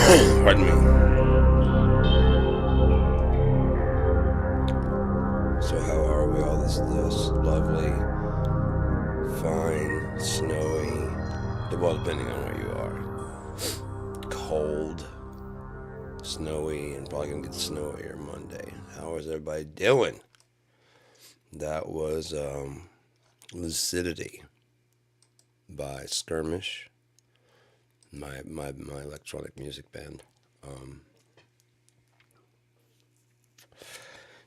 Pardon me. So how are we all this lovely, fine, snowy, well, depending on where you are, cold, snowy, and probably gonna get snowier Monday. How is everybody doing? That was Lucidity by Skirmish, my electronic music band. Um,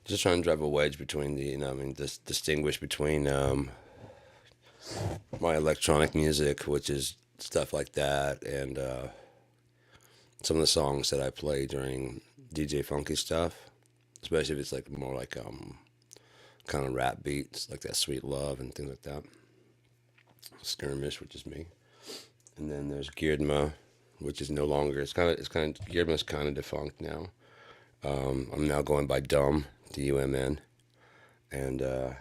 just trying to drive a wedge between distinguish between my electronic music, which is stuff like that, and some of the songs that I play during DJ Funky stuff, especially if it's like more like kind of rap beats, like that Sweet Love and things like that. Skirmish, which is me, and then there's Girdma, which is no longer. It's kind of Girdma's kind of defunct now. I'm now going by Dumb, Dumn, and I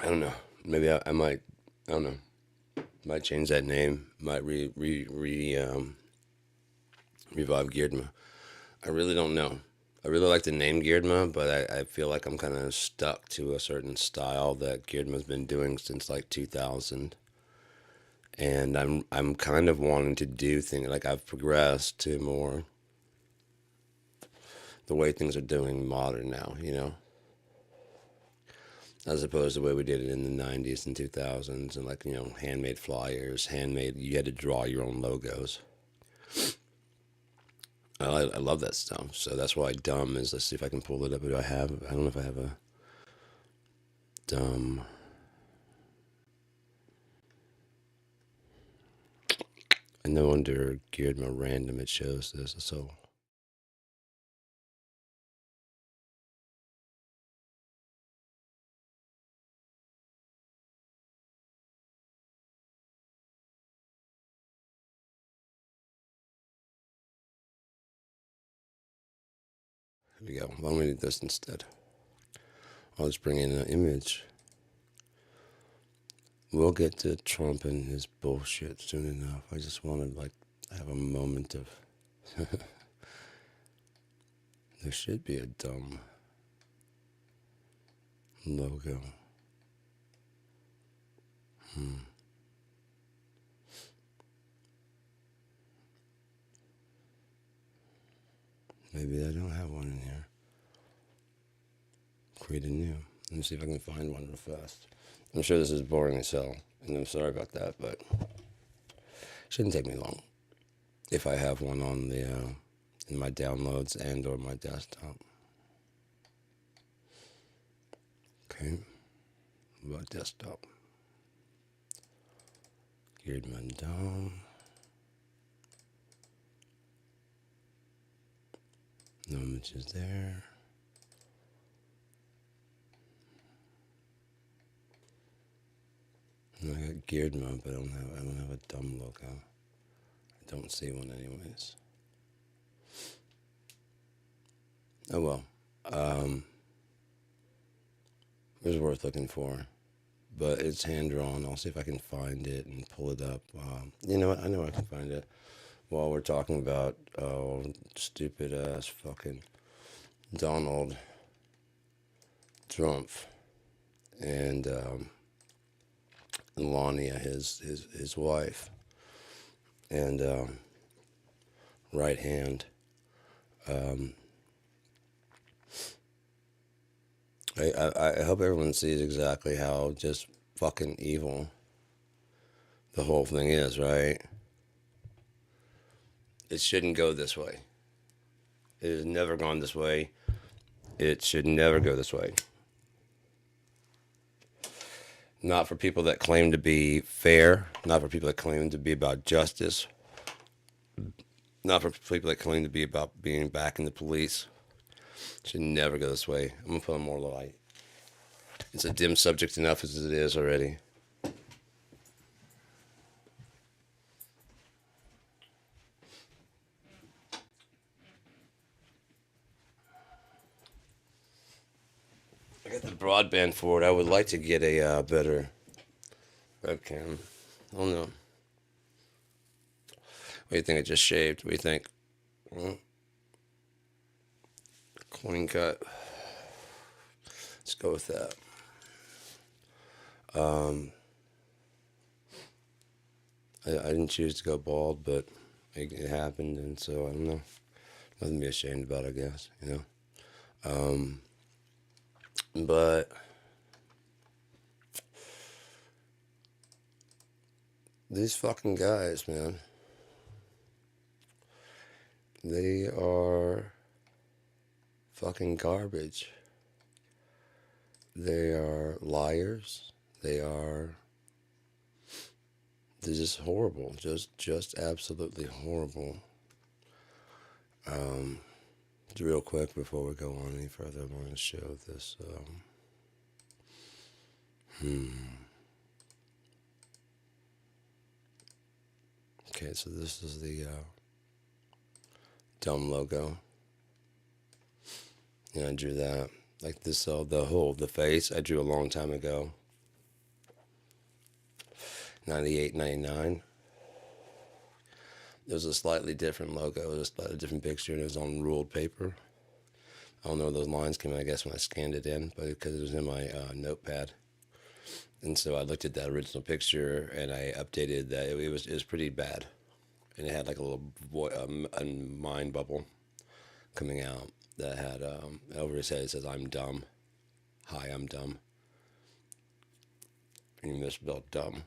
don't know. Maybe I might. I don't know. Might change that name. Might revive Girdma. I really don't know. I really like the name Girdma, but I feel like I'm kind of stuck to a certain style that Girdma's been doing since like 2000, and I'm kind of wanting to do things like I've progressed to more the way things are doing modern now, as opposed to the way we did it in the 90s and 2000s, and like handmade flyers, handmade. You had to draw your own logos. I love that stuff. So that's why Dumb is. Let's see if I can pull it up. Do I have? I don't know if I have a Dumb. And no wonder Geared My Random it shows this. So here we go. Why don't we do this instead? I'll just bring in an image. We'll get to Trump and his bullshit soon enough. I just want to like have a moment of. There should be a Dumb logo. Maybe I don't have one in here. Create a new. Let me see if I can find one real fast. I'm sure this is boring as hell, and I'm sorry about that, but it shouldn't take me long if I have one on the in my downloads and or my desktop. Okay, what about desktop? Geared man down. No images there. And I got geared mode, but I don't have a Dumb logo. I don't see one anyways. Oh well. It was worth looking for. But it's hand drawn. I'll see if I can find it and pull it up. You know what? I know I can find it. While we're talking about stupid ass fucking Donald Drumpf and Elonia, his wife, and right hand. I hope everyone sees exactly how just fucking evil the whole thing is, right? It shouldn't go this way. It has never gone this way. It should never go this way. Not for people that claim to be fair, not for people that claim to be about justice, not for people that claim to be about being back in the police. It should never go this way. I'm going to put on more light. It's a dim subject enough as it is already. I got the broadband for it. I would like to get a better webcam. I don't know. What do you think? I just shaved. What do you think? Well, clean cut. Let's go with that. Um, I didn't choose to go bald, but it happened, and so I don't know. Nothing to be ashamed about, I guess. Um, but these fucking guys, man, they are fucking garbage. They are liars. They're just horrible. Just absolutely horrible. Um, Real quick before we go on any further, I want to show this. Okay, so this is the dumb logo. I drew that. Like this, the face I drew a long time ago. 98, 99. There was a slightly different logo. It was a slightly different picture, and it was on ruled paper. I don't know where those lines came in, I guess, when I scanned it in, but because it was in my notepad. And so I looked at that original picture, and I updated that. It was pretty bad. And it had like a little a mind bubble coming out that had, over his head, it says, "I'm dumb. Hi, I'm dumb." And you misspelled dumb.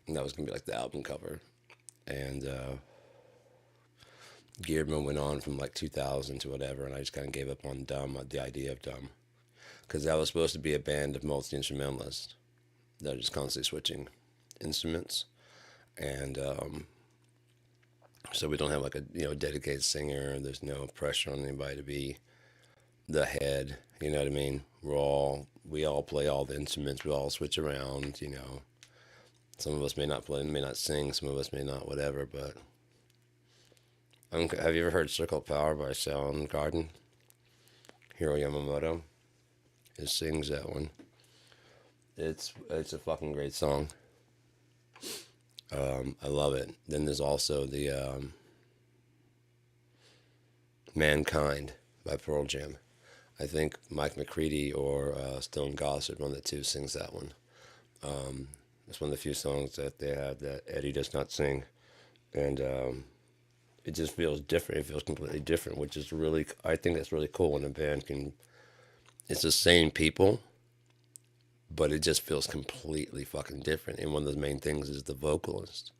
And that was going to be like the album cover. And Gearman went on from like 2000 to whatever, and I just kind of gave up on dumb, the idea of dumb. Because that was supposed to be a band of multi-instrumentalists that are just constantly switching instruments. And so we don't have like a dedicated singer. There's no pressure on anybody to be the head. You know what I mean? We all play all the instruments. We all switch around. Some of us may not play, may not sing. Some of us may not, whatever. But have you ever heard "Circle of Power" by Soundgarden? Hiro Yamamoto. He sings that one. It's a fucking great song. I love it. Then there's also the "Mankind" by Pearl Jam. I think Mike McCready or Stone Gossard, one of the two, sings that one. It's one of the few songs that they have that Eddie does not sing, and it just feels different. It feels completely different, which is really, I think that's really cool when a band can. It's the same people, but it just feels completely fucking different. And one of the main things is the vocalist.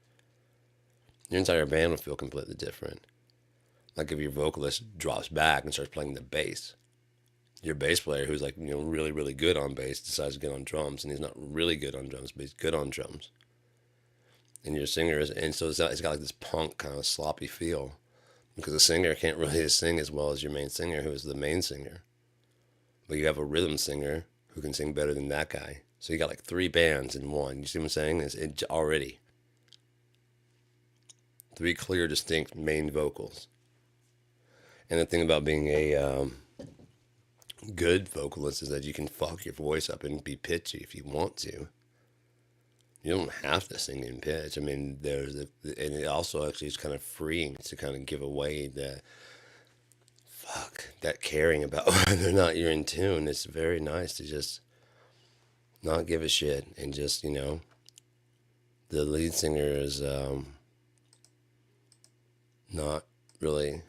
Your entire band will feel completely different. Like if your vocalist drops back and starts playing the bass, your bass player, who's like really really good on bass, decides to get on drums, and he's not really good on drums, but he's good on drums. And your singer is, and so it's got like this punk kind of sloppy feel, because the singer can't really sing as well as your main singer, who is the main singer. But you have a rhythm singer who can sing better than that guy. So you got like three bands in one. You see what I'm saying? It's already three clear, distinct main vocals. And the thing about being a good vocalist is that you can fuck your voice up and be pitchy if you want to. You don't have to sing in pitch. I mean, and it also actually is kind of freeing to kind of give away that caring about whether or not you're in tune. It's very nice to just not give a shit and just, the lead singer is not really,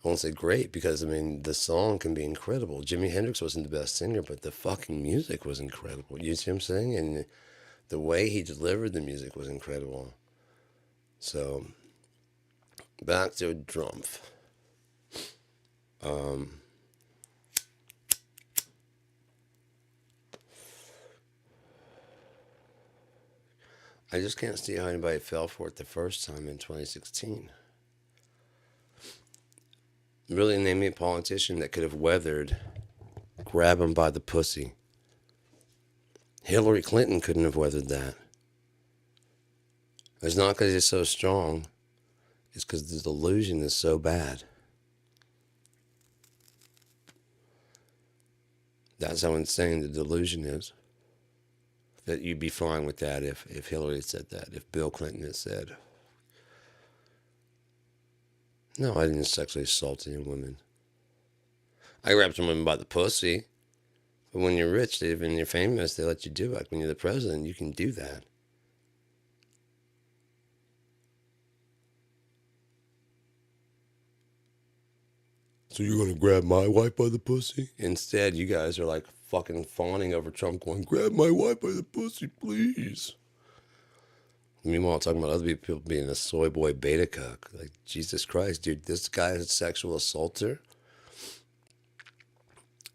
I won't say great, because I mean the song can be incredible. Jimi Hendrix wasn't the best singer, but the fucking music was incredible. You see what I'm saying? And the way he delivered the music was incredible. So back to Drumpf. I just can't see how anybody fell for it the first time in 2016. Really, name me a politician that could have weathered grab him by the pussy. Hillary Clinton couldn't have weathered that. It's not because he's so strong. It's because the delusion is so bad. That's how insane the delusion is. that you'd be fine with that if Hillary had said that, if Bill Clinton had said, no, I didn't sexually assault any women. I grabbed some women by the pussy. But when you're rich, when you're famous, they let you do it. When you're the president, you can do that. So you're going to grab my wife by the pussy? Instead, you guys are like fucking fawning over Trump going, grab my wife by the pussy, please. Meanwhile, talking about other people being a soy boy beta cuck. Like, Jesus Christ, dude, this guy is a sexual assaulter.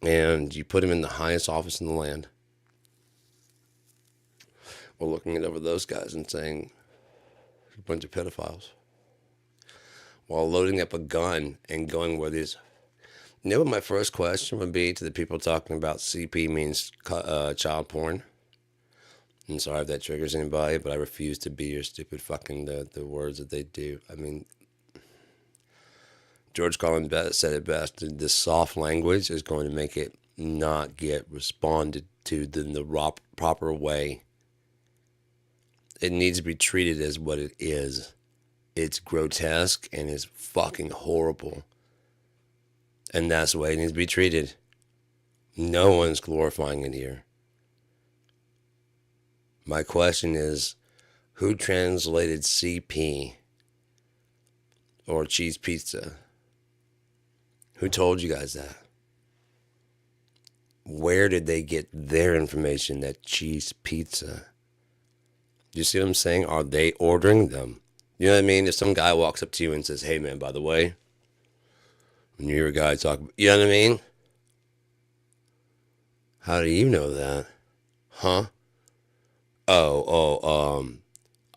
And you put him in the highest office in the land. We're looking at over those guys and saying, a bunch of pedophiles. While loading up a gun and going where these... You know what my first question would be to the people talking about CP means child porn? I'm sorry if that triggers anybody, but I refuse to be your stupid fucking the words that they do. I mean, George Carlin said it best. This soft language is going to make it not get responded to in the proper way. It needs to be treated as what it is. It's grotesque and it's fucking horrible. And that's the way it needs to be treated. No one's glorifying it here. My question is, who translated CP or cheese pizza? Who told you guys that? Where did they get their information that cheese pizza? Do you see what I'm saying? Are they ordering them? You know what I mean? If some guy walks up to you and says, hey man, by the way, when you hear a guy talk, you know what I mean? How do you know that? Huh?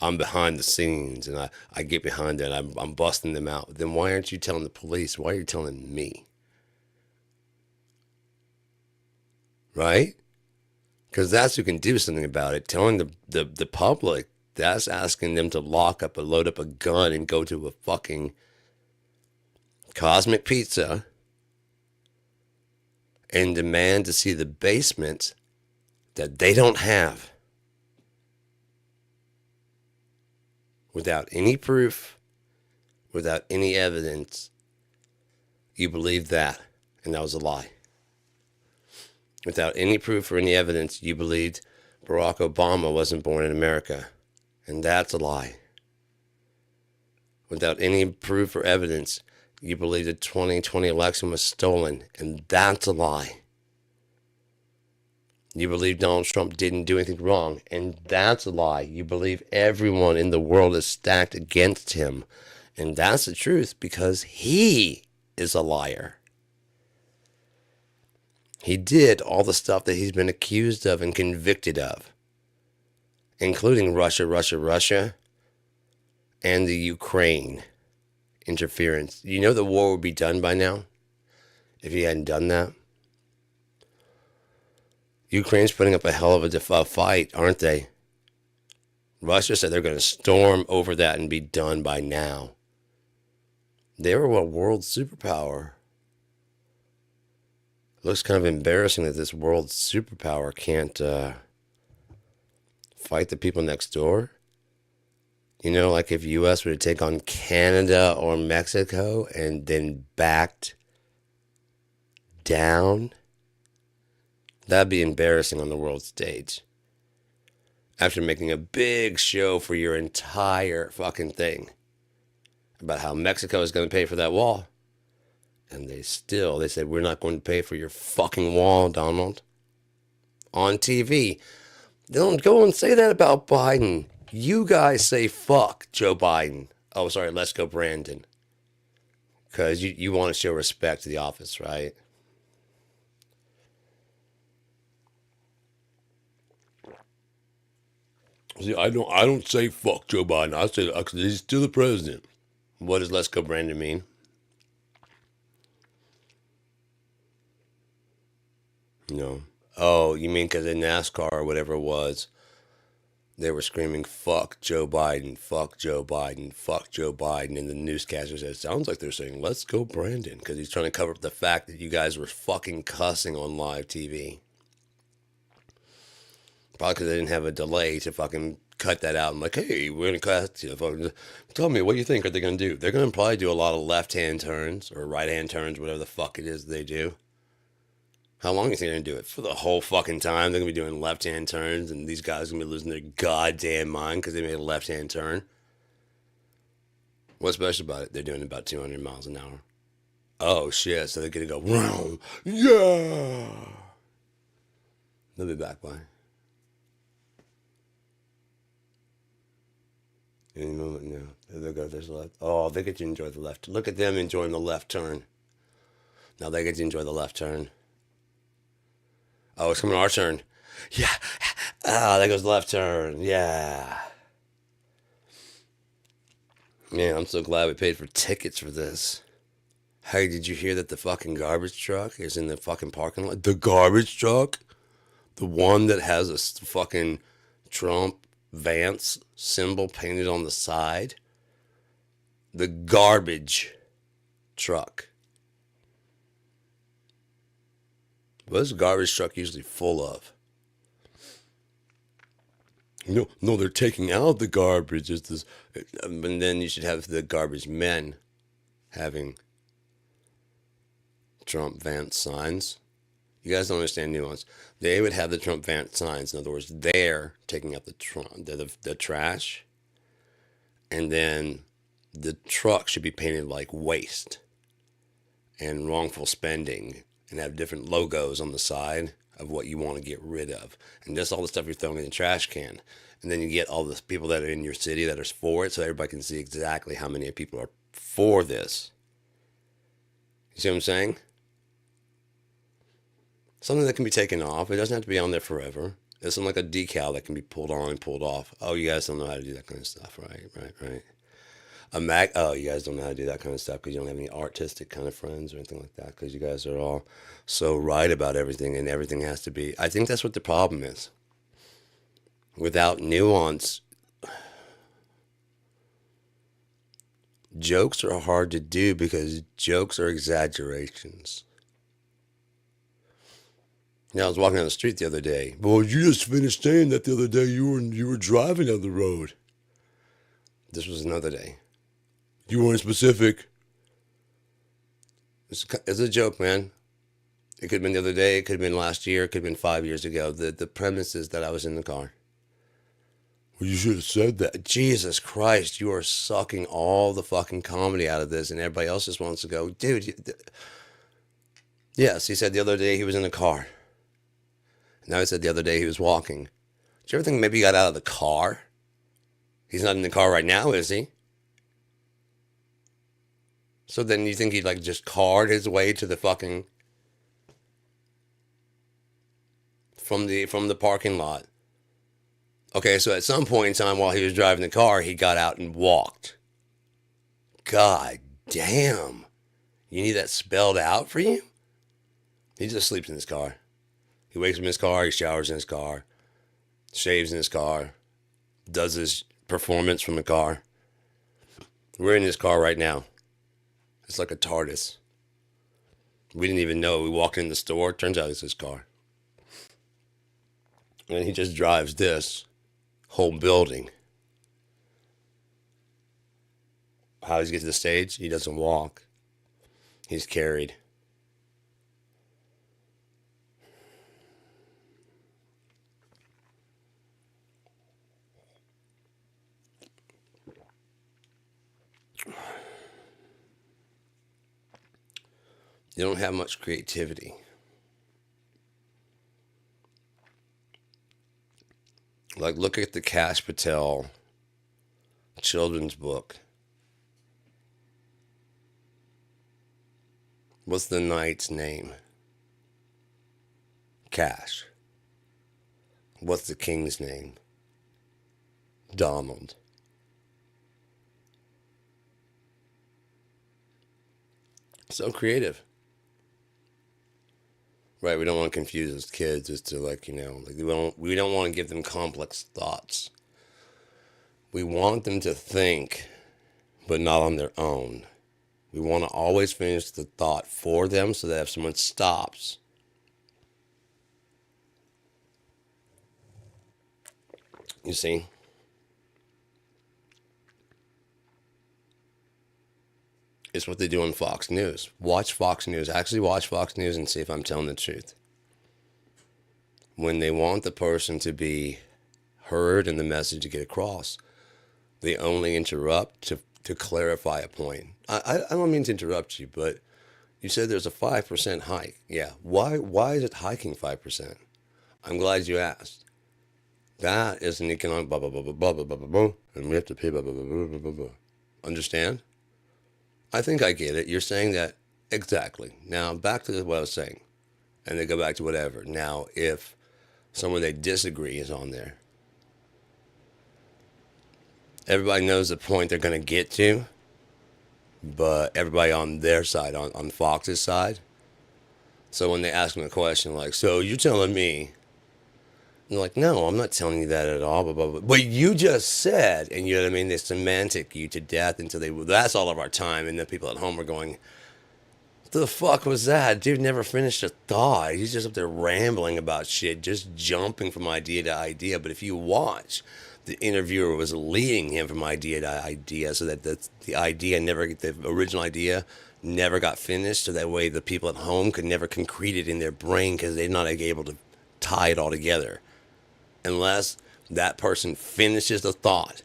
I'm behind the scenes and I get behind that. I'm busting them out. Then why aren't you telling the police? Why are you telling me? Right? Because that's who can do something about it. Telling the public, that's asking them to lock up or load up a gun and go to a fucking Cosmic Pizza and demand to see the basement that they don't have. Without any proof, without any evidence, you believe that, and that was a lie. Without any proof or any evidence, you believed Barack Obama wasn't born in America, and that's a lie. Without any proof or evidence, you believe the 2020 election was stolen, and that's a lie. You believe Donald Trump didn't do anything wrong, and that's a lie. You believe everyone in the world is stacked against him, and that's the truth because he is a liar. He did all the stuff that he's been accused of and convicted of, including Russia, and the Ukraine interference. You know the war would be done by now if he hadn't done that? Ukraine's putting up a hell of a fight, aren't they? Russia said they're going to storm over that and be done by now. They were a world superpower. It looks kind of embarrassing that this world superpower can't fight the people next door. You know, like if U.S. were to take on Canada or Mexico and then backed down, that'd be embarrassing on the world stage. After making a big show for your entire fucking thing about how Mexico is going to pay for that wall. And they said, we're not going to pay for your fucking wall, Donald. On TV. Don't go and say that about Biden. You guys say fuck Joe Biden. Oh, sorry, let's go Brandon. Because you want to show respect to the office, right? See, I don't say fuck Joe Biden. I say he's still the president. What does let's go Brandon mean? No. Oh, you mean because in NASCAR or whatever it was, they were screaming, fuck Joe Biden, fuck Joe Biden, fuck Joe Biden. And the newscaster said, it sounds like they're saying, let's go Brandon. Because he's trying to cover up the fact that you guys were fucking cussing on live TV. Probably because they didn't have a delay to fucking cut that out. I'm like, hey, we're gonna cut. Tell me what you think. Are they gonna do? They're gonna probably do a lot of left-hand turns or right-hand turns, whatever the fuck it is they do. How long is they gonna do it? For the whole fucking time? They're gonna be doing left-hand turns, and these guys are gonna be losing their goddamn mind because they made a left-hand turn. What's special about it? They're doing about 200 miles an hour. Oh shit! So they're gonna go, yeah. They'll be back by any moment now. They'll go this left. Oh, they get to enjoy the left. Look at them enjoying the left turn. Now they get to enjoy the left turn. Oh, it's coming our turn. Yeah. Ah, there goes the left turn. Yeah. Man, I'm so glad we paid for tickets for this. Hey, did you hear that the fucking garbage truck is in the fucking parking lot? The garbage truck? The one that has a fucking Trump Vance symbol painted on the side? The garbage truck. What is a garbage truck usually full of? No, they're taking out the garbage. It's this, and then you should have the garbage men having Trump Vance signs. You guys don't understand nuance. They would have the Trump Vance signs. In other words, they're taking out the trash, and then the truck should be painted like waste and wrongful spending, and have different logos on the side of what you want to get rid of, and just all the stuff you're throwing in the trash can. And then you get all the people that are in your city that are for it, so everybody can see exactly how many people are for this. You see what I'm saying? Something that can be taken off. It doesn't have to be on there forever. It's like a decal that can be pulled on and pulled off. Oh, you guys don't know how to do that kind of stuff, right. Oh, you guys don't know how to do that kind of stuff because you don't have any artistic kind of friends or anything like that, because you guys are all so right about everything, and everything has to be. I think that's what the problem is. Without nuance, jokes are hard to do because jokes are exaggerations. Now, I was walking down the street the other day. Well, you just finished saying that the other day you were driving down the road. This was another day. You weren't specific. It's a joke, man. It could have been the other day. It could have been last year. It could have been 5 years ago. The premise is that I was in the car. Well, you should have said that. Jesus Christ, you are sucking all the fucking comedy out of this, and everybody else just wants to go, dude. Yes, he said the other day he was in the car. Now he said the other day he was walking. Did you ever think maybe he got out of the car? He's not in the car right now, is he? So then you think he like just carred his way to the fucking from the parking lot. Okay, so at some point in time while he was driving the car, he got out and walked. God damn. You need that spelled out for you? He just sleeps in his car. He wakes up in his car, he showers in his car, shaves in his car, does his performance from the car. We're in his car right now. It's like a TARDIS. We didn't even know. We walked in the store. Turns out it's his car. And he just drives this whole building. How does he get to the stage? He doesn't walk. He's carried. You don't have much creativity. Like, look at the Kash Patel children's book. What's the knight's name? Cash. What's the king's name? Donald. So creative. Right, we don't want to confuse those kids as to like, we don't want to give them complex thoughts. We want them to think, but not on their own. We want to always finish the thought for them so that if someone stops, You see? It's what they do on Fox News. Watch Fox News. Actually, watch Fox News and see if I'm telling the truth. When they want the person to be heard and the message to get across, they only interrupt to clarify a point. I don't mean to interrupt you, but you said there's a 5% hike. Yeah. Why is it hiking 5%? I'm glad you asked. That is an economic blah, blah, blah, blah, blah, blah, blah, blah, blah, and we have to pay blah, blah, blah, blah, blah, blah, blah. Understand? I think I get it. You're saying that exactly. Now, back to what I was saying. And they go back to whatever. Now, if someone they disagree is on there, everybody knows the point they're going to get to, but everybody on their side, on Fox's side. So when they ask them a question like, so you're telling me, and they're like, no, I'm not telling you that at all, blah, blah, blah. But you just said, and you know what I mean? They semantic you to death until that's all of our time. And the people at home are going, what the fuck was that? Dude never finished a thought. He's just up there rambling about shit, just jumping from idea to idea. But if you watch, the interviewer was leading him from idea to idea so that the original idea never got finished. So that way the people at home could never concrete it in their brain because they're not able to tie it all together. Unless that person finishes the thought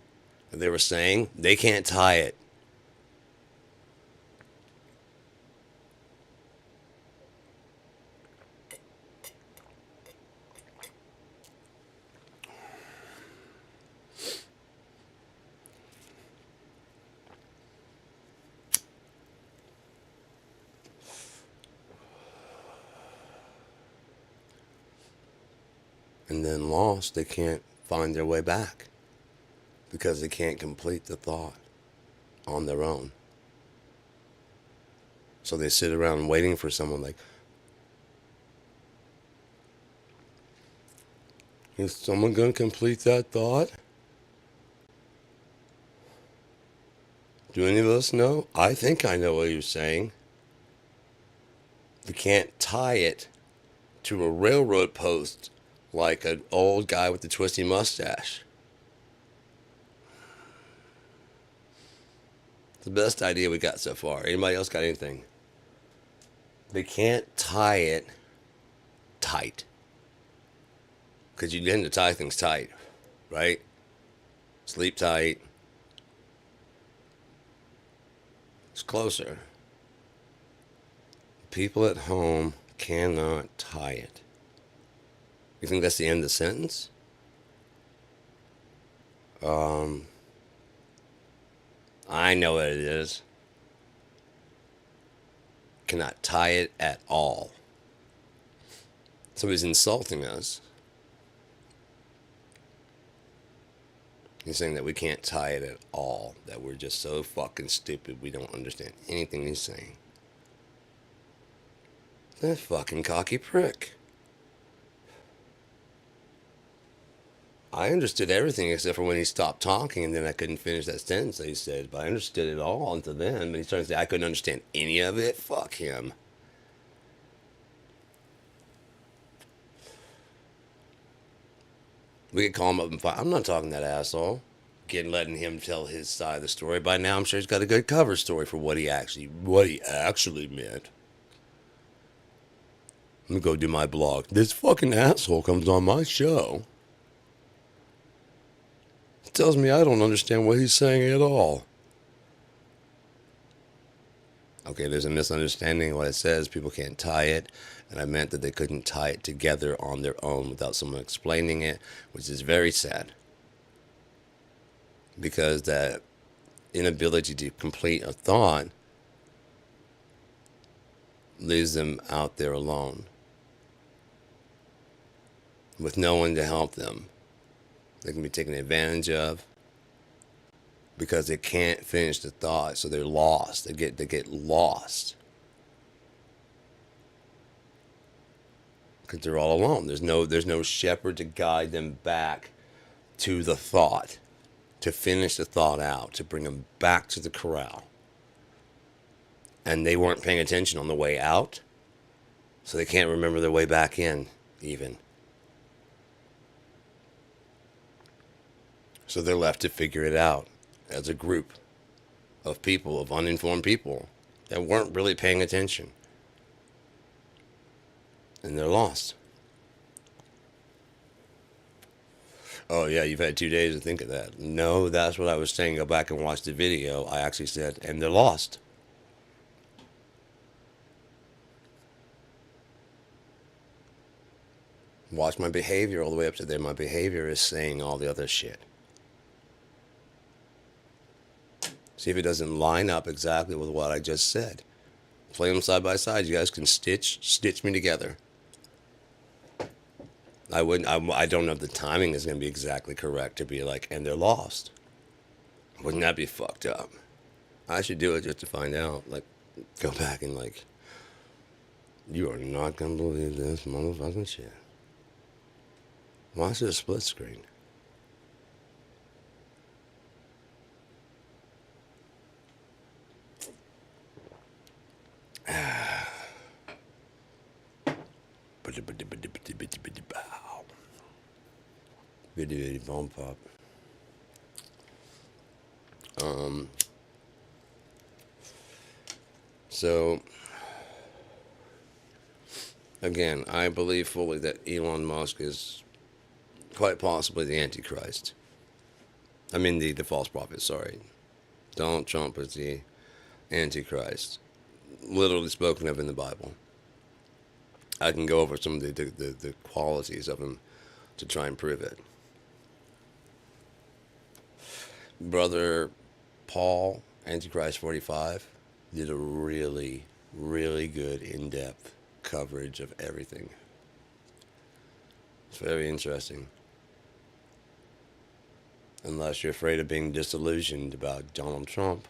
that they were saying, they can't tie it. And then lost, they can't find their way back because they can't complete the thought on their own. So they sit around waiting for someone like, is someone going to complete that thought? Do any of us know? I think I know what you're saying. You can't tie it to a railroad post like an old guy with the twisty mustache. It's the best idea we got so far. Anybody else got anything? They can't tie it tight. Because you tend to tie things tight, right? Sleep tight. It's closer. People at home cannot tie it. You think that's the end of the sentence? I know what it is. Cannot tie it at all. Somebody's insulting us. He's saying that we can't tie it at all. That we're just so fucking stupid we don't understand anything he's saying. That fucking cocky prick. I understood everything except for when he stopped talking and then I couldn't finish that sentence that he said. But I understood it all until then. But he started to say I couldn't understand any of it. Fuck him. We could call him up and fight. I'm not talking to that asshole. Letting him tell his side of the story. By now I'm sure he's got a good cover story for what he actually meant. Let me go do my blog. This fucking asshole comes on my show. Tells me I don't understand what he's saying at all. Okay, there's a misunderstanding of what it says. People can't tie it. And I meant that they couldn't tie it together on their own without someone explaining it, which is very sad. Because that inability to complete a thought leaves them out there alone with no one to help them. They can be taken advantage of because they can't finish the thought, so they're lost. They get lost because they're all alone. There's no shepherd to guide them back to the thought, to finish the thought out, to bring them back to the corral. And they weren't paying attention on the way out, so they can't remember their way back in even. So they're left to figure it out as a group of people, of uninformed people that weren't really paying attention. And they're lost. Oh, yeah, you've had 2 days to think of that. No, that's what I was saying. Go back and watch the video. I actually said, and they're lost. Watch my behavior all the way up to there. My behavior is saying all the other shit. See if it doesn't line up exactly with what I just said. Play them side by side. You guys can stitch me together. I wouldn't. I don't know if the timing is going to be exactly correct to be like, and they're lost. Wouldn't that be fucked up? I should do it just to find out. Like, go back and like, you are not going to believe this motherfucking shit. Watch this split screen. Bomb pop. So again, I believe fully that Elon Musk is quite possibly the Antichrist. I mean the false prophet, sorry. Donald Trump is the Antichrist. Literally spoken of in the Bible. I can go over some of the qualities of him to try and prove it. Brother Paul, Antichrist 45, did a really, really good in-depth coverage of everything. It's very interesting. Unless you're afraid of being disillusioned about Donald Trump,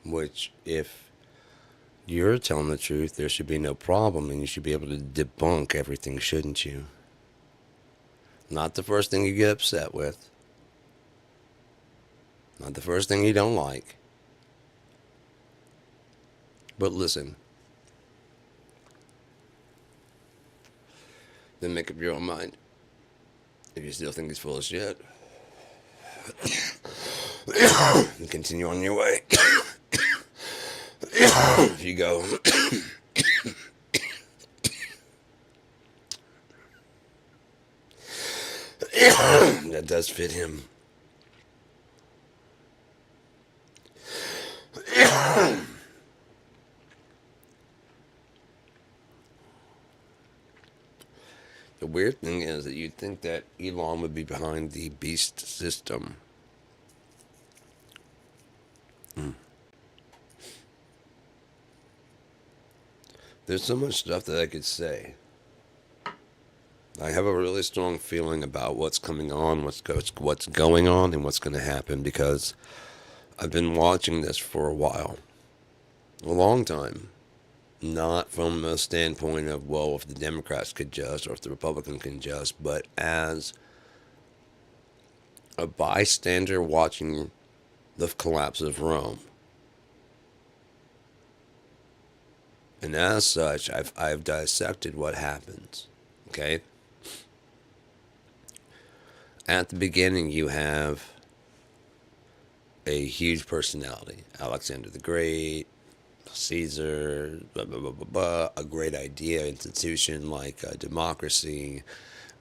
which if you're telling the truth, there should be no problem and you should be able to debunk everything, shouldn't you? Not the first thing you get upset with. Not the first thing you don't like. But listen. Then make up your own mind. If you still think he's full of shit, continue on your way. If you go, that does fit him. The weird thing is that you'd think that Elon would be behind the beast system. There's so much stuff that I could say. I have a really strong feeling about what's coming on, what's going on, and what's going to happen because I've been watching this for a while. A long time. Not from a standpoint of, well, if the Democrats could just or if the Republicans can just, but as a bystander watching the collapse of Rome. And as such, I've dissected what happens. Okay? At the beginning, you have a huge personality. Alexander the Great, Caesar, blah, blah, blah, blah, blah, a great idea, institution like democracy,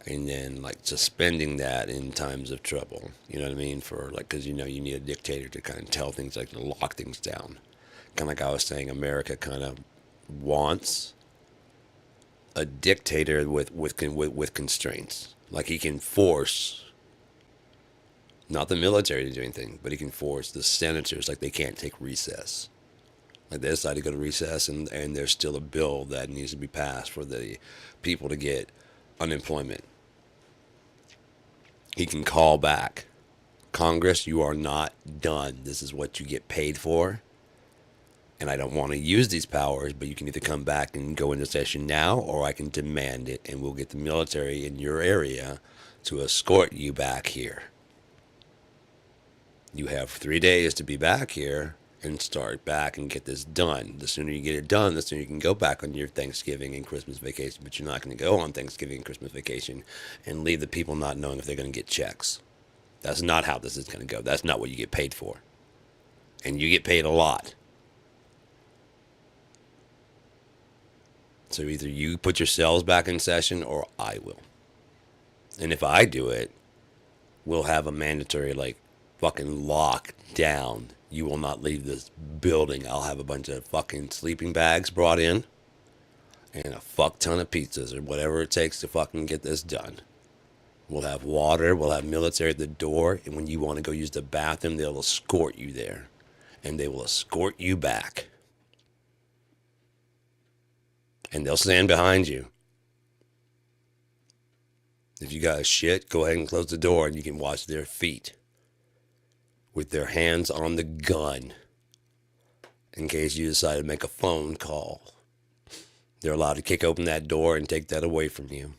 and then like suspending that in times of trouble. You know what I mean? For like, because you need a dictator to kind of tell things, like to lock things down. Kind of like I was saying, America kind of wants a dictator with constraints. Like he can force, not the military to do anything, but he can force the senators, like they can't take recess. Like they decide to go to recess and there's still a bill that needs to be passed for the people to get unemployment. He can call back. Congress, you are not done. This is what you get paid for. And I don't want to use these powers, but you can either come back and go into session now, or I can demand it, and we'll get the military in your area to escort you back here. You have 3 days to be back here and start back and get this done. The sooner you get it done, the sooner you can go back on your Thanksgiving and Christmas vacation. But you're not going to go on Thanksgiving and Christmas vacation and leave the people not knowing if they're going to get checks. That's not how this is going to go. That's not what you get paid for. And you get paid a lot. So either you put your cells back in session or I will. And if I do it, we'll have a mandatory, like, fucking lock down. You will not leave this building. I'll have a bunch of fucking sleeping bags brought in and a fuck ton of pizzas or whatever it takes to fucking get this done. We'll have water. We'll have military at the door. And when you want to go use the bathroom, they'll escort you there. And they will escort you back. And they'll stand behind you. If you got a shit, go ahead and close the door and you can watch their feet with their hands on the gun in case you decide to make a phone call. They're allowed to kick open that door and take that away from you.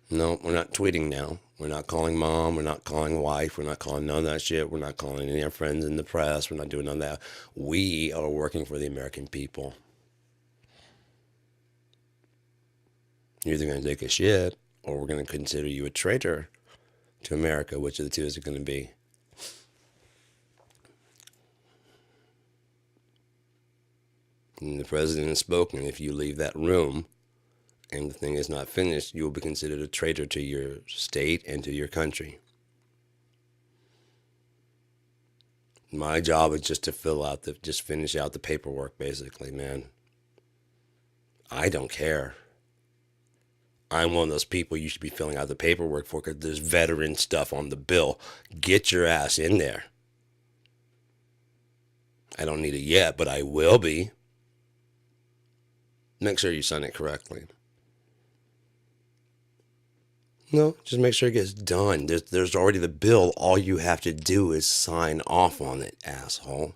No, we're not tweeting now. We're not calling mom. We're not calling wife. We're not calling none of that shit. We're not calling any of our friends in the press. We're not doing none of that. We are working for the American people. You're either going to take a shit or we're going to consider you a traitor to America. Which of the two is it going to be? And the president has spoken. If you leave that room and the thing is not finished, you will be considered a traitor to your state and to your country. My job is just to finish out the paperwork, basically, man. I don't care. I'm one of those people you should be filling out the paperwork for because there's veteran stuff on the bill. Get your ass in there. I don't need it yet, but I will be. Make sure you sign it correctly. No, just make sure it gets done. There's already the bill. All you have to do is sign off on it, asshole.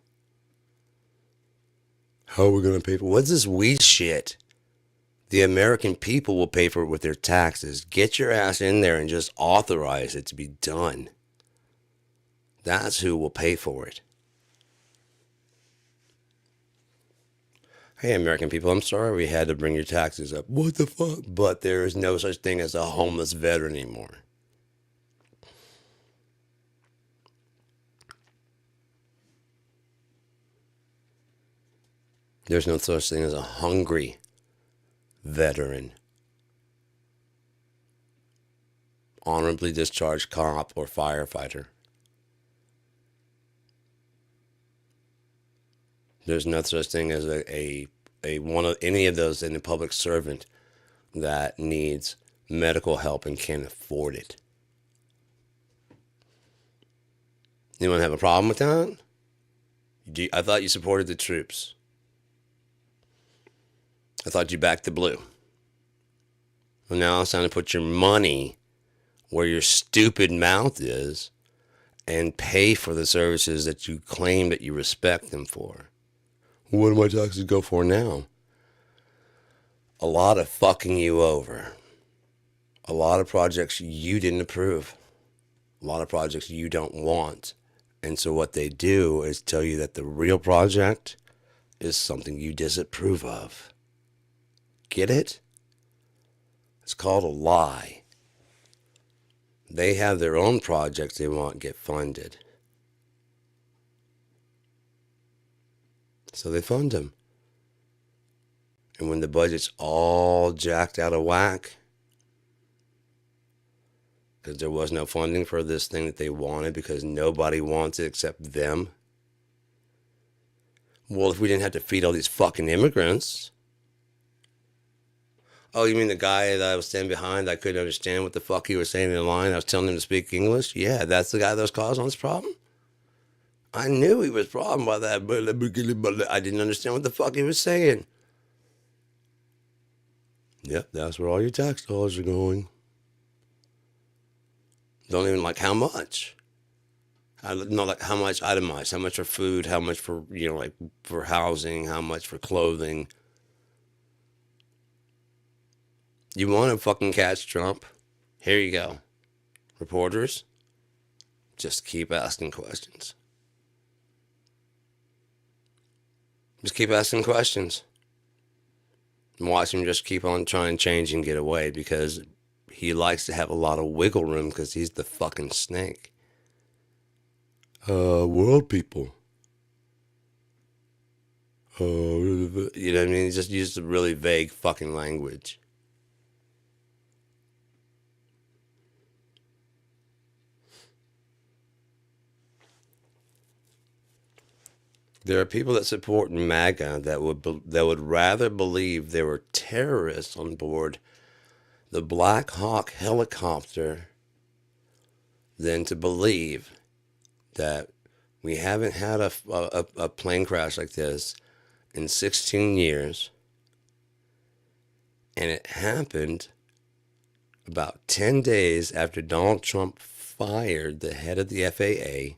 How are we going to pay for it? What's this weed shit? The American people will pay for it with their taxes. Get your ass in there and just authorize it to be done. That's who will pay for it. Hey, American people, I'm sorry we had to bring your taxes up. What the fuck? But there is no such thing as a homeless veteran anymore. There's no such thing as a hungry veteran. Honorably discharged cop or firefighter. There's no such thing as a one of any of those in a public servant that needs medical help and can't afford it. Anyone have a problem with that? I thought you supported the troops. I thought you backed the blue. Well, now it's time to put your money where your stupid mouth is and pay for the services that you claim that you respect them for. What do my taxes go for now? A lot of fucking you over. A lot of projects you didn't approve. A lot of projects you don't want. And so what they do is tell you that the real project is something you disapprove of. Get it? It's called a lie. They have their own projects they want get funded. So they fund them. And when the budget's all jacked out of whack, because there was no funding for this thing that they wanted because nobody wants it except them. Well, if we didn't have to feed all these fucking immigrants. Oh, you mean the guy that I was standing behind? I couldn't understand what the fuck he was saying in the line. I was telling him to speak English. Yeah, that's the guy that was causing this problem. I knew he was problem by that, but I didn't understand what the fuck he was saying. Yep, that's where all your tax dollars are going. Don't even like how much. Not like how much itemized, how much for food, how much for, like for housing, how much for clothing. You want to fucking catch Trump? Here you go. Reporters, just keep asking questions. Just keep asking questions. And watch him just keep on trying to change and get away because he likes to have a lot of wiggle room because he's the fucking snake. World people. You know what I mean? He just used a really vague fucking language. There are people that support MAGA that would rather believe there were terrorists on board the Black Hawk helicopter than to believe that we haven't had a plane crash like this in 16 years, and it happened about 10 days after Donald Trump fired the head of the FAA,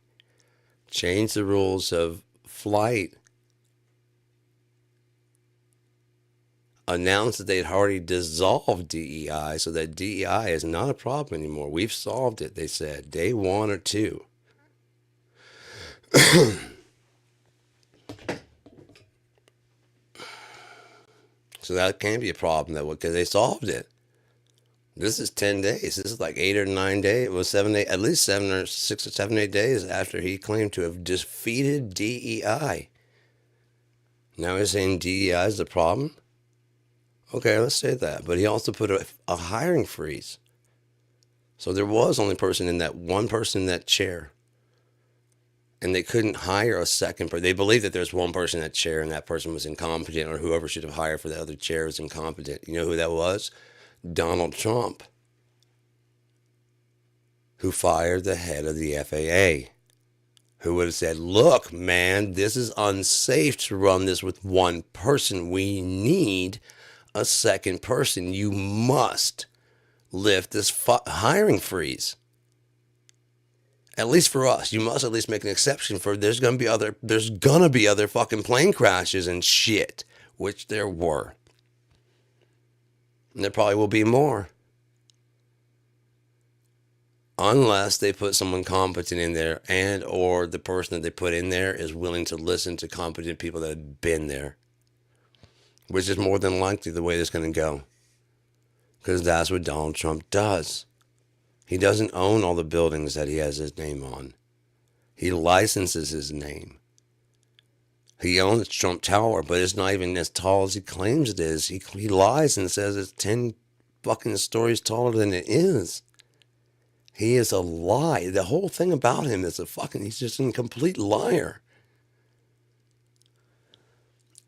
changed the rules of flight, announced that they'd already dissolved DEI, so that DEI is not a problem anymore. We've solved it, they said, day 1 or 2. So that can't be a problem, because they solved it. This is 10 days. This is like 8 or 9 days. It was 7, 8, at least 7 or 6 or 7, 8 days after he claimed to have defeated DEI. Now he's saying DEI is the problem? Okay, let's say that. But he also put a hiring freeze. So there was only one person in that chair. And they couldn't hire a second person. They believed that there's one person in that chair and that person was incompetent, or whoever should have hired for the other chair was incompetent. You know who that was? Donald Trump, who fired the head of the FAA, who would have said, look, man, this is unsafe to run this with one person. We need a second person. You must lift this hiring freeze. At least for us, you must at least make an exception for there's gonna be other fucking plane crashes and shit, which there were. And there probably will be more. Unless they put someone competent in there, and or the person that they put in there is willing to listen to competent people that have been there. Which is more than likely the way this is going to go. Because that's what Donald Trump does. He doesn't own all the buildings that he has his name on. He licenses his name. He owns Trump Tower, but it's not even as tall as he claims it is. He lies and says it's 10 fucking stories taller than it is. He is a lie. The whole thing about him is he's just a complete liar.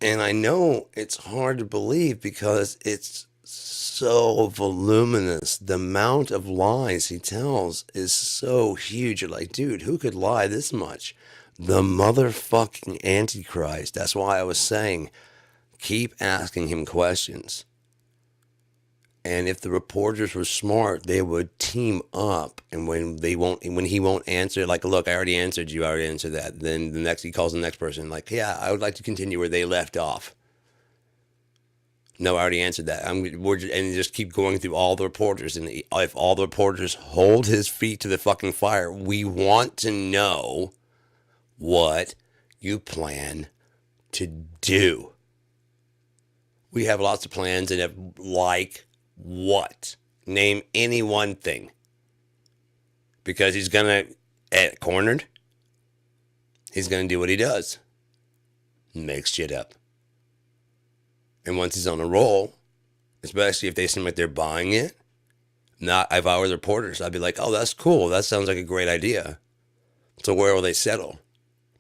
And I know it's hard to believe because it's so voluminous. The amount of lies he tells is so huge. You're like, dude, who could lie this much? The motherfucking Antichrist. That's why I was saying, keep asking him questions. And if the reporters were smart, they would team up. And when he won't answer, like, look, I already answered you, I already answered that. Then he calls the next person, like, yeah, I would like to continue where they left off. No, I already answered that. And just keep going through all the reporters. And if all the reporters hold his feet to the fucking fire, we want to know what you plan to do. We have lots of plans and have what? Name any one thing. Because he's going to, cornered, he's going to do what he does. Make shit up. And once he's on a roll, especially if they seem like they're buying it, if I were the reporters, I'd be like, oh, that's cool. That sounds like a great idea. So where will they settle?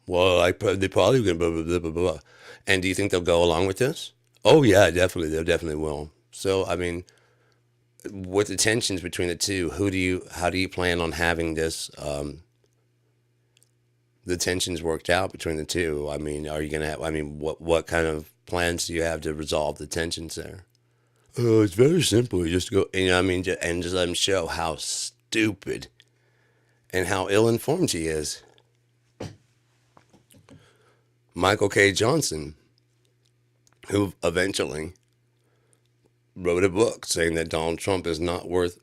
Well, they probably going to blah, blah, blah, blah, blah. And do you think they'll go along with this? Oh, yeah, definitely. They definitely will. So, I mean, with the tensions between the two, how do you plan on having this, the tensions worked out between the two? I mean, are you going to have, what kind of plans do you have to resolve the tensions there? It's very simple. You just go, and just let him show how stupid and how ill-informed he is. Michael K. Johnson, who eventually wrote a book saying that Donald Trump is not worth,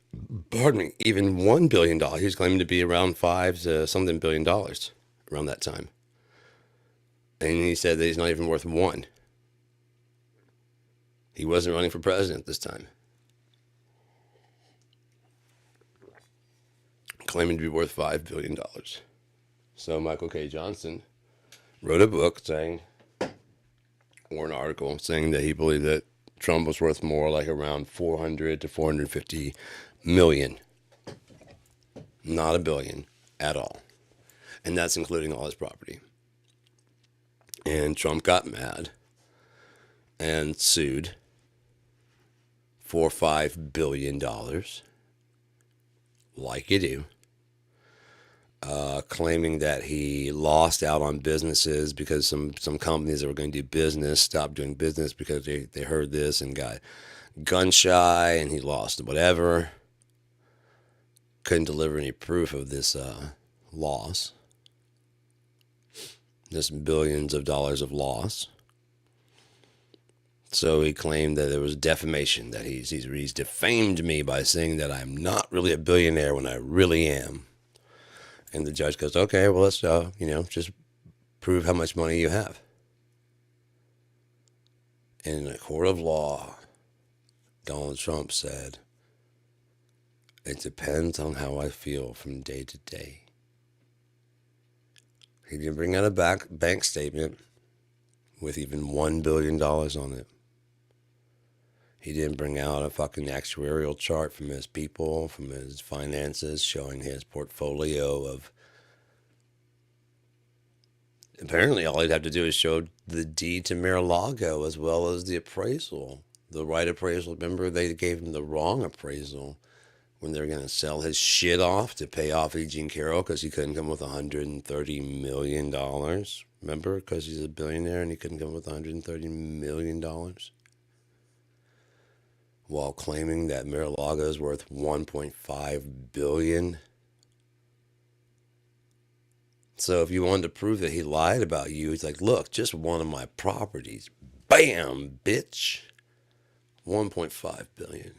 even $1 billion. He's claiming to be around $5 to something billion around that time. And he said that he's not even worth $1. He wasn't running for president this time. claiming to be worth $5 billion. So Michael K. Johnson wrote a book saying, or an article saying that he believed that Trump was worth more, like around 400 to 450 million, not a billion at all. And that's including all his property. And Trump got mad and sued for $5 billion, like you do, claiming that he lost out on businesses because some companies that were going to do business stopped doing business because they heard this and got gun shy, and he lost whatever. Couldn't deliver any proof of this loss, this billions of dollars of loss. So he claimed that there was defamation, that he's defamed me by saying that I'm not really a billionaire when I really am. And the judge goes, okay, well, let's, just prove how much money you have. And in a court of law, Donald Trump said, it depends on how I feel from day to day. He didn't bring out a bank statement with even $1 billion on it. He didn't bring out a fucking actuarial chart from his people, from his finances, showing his portfolio of... Apparently, all he'd have to do is show the deed to Mar-a-Lago as well as the appraisal. The right appraisal. Remember, they gave him the wrong appraisal when they were going to sell his shit off to pay off E. Jean Carroll because he couldn't come with $130 million. Remember? Because he's a billionaire and he couldn't come with $130 million. While claiming that Mar-a-Lago is worth $1.5 billion. So if you wanted to prove that he lied about you, it's like, look, just one of my properties. Bam, bitch. $1.5 billion.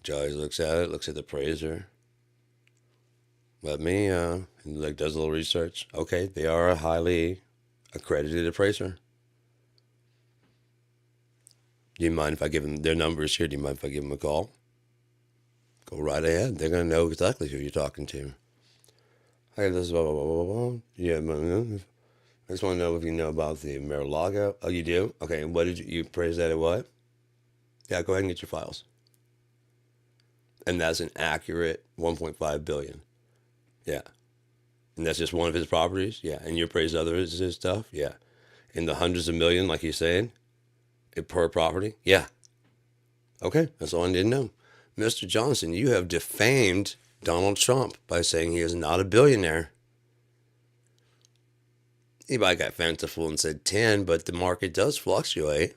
Judge looks at it, looks at the appraiser. Let me, and does a little research. Okay, they are a highly accredited appraiser. Do you mind if I give them their numbers here? Do you mind if I give them a call? Go right ahead. They're going to know exactly who you're talking to. Hey, this is blah, blah, blah, blah, blah. Yeah, I just want to know if you know about the Mar-a-Lago. Oh, you do? Okay, what did you appraise that at what? Yeah, go ahead and get your files. And that's an accurate $1.5 billion. Yeah. And that's just one of his properties? Yeah. And you appraised others his stuff? Yeah. In the hundreds of million, like he's saying? Per property? Yeah. Okay, that's all I need to know. Mr. Johnson, you have defamed Donald Trump by saying he is not a billionaire. Anybody got fanciful and said 10, but the market does fluctuate.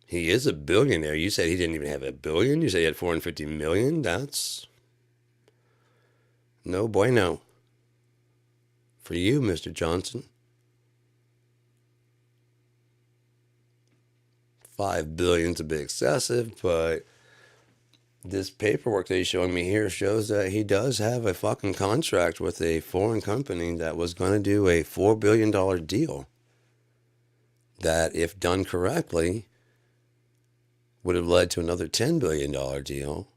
He is a billionaire. You said he didn't even have $1 billion. You said he had 450 million. That's no bueno for you, Mr. Johnson. $5 billion's a bit excessive, but this paperwork that he's showing me here shows that he does have a fucking contract with a foreign company that was going to do a $4 billion deal that, if done correctly, would have led to another $10 billion deal.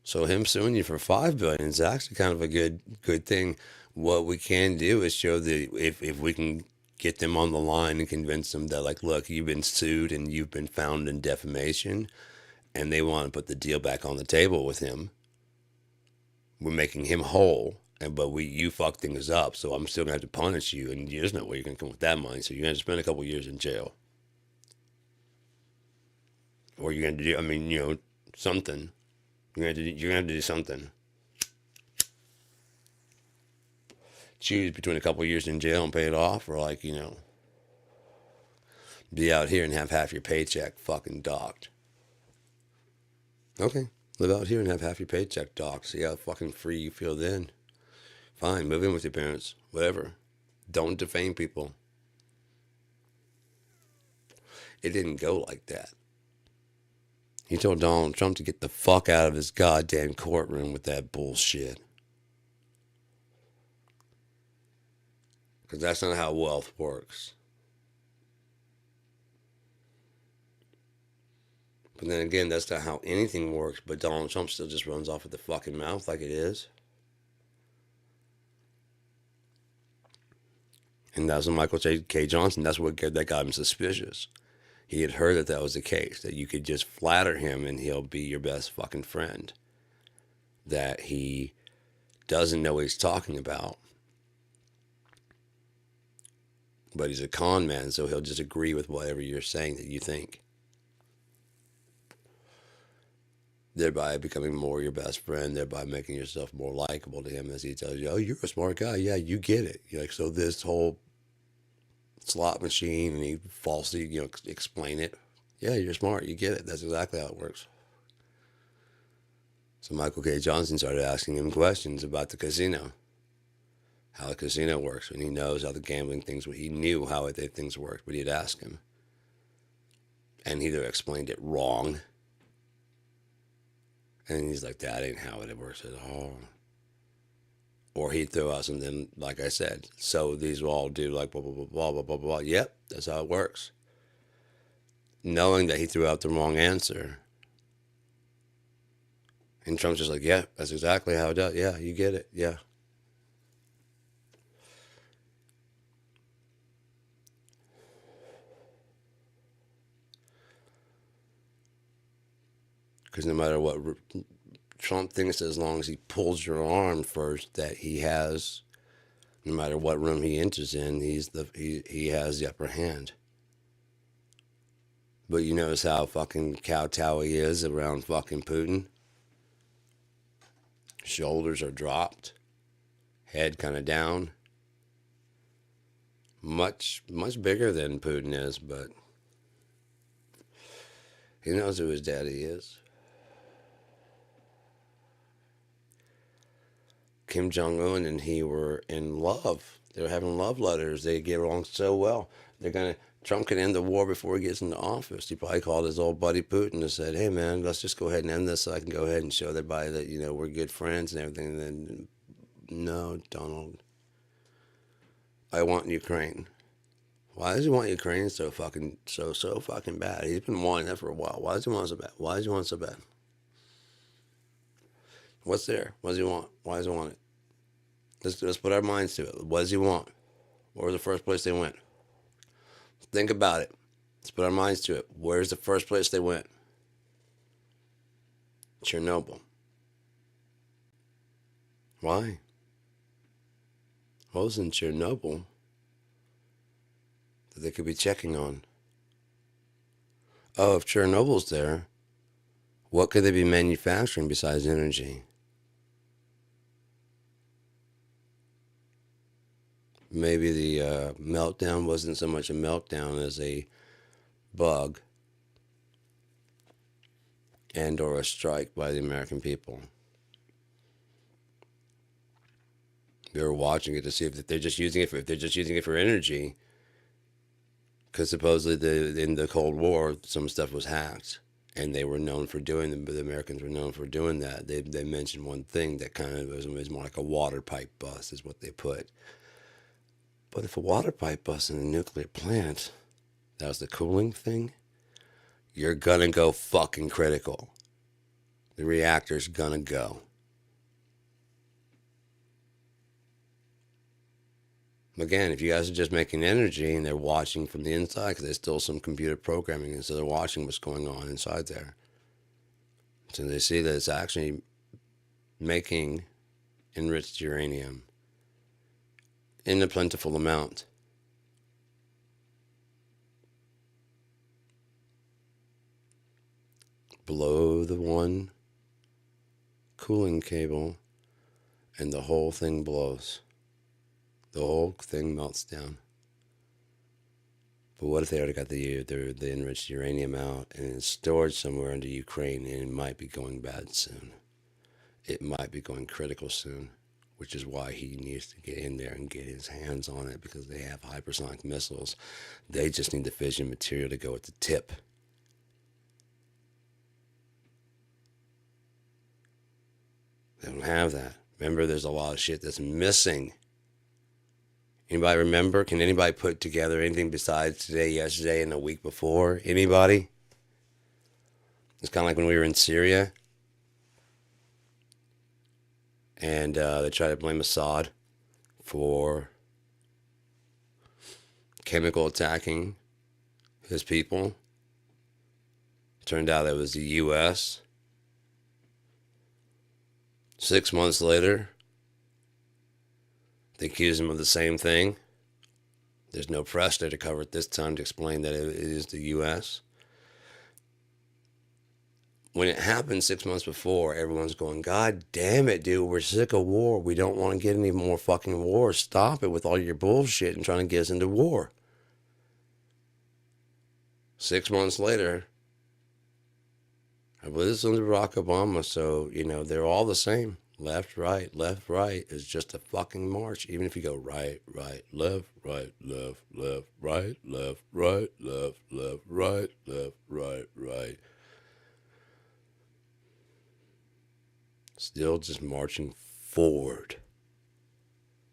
So him suing you for $5 billion is actually kind of a good thing. What we can do is show if we can get them on the line and convince them that, like, look, you've been sued and you've been found in defamation, and they want to put the deal back on the table with him. We're making him whole, but you fucked things up, so I'm still gonna have to punish you, and there's no way you're gonna come with that money. So you're gonna have to spend a couple years in jail, or you're gonna do, something. You're gonna have to do something. Choose between a couple years in jail and pay it off, or be out here and have half your paycheck fucking docked. Okay, live out here and have half your paycheck docked. See how fucking free you feel then. Fine, move in with your parents, whatever. Don't defame people. It didn't go like that. He told Donald Trump to get the fuck out of his goddamn courtroom with that bullshit. Because that's not how wealth works. But then again, that's not how anything works. But Donald Trump still just runs off with the fucking mouth like it is. And that's when Michael K. Johnson, that's what that got him suspicious. He had heard that that was the case, that you could just flatter him and he'll be your best fucking friend. That he doesn't know what he's talking about. But he's a con man, so he'll just agree with whatever you're saying that you think. Thereby becoming more your best friend, thereby making yourself more likable to him as he tells you, oh, you're a smart guy. Yeah, you get it. You're like, so this whole slot machine, and he falsely, explain it. Yeah, you're smart. You get it. That's exactly how it works. So Michael K. Johnson started asking him questions about the casino, how the casino works, and he knows how the gambling things. He knew how things worked, but he'd ask him, and he'd explained it wrong. And he's like, that ain't how it works at all. Or he'd throw out something, like I said, so these will all do like blah, blah, blah, blah, blah, blah, blah. Yep, that's how it works. Knowing that he threw out the wrong answer. And Trump's just like, yeah, that's exactly how it does. Yeah, you get it. Yeah. Because no matter what Trump thinks, as long as he pulls your arm first, that he has, no matter what room he enters in, he has the upper hand. But you notice how fucking kowtow he is around fucking Putin? Shoulders are dropped, head kind of down. Much bigger than Putin is, but he knows who his daddy is. Kim Jong-un and he were in love. They were having love letters. They get along so well. Trump can end the war before he gets into office. He probably called his old buddy Putin and said, hey, man, let's just go ahead and end this so I can go ahead and show everybody that, we're good friends and everything. And then, no, Donald, I want Ukraine. Why does he want Ukraine so fucking bad? He's been wanting that for a while. Why does he want it so bad? Why does he want it so bad? What's there? What does he want? Why does he want it? Let's put our minds to it. What does he want? Where was the first place they went? Think about it. Let's put our minds to it. Where's the first place they went? Chernobyl. Why? What was in Chernobyl that they could be checking on? Oh, if Chernobyl's there, what could they be manufacturing besides energy? Maybe the meltdown wasn't so much a meltdown as a bug and or a strike by the American people. They were watching it to see if they're just using it for energy, because supposedly in the Cold War some stuff was hacked, and they were known for doing them. But the Americans were known for doing that. They mentioned one thing that kind of was more like a water pipe bust is what they put. But if a water pipe busts in a nuclear plant, that was the cooling thing, you're gonna go fucking critical. The reactor's gonna go. Again, if you guys are just making energy and they're watching from the inside, because there's still some computer programming, and so they're watching what's going on inside there. So they see that it's actually making enriched uranium in a plentiful amount. Blow the one cooling cable and the whole thing blows. The whole thing melts down. But what if they already got the enriched uranium out and it's stored somewhere under Ukraine, and it might be going bad soon? It might be going critical soon, which is why he needs to get in there and get his hands on it, because they have hypersonic missiles. They just need the fission material to go at the tip. They don't have that. Remember, there's a lot of shit that's missing. Anybody remember? Can anybody put together anything besides today, yesterday, and the week before? Anybody? It's kind of like when we were in Syria and they tried to blame Assad for chemical attacking his people. Turned out it was the U.S. 6 months later, they accused him of the same thing. There's no press there to cover it this time to explain that it is the U.S. When it happened 6 months before, everyone's going, God damn it, dude, we're sick of war. We don't want to get any more fucking war. Stop it with all your bullshit and trying to get us into war. 6 months later, I believe this is under Barack Obama, so, they're all the same. Left, right is just a fucking march. Even if you go right, left, right, right, left, right, right. Still just marching forward.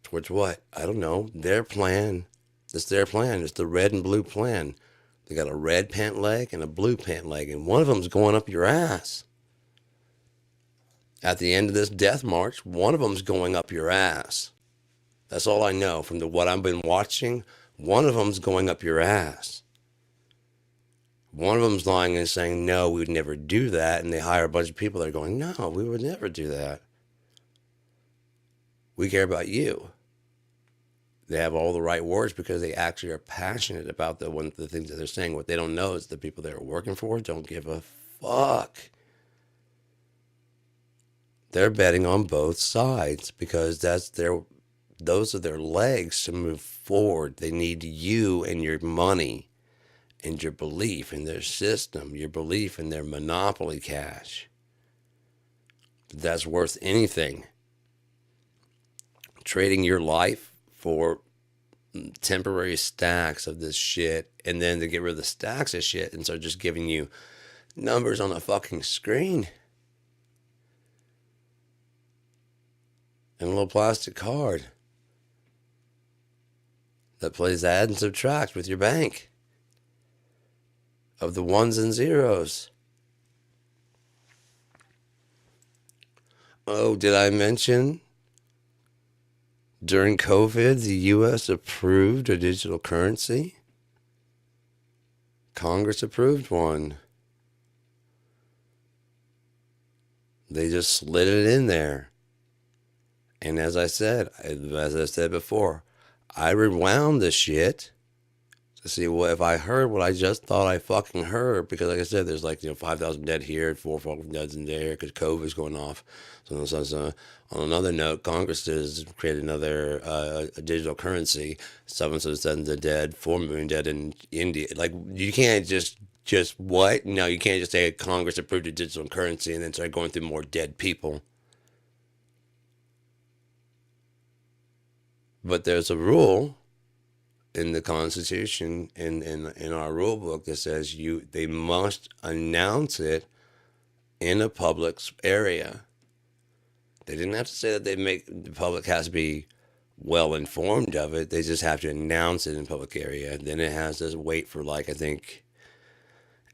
Towards what? I don't know. Their plan. It's their plan. It's the red and blue plan. They got a red pant leg and a blue pant leg, and one of them's going up your ass. At the end of this death march, one of them's going up your ass. That's all I know from what I've been watching. One of them's going up your ass. One of them's lying and saying, no, we would never do that. And they hire a bunch of people that are going, no, we would never do that. We care about you. They have all the right words because they actually are passionate about the things that they're saying. What they don't know is the people they're working for don't give a fuck. They're betting on both sides because those are their legs to move forward. They need you and your money and your belief in their system, your belief in their monopoly cash. That's worth anything. Trading your life for temporary stacks of this shit, and then to get rid of the stacks of shit and start just giving you numbers on a fucking screen and a little plastic card that plays add and subtract with your bank of the ones and zeros. Oh, did I mention during COVID, the U.S. approved a digital currency? Congress approved one. They just slid it in there. And as I said before, I rewound the shit to see if I heard what I just thought I fucking heard. Because like I said, there's 5,000 dead here, 4,000 dead in there because COVID's going off. So on another note, Congress has created another a digital currency. 777 dead, 4 million dead in India. You can't just what? No, you can't just say Congress approved a digital currency and then start going through more dead people. But there's a rule in the Constitution, in our rule book, that says they must announce it in a public area. They didn't have to say that the public has to be well informed of it. They just have to announce it in a public area. Then it has to wait for I think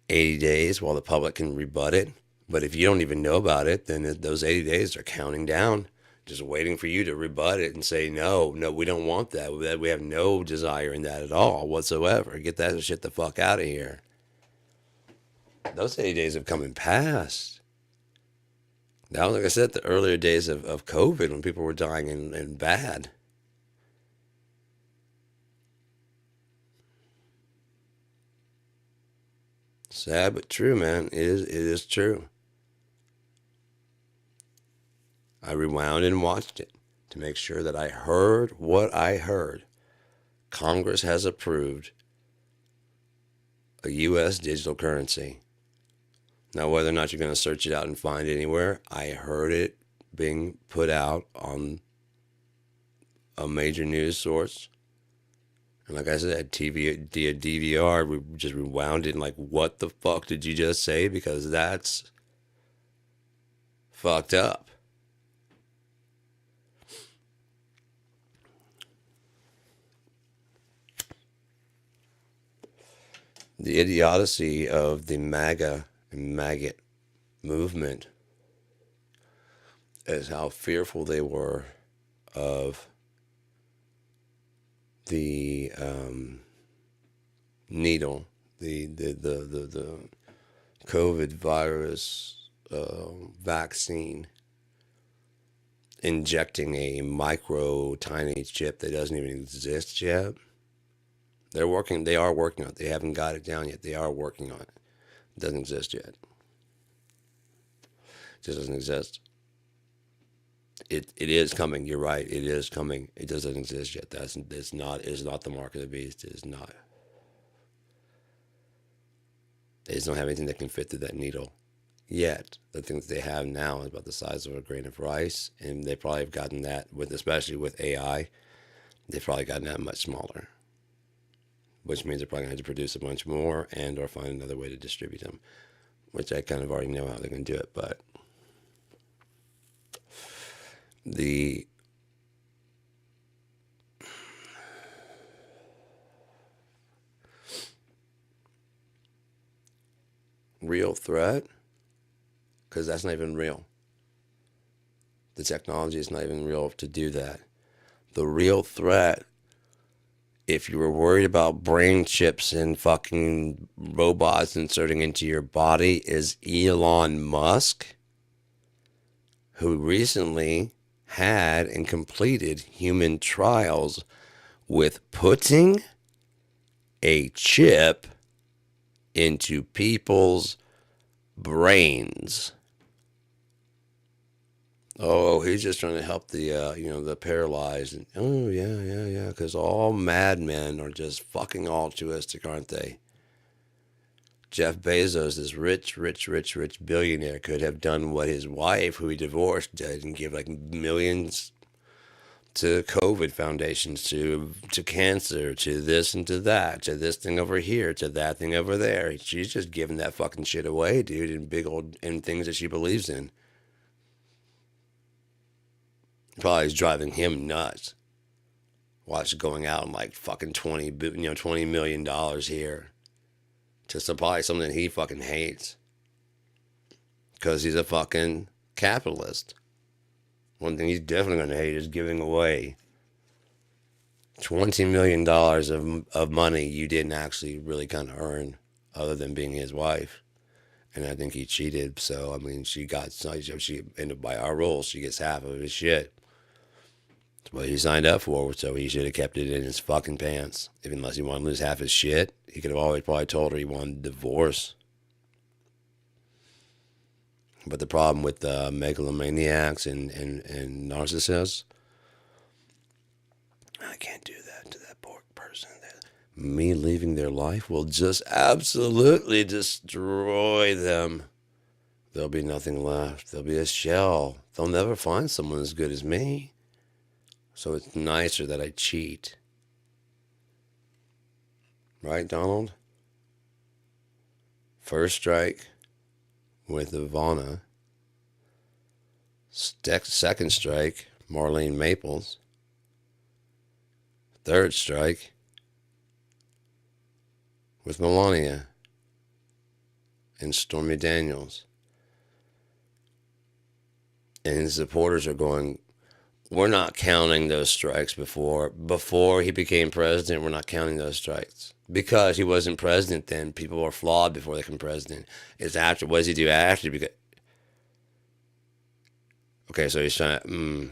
80 days while the public can rebut it. But if you don't even know about it, then those 80 days are counting down, just waiting for you to rebut it and say, no, we don't want that. We have no desire in that at all whatsoever. Get that shit the fuck out of here. Those 80 days have come and passed. That was, like I said, the earlier days of COVID when people were dying and bad. Sad but true, man. It is true. I rewound and watched it to make sure that I heard what I heard. Congress has approved a U.S. digital currency. Now, whether or not you're going to search it out and find it anywhere, I heard it being put out on a major news source. And like I said, DVR, we just rewound it and what the fuck did you just say? Because that's fucked up. The idiocy of the MAGA and maggot movement is how fearful they were of the needle, the COVID virus vaccine, injecting a micro tiny chip that doesn't even exist yet. They are working on it. They haven't got it down yet. They are working on it. It doesn't exist yet. It just doesn't exist. It is coming. You're right. It is coming. It doesn't exist yet. It's not the mark of the beast. It is not. They just don't have anything that can fit through that needle yet. The thing that they have now is about the size of a grain of rice, and they probably have gotten that especially with AI. They've probably gotten that much smaller, which means they're probably going to have to produce a bunch more and or find another way to distribute them, which I kind of already know how they're going to do it. But the real threat, because that's not even real. The technology is not even real to do that. The real threat, if you were worried about brain chips and fucking robots inserting into your body, is Elon Musk, who recently had and completed human trials with putting a chip into people's brains. Oh, he's just trying to help the the paralyzed. And, oh yeah, because all madmen are just fucking altruistic, aren't they? Jeff Bezos, this rich billionaire, could have done what his wife, who he divorced, did and give like millions to COVID foundations, to cancer, to this and to that, to this thing over here, to that thing over there. She's just giving that fucking shit away, dude, in things that she believes in. Probably is driving him nuts. Watch going out and like fucking $20 million here to supply something he fucking hates because he's a fucking capitalist. One thing he's definitely going to hate is giving away $20 million of money you didn't actually really kind of earn, other than being his wife. And I think he cheated. So I mean, she ended by our rules, she gets half of his shit. That's what he signed up for. So he should have kept it in his fucking pants. Unless he wanted to lose half his shit, he could have always probably told her he wanted a divorce. But the problem with megalomaniacs and narcissists, I can't do that to that poor person. Me leaving their life will just absolutely destroy them. There'll be nothing left. There'll be a shell. They'll never find someone as good as me. So it's nicer that I cheat. Right, Donald? First strike with Ivana. Second strike, Marlene Maples. Third strike with Melania and Stormy Daniels. And his supporters are going, we're not counting those strikes before he became president. We're not counting those strikes because he wasn't president then. People are flawed before they become president. It's after. What does he do after? Okay, so he's trying.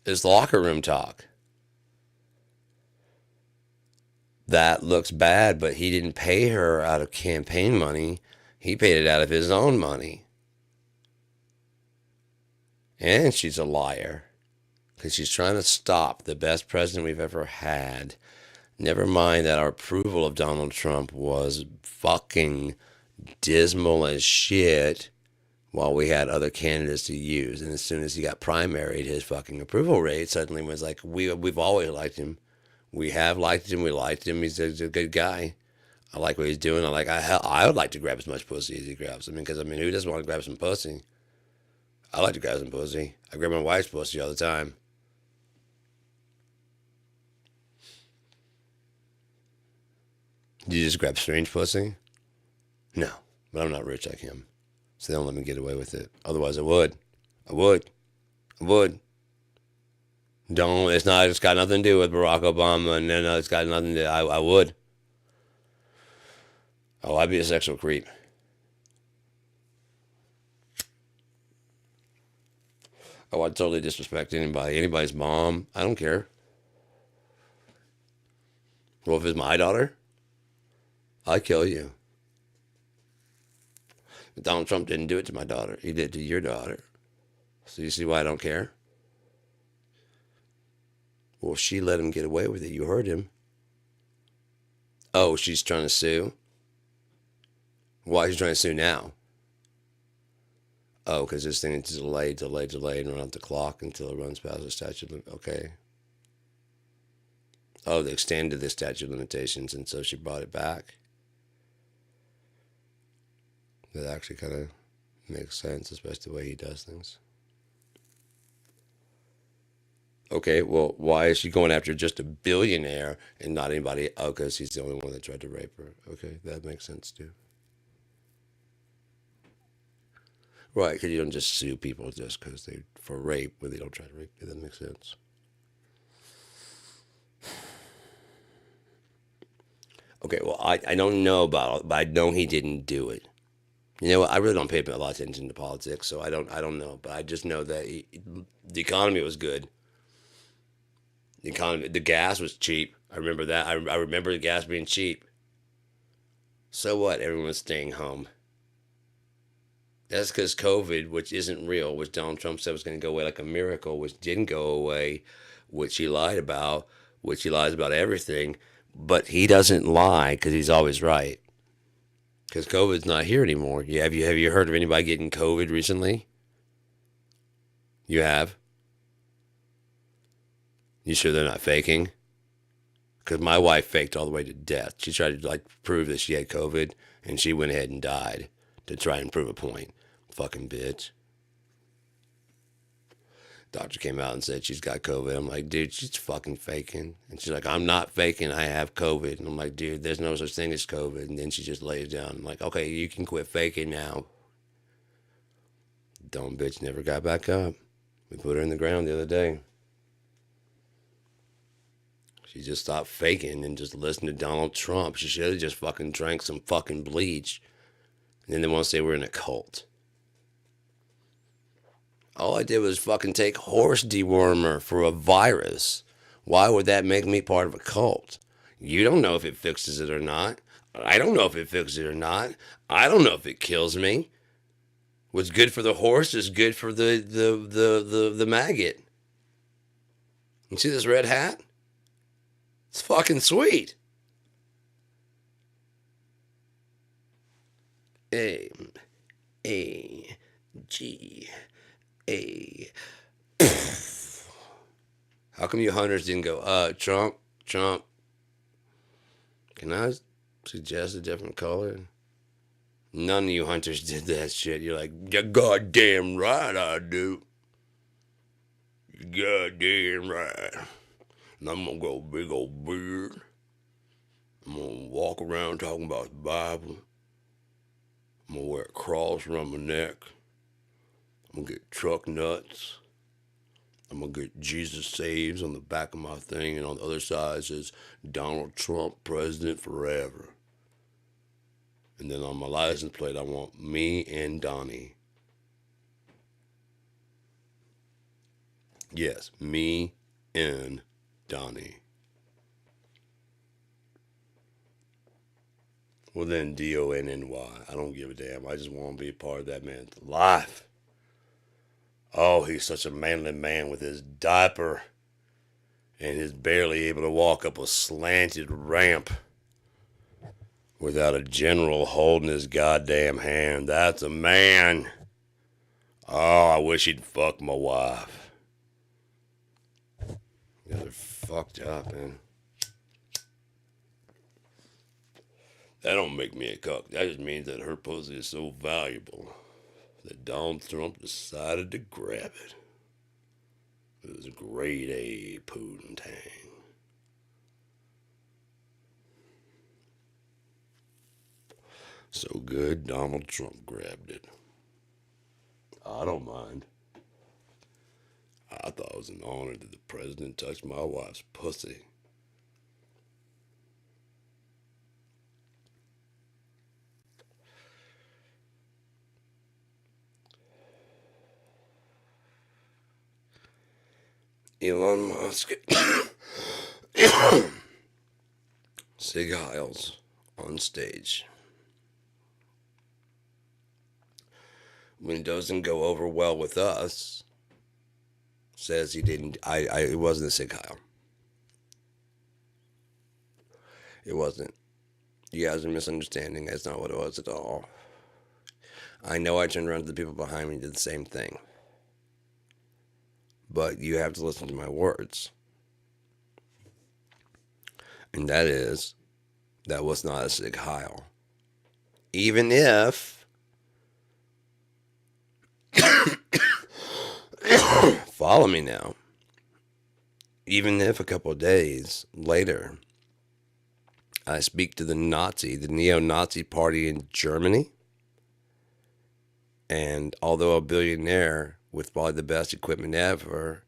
It's locker room talk. That looks bad, but he didn't pay her out of campaign money. He paid it out of his own money. And she's a liar. Because she's trying to stop the best president we've ever had. Never mind that our approval of Donald Trump was fucking dismal as shit while we had other candidates to use. And as soon as he got primaried, his fucking approval rate suddenly was like, we've always liked him. We have liked him. We liked him. He's a good guy. I like what he's doing. I would like to grab as much pussy as he grabs. Because who doesn't want to grab some pussy? I like to grab some pussy. I grab my wife's pussy all the time. Do you just grab strange pussy? No, but I'm not rich like him. So they don't let me get away with it. Otherwise, I would. I would. I would. Don't. It's not. It's got nothing to do with Barack Obama. And no, it's got nothing to. I would. Oh, I'd be a sexual creep. Oh, I'd totally disrespect anybody. Anybody's mom. I don't care. Well, if it's my daughter, I'd kill you. But Donald Trump didn't do it to my daughter. He did it to your daughter. So you see why I don't care? Well, she let him get away with it. You heard him. Oh, she's trying to sue? Why is she trying to sue now? Oh, because this thing is delayed, and run out the clock until it runs past the statute. Okay. Oh, they extended the statute of limitations, and so she brought it back. That actually kind of makes sense, especially the way he does things. Okay, well, why is she going after just a billionaire and not anybody? Oh, because he's the only one that tried to rape her. Okay, that makes sense too. Right, because you don't just sue people just because they for rape when they don't try to rape you. That makes sense. Okay, well, I don't know about it, but I know he didn't do it. You know what? I really don't pay a lot of attention to politics, so I don't know. But I just know that the economy was good. The gas was cheap. I remember that. I remember the gas being cheap. So what? Everyone's staying home. That's because COVID, which isn't real, which Donald Trump said was going to go away like a miracle, which didn't go away, which he lied about, which he lies about everything. But he doesn't lie because he's always right. Because COVID's not here anymore. Have you heard of anybody getting COVID recently? You have? You sure they're not faking? Because my wife faked all the way to death. She tried to prove that she had COVID, and she went ahead and died to try and prove a point. Fucking bitch. Doctor came out and said she's got COVID. I'm like, dude, she's fucking faking. And she's like, I'm not faking. I have COVID. And I'm like, dude, there's no such thing as COVID. And then she just lays down. I'm like, okay, you can quit faking now. Dumb bitch never got back up. We put her in the ground the other day. She just stopped faking and just listened to Donald Trump. She should have just fucking drank some fucking bleach. And then they want to say we're in a cult. All I did was fucking take horse dewormer for a virus. Why would that make me part of a cult? You don't know if it fixes it or not. I don't know if it fixes it or not. I don't know if it kills me. What's good for the horse is good for the maggot. You see this red hat? It's fucking sweet. A G A. How come you hunters didn't go, Trump, can I suggest a different color? None of you hunters did that shit. You're like, you're goddamn right I do. You're goddamn right. And I'm gonna go big old beard. I'm gonna walk around talking about the Bible. I'm gonna wear a cross around my neck. I'm gonna get truck nuts. I'm gonna get Jesus saves on the back of my thing, and on the other side says Donald Trump, President forever. And then on my license plate, I want me and Donnie. Yes, me and Donnie. Well, then DONNY. I don't give a damn. I just want to be a part of that man's life. Oh, he's such a manly man with his diaper and he's barely able to walk up a slanted ramp without a general holding his goddamn hand. That's a man. Oh, I wish he'd fuck my wife. You guys are fucked up, man. That don't make me a cuck. That just means that her pussy is so valuable that Donald Trump decided to grab it. It was a grade A poontang. So good, Donald Trump grabbed it. I don't mind. I thought it was an honor that the president touched my wife's pussy. Elon Musk. Sig Heils on stage. When it doesn't go over well with us, says he didn't. It wasn't a Sig Heil. It wasn't. You guys are misunderstanding. That's not what it was at all. I know I turned around to the people behind me and did the same thing. But you have to listen to my words. And that was not a Sig Heil. Even if, follow me now, even if a couple of days later, I speak to the neo-Nazi party in Germany, and although a billionaire with probably the best equipment ever,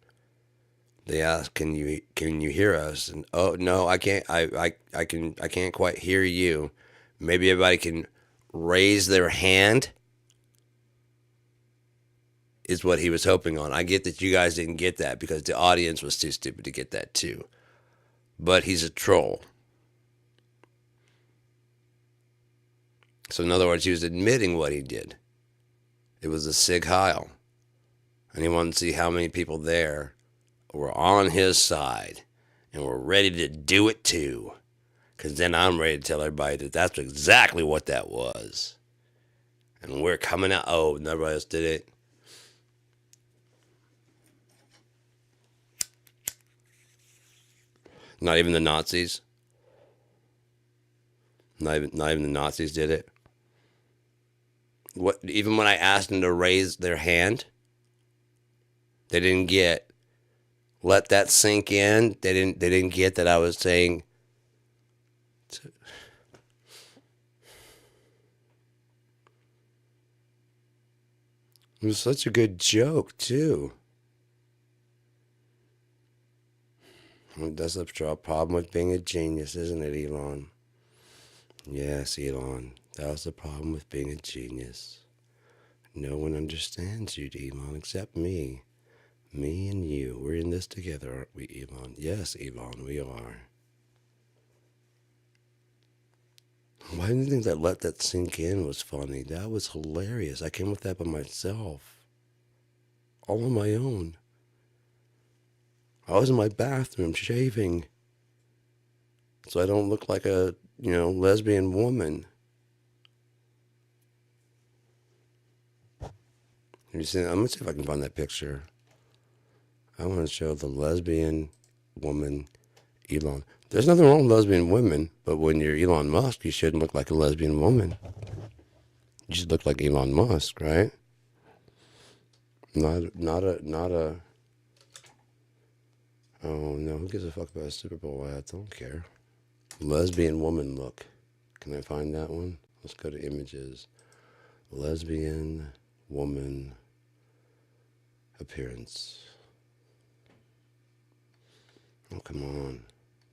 they ask, "Can you hear us?" And oh no, I can't. I can't quite hear you. Maybe everybody can raise their hand. Is what he was hoping on. I get that you guys didn't get that because the audience was too stupid to get that too. But he's a troll. So in other words, he was admitting what he did. It was a Sig Heil. And he wanted to see how many people there were on his side and were ready to do it too. Because then I'm ready to tell everybody that that's exactly what that was. And we're coming out. Oh, nobody else did it. Not even the Nazis. Not even the Nazis did it. What? Even when I asked them to raise their hand, they didn't get. Let that sink in. They didn't get that I was saying. It was such a good joke too. That's the problem with being a genius, isn't it, Elon? Yes, Elon. That was the problem with being a genius. No one understands you, Elon, except me. Me and you. We're in this together, aren't we, Elon? Yes, Elon, we are. Why didn't you think that let that sink in was funny? That was hilarious. I came with that by myself. All on my own. I was in my bathroom shaving. So I don't look like a, lesbian woman. Have you seen it? I'm going to see if I can find that picture. I want to show the lesbian woman, Elon. There's nothing wrong with lesbian women, but when you're Elon Musk, you shouldn't look like a lesbian woman. You should look like Elon Musk, right? Not a. Oh no, who gives a fuck about Super Bowl ads? I don't care. Lesbian woman look. Can I find that one? Let's go to images. Lesbian woman appearance. Oh, come on.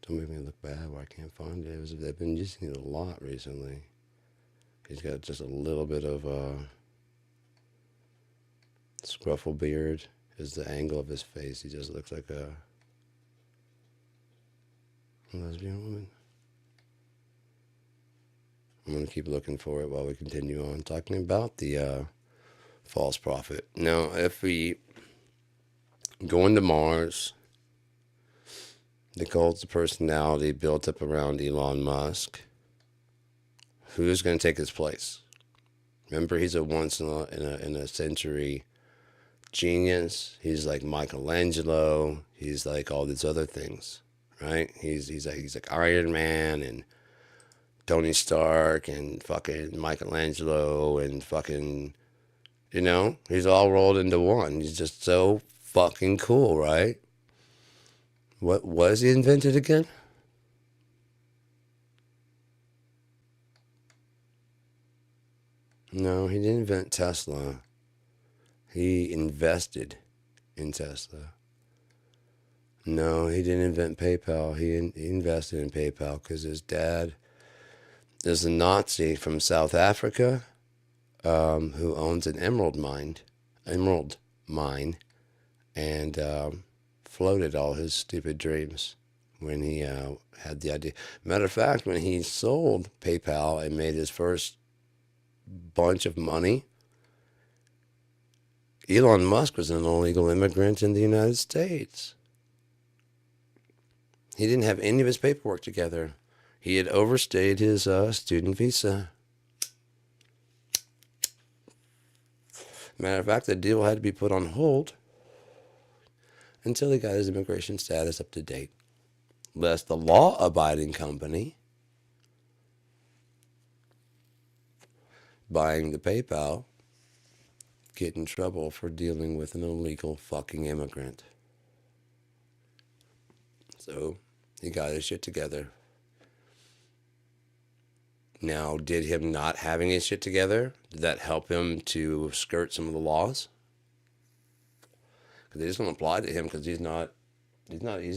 Don't make me look bad where I can't find it. They've been using it a lot recently. He's got just a little bit of scruffle beard is the angle of his face. He just looks like a lesbian woman. I'm going to keep looking for it while we continue on talking about the false prophet. Now, if we go into Mars, the cult of personality built up around Elon Musk, who's going to take his place? Remember, he's a once in a century genius. He's like Michelangelo. He's like all these other things, right? He's like Iron Man and Tony Stark and fucking Michelangelo and fucking, he's all rolled into one. He's just so fucking cool, right? What was he invented again? No, he didn't invent Tesla. He invested in Tesla. No, he didn't invent PayPal. He invested in PayPal because his dad is a Nazi from South Africa who owns an emerald mine, and floated all his stupid dreams when he had the idea. Matter of fact, when he sold PayPal and made his first bunch of money, Elon Musk was an illegal immigrant in the United States. He didn't have any of his paperwork together. He had overstayed his student visa. Matter of fact, the deal had to be put on hold until he got his immigration status up to date, lest the law-abiding company buying the PayPal get in trouble for dealing with an illegal fucking immigrant. So he got his shit together. Now, did him not having his shit together, did that help him to skirt some of the laws? Because they just don't apply to him because he's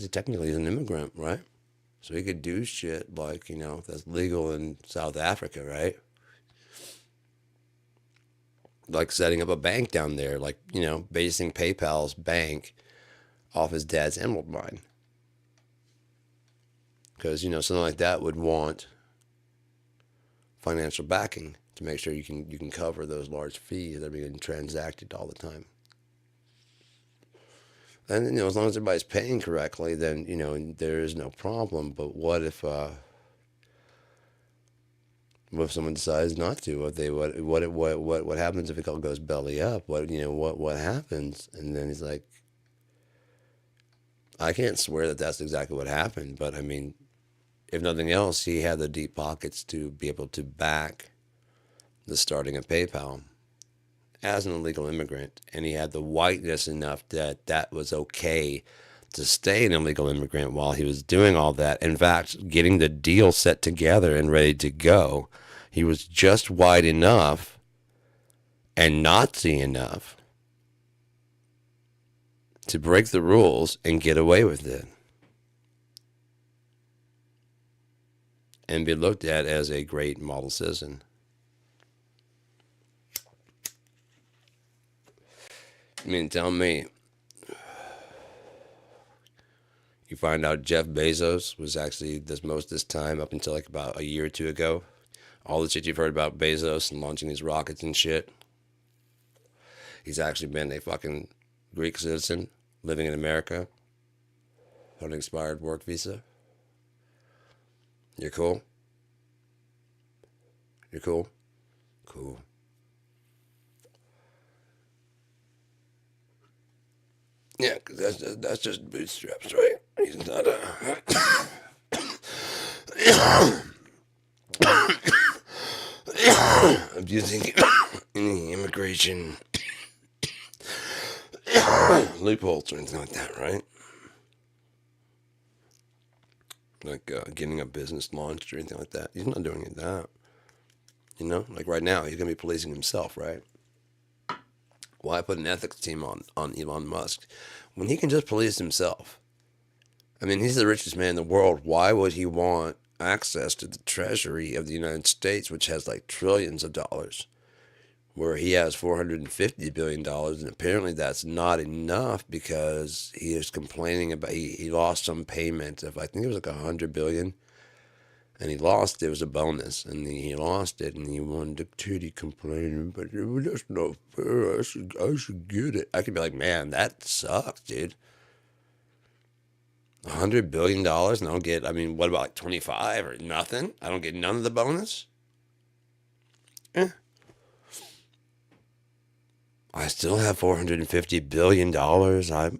technically an immigrant, right? So he could do shit like, that's legal in South Africa, right? Like setting up a bank down there, like, basing PayPal's bank off his dad's emerald mine. Because, something like that would want financial backing to make sure you can cover those large fees that are being transacted all the time. And, as long as everybody's paying correctly, then, there is no problem. But what if someone decides not to? What happens if it all goes belly up? What happens? And then he's like, I can't swear that that's exactly what happened, but I mean, if nothing else, he had the deep pockets to be able to back the starting of PayPal as an illegal immigrant, and he had the whiteness enough that was okay to stay an illegal immigrant while he was doing all that. In fact, getting the deal set together and ready to go, he was just white enough and Nazi enough to break the rules and get away with it. And be looked at as a great model citizen. I mean, tell me, you find out Jeff Bezos was actually this time up until like about a year or two ago. All the shit you've heard about Bezos and launching these rockets and shit. He's actually been a fucking Greek citizen living in America on an expired work visa. You're cool? You're cool? Cool. Yeah, because that's just bootstraps, right? He's not abusing any immigration loopholes or anything like that, right? Like getting a business launched or anything like that. He's not doing any of that. Like right now, he's going to be policing himself, right? Why put an ethics team on Elon Musk when he can just police himself? I mean, he's the richest man in the world. Why would he want access to the treasury of the United States, which has like trillions of dollars, where he has $450 billion, and apparently that's not enough because he is complaining about, he lost some payment of, I think it was like $100 billion, and he lost it. It was a bonus, and he lost it, and he wanted to titty complaining, but that's not fair. I should get it. I could be like, man, that sucks, dude. $100 billion, and I don't get, I mean, what about like 25 or nothing? I don't get none of the bonus? I still have $450 billion.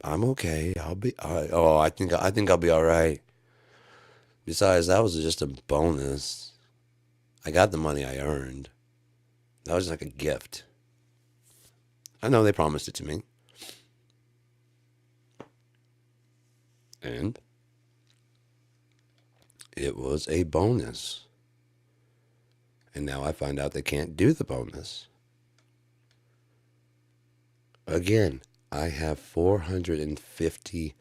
I'm okay. I think I'll be all right. Besides, that was just a bonus. I got the money I earned. That was like a gift. I know they promised it to me. And it was a bonus. And now I find out they can't do the bonus. again, I have $450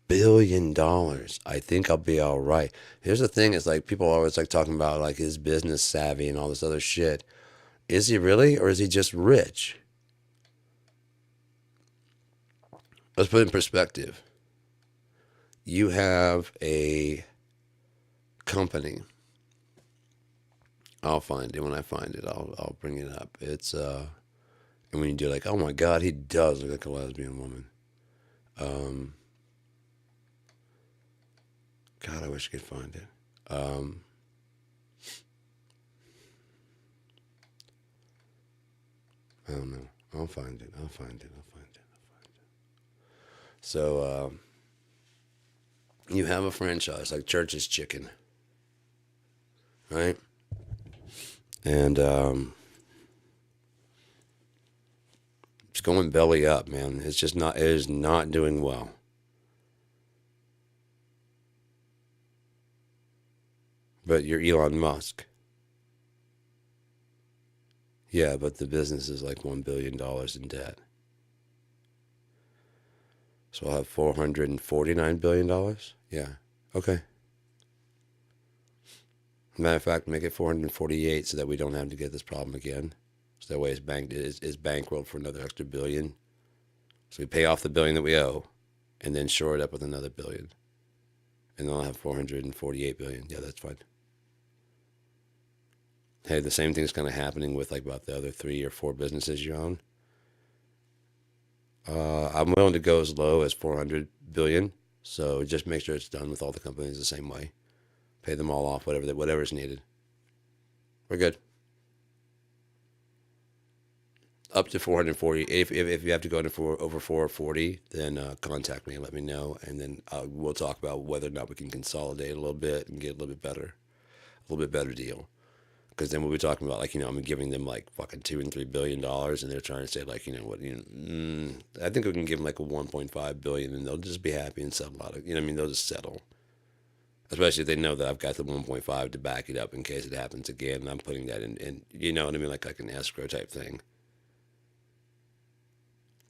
billion. I think I'll be all right. Here's the thing: is like people are always like talking about like his business savvy and all this other shit. Is he really, or is he just rich? Let's put it in perspective. You have a company. I'll find it when I find it. I'll bring it up. It's and when you do like, oh my God, he does look like a lesbian woman. God, I wish I could find it. I don't know. I'll find it. I'll find it. I'll find it. I'll find it. So you have a franchise like Church's Chicken, right? And it's going belly up, man. It's just not. It is not doing well. But you're Elon Musk. Yeah, but the business is like $1 billion in debt. So I'll have $449 billion. Yeah. Okay. Matter of fact, make it 448 so that we don't have to get this problem again. So that way it's bankrolled for another extra billion. So we pay off the billion that we owe and then shore it up with another billion. And then I'll have 448 billion. Yeah, that's fine. Hey, the same thing's kind of happening with like about the other 3 or 4 businesses you own. I'm willing to go as low as 400 billion. So just make sure it's done with all the companies the same way. Pay them all off, whatever's needed. We're good. Up to 440. If you have to go over 440, then contact me and let me know, and then we'll talk about whether or not we can consolidate a little bit and get a little bit better deal. Because then we'll be talking about like I'm giving them like fucking $2 and $3 billion, and they're trying to say like I think we can give them like a 1.5 billion, and they'll just be happy and settle out of they'll just settle. Especially if they know that I've got the 1.5 to back it up in case it happens again. And I'm putting that in you know what I mean, like an escrow type thing.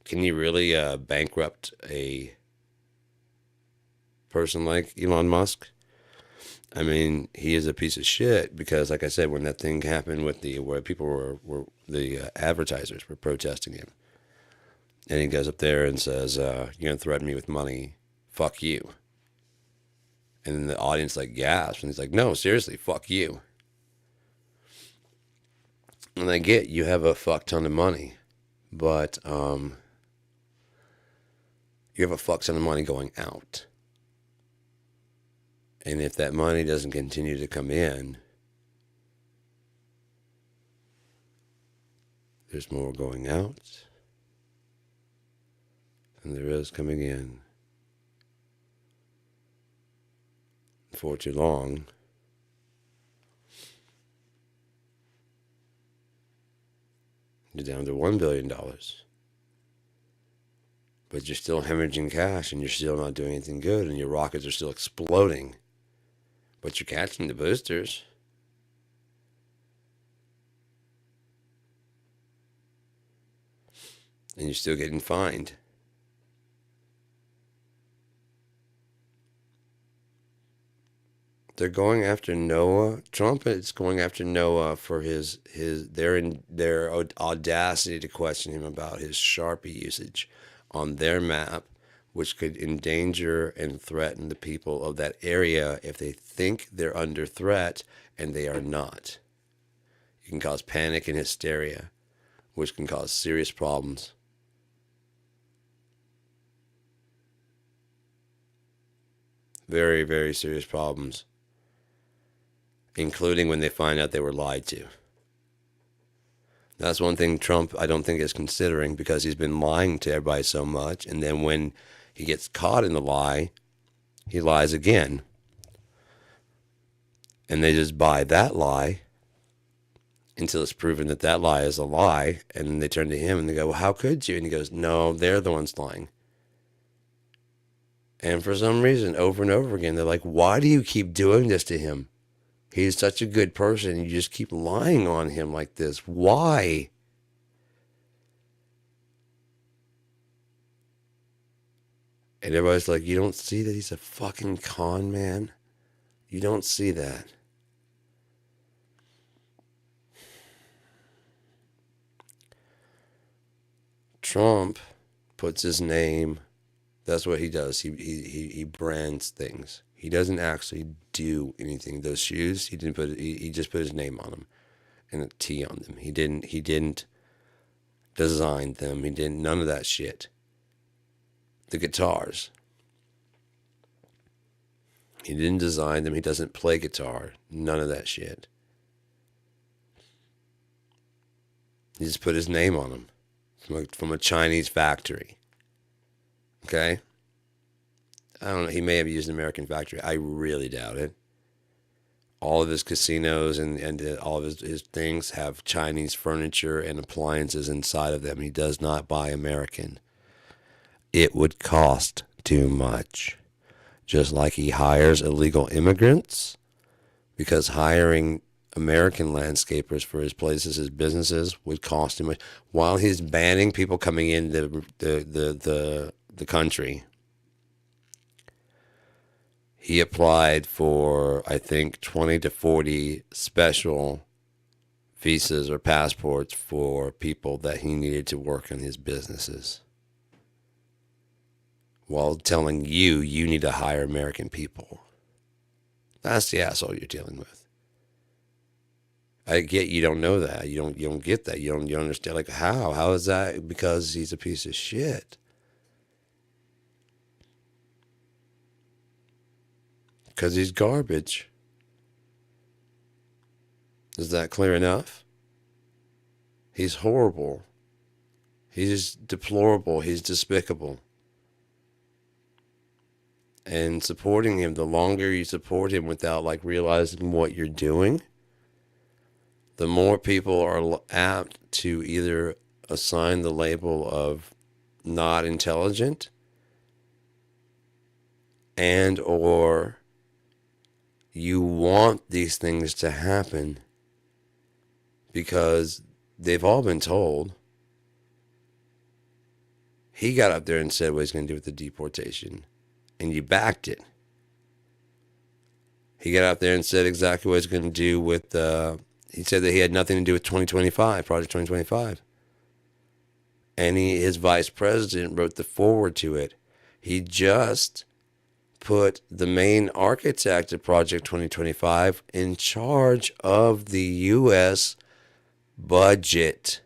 Can you really bankrupt a person like Elon Musk? I mean, he is a piece of shit because, like I said, when that thing happened with where people were the advertisers were protesting him, and he goes up there and says, "You're gonna threaten me with money? Fuck you." And then the audience like gasps, and he's like, "No, seriously, fuck you." And I get you have a fuck ton of money, but you have a fuck ton of money going out. And if that money doesn't continue to come in, there's more going out than there is coming in. For too long, you're down to $1 billion. But you're still hemorrhaging cash and you're still not doing anything good, and your rockets are still exploding. But you're catching the boosters. And you're still getting fined. They're going after Noah. Trump is going after Noah for their audacity to question him about his Sharpie usage on their map, which could endanger and threaten the people of that area if they think they're under threat and they are not. You can cause panic and hysteria, which can cause serious problems. Very, very serious problems, including when they find out they were lied to. That's one thing Trump, I don't think, is considering, because he's been lying to everybody so much, and then when he gets caught in the lie, he lies again. And they just buy that lie until it's proven that that lie is a lie, and then they turn to him and they go, "Well, how could you?" And he goes, "No, they're the ones lying." And for some reason, over and over again, they're like, "Why do you keep doing this to him? He's such a good person. You just keep lying on him like this. Why?" And everybody's like, you don't see that he's a fucking con man? You don't see that. Trump puts his name. That's what he does. He brands things. He doesn't actually do anything. Those shoes, he didn't put. He just put his name on them and a T on them. He didn't design them. He didn't none of that shit. The guitars, he didn't design them. He doesn't play guitar. None of that shit. He just put his name on them from a Chinese factory. Okay? I don't know. He may have used an American factory. I really doubt it. All of his casinos and all of his things have Chinese furniture and appliances inside of them. He does not buy American. It would cost too much. Just like he hires illegal immigrants, because hiring American landscapers for his places, his businesses, would cost him much. While he's banning people coming in the country, he applied for, I think, 20 to 40 special visas or passports for people that he needed to work in his businesses, while telling you need to hire American people. That's the asshole you're dealing with. I get you don't know that. You don't get that. You don't understand. Like, how? How is that? Because he's a piece of shit. Because he's garbage. Is that clear enough? He's horrible. He's deplorable. He's despicable. And supporting him, the longer you support him without like realizing what you're doing, the more people are apt to either assign the label of not intelligent and or you want these things to happen because they've all been told. He got up there and said what he's going to do with the deportation, and you backed it. He got out there and said exactly what he's going to do with, he said that he had nothing to do with 2025, Project 2025. And his vice president wrote the foreword to it. He just put the main architect of Project 2025 in charge of the U.S. budget.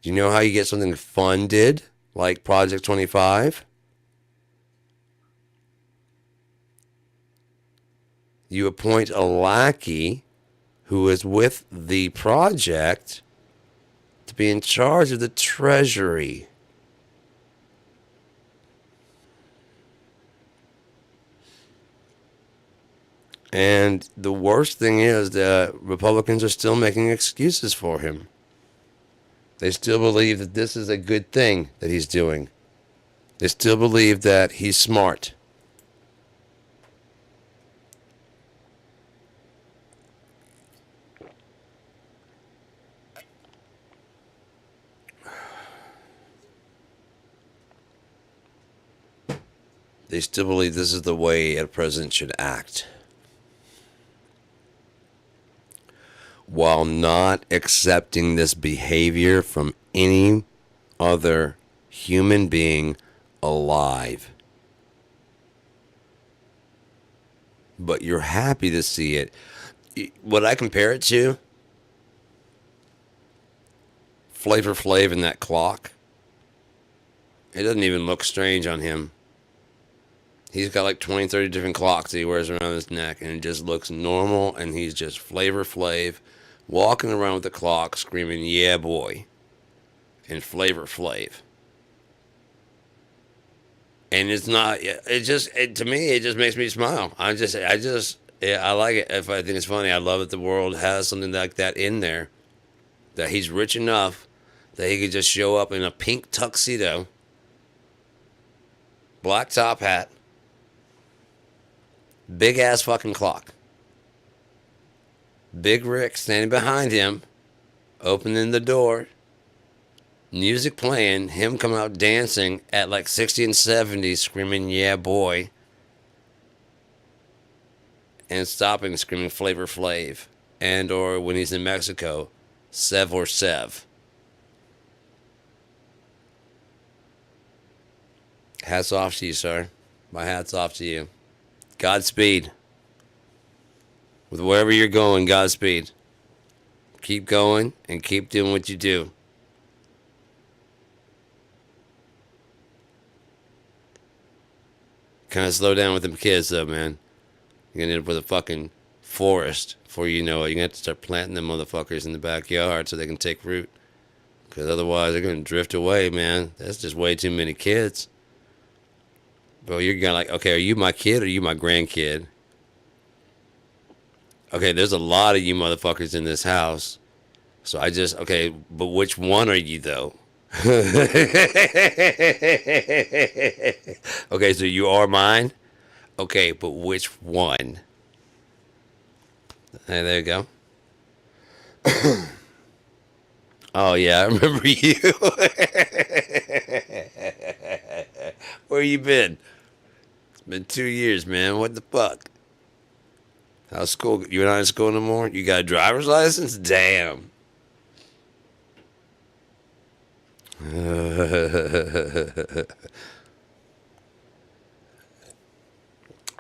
Do you know how you get something funded like Project 25? You appoint a lackey who is with the project to be in charge of the treasury. And the worst thing is that Republicans are still making excuses for him. They still believe that this is a good thing that he's doing. They still believe that he's smart. They still believe this is the way a president should act, while not accepting this behavior from any other human being alive. But you're happy to see it. What I compare it to, Flavor Flav and that clock. It doesn't even look strange on him. He's got like 20, 30 different clocks that he wears around his neck, and it just looks normal, and he's just Flavor Flav, walking around with the clock, screaming, "Yeah, boy," and Flavor Flav. And it's not, to me, it just makes me smile. I like it. If I think it's funny, I love that the world has something like that in there, that he's rich enough that he could just show up in a pink tuxedo, black top hat, big ass fucking clock. Big Rick standing behind him, opening the door, music playing, him coming out dancing at like 60 and 70, screaming, yeah, boy, and stopping, screaming, Flavor Flav. And or when he's in Mexico, Sev or Sev. Hats off to you, sir. My hat's off to you. Godspeed. With wherever you're going, Godspeed. Keep going and keep doing what you do. Kind of slow down with them kids, though, man. You're going to end up with a fucking forest before you know it. You're going to have to start planting them motherfuckers in the backyard so they can take root. Because otherwise, they're going to drift away, man. That's just way too many kids. Bro, you're going to like, okay, are you my kid or are you my grandkid? Okay, there's a lot of you motherfuckers in this house. So okay, but which one are you, though? Okay, so you are mine? Okay, but which one? Hey, there you go. Oh, yeah, I remember you. Where you been? It's been 2 years, man. What the fuck? How's school? You're not in school no more? You got a driver's license? Damn.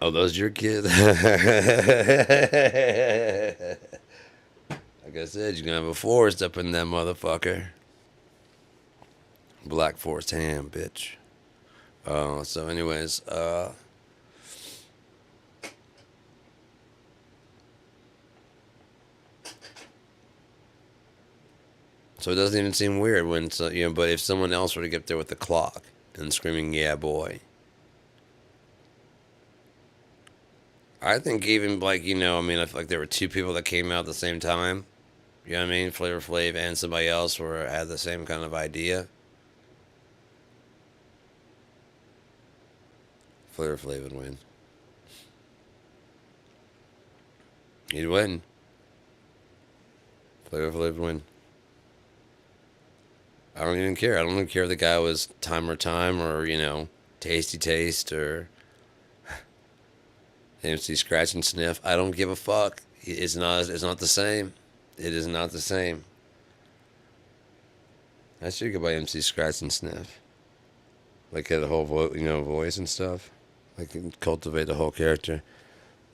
Oh, those your kids? Like I said, you're gonna have a forest up in that motherfucker. Black Forest ham, bitch. So anyways, so it doesn't even seem weird when, but if someone else were to get there with the clock and screaming, yeah, boy. I think even like, I feel like there were two people that came out at the same time. You know what I mean? Flavor Flav and somebody else had the same kind of idea. Flavor Flav would win. He'd win. Flavor Flav would win. I don't even care. I don't even care if the guy was Time or Tasty Taste or MC Scratch and Sniff. I don't give a fuck. It's not the same. It is not the same. I should go by MC Scratch and Sniff. Like had a whole voice and stuff. Like cultivate the whole character.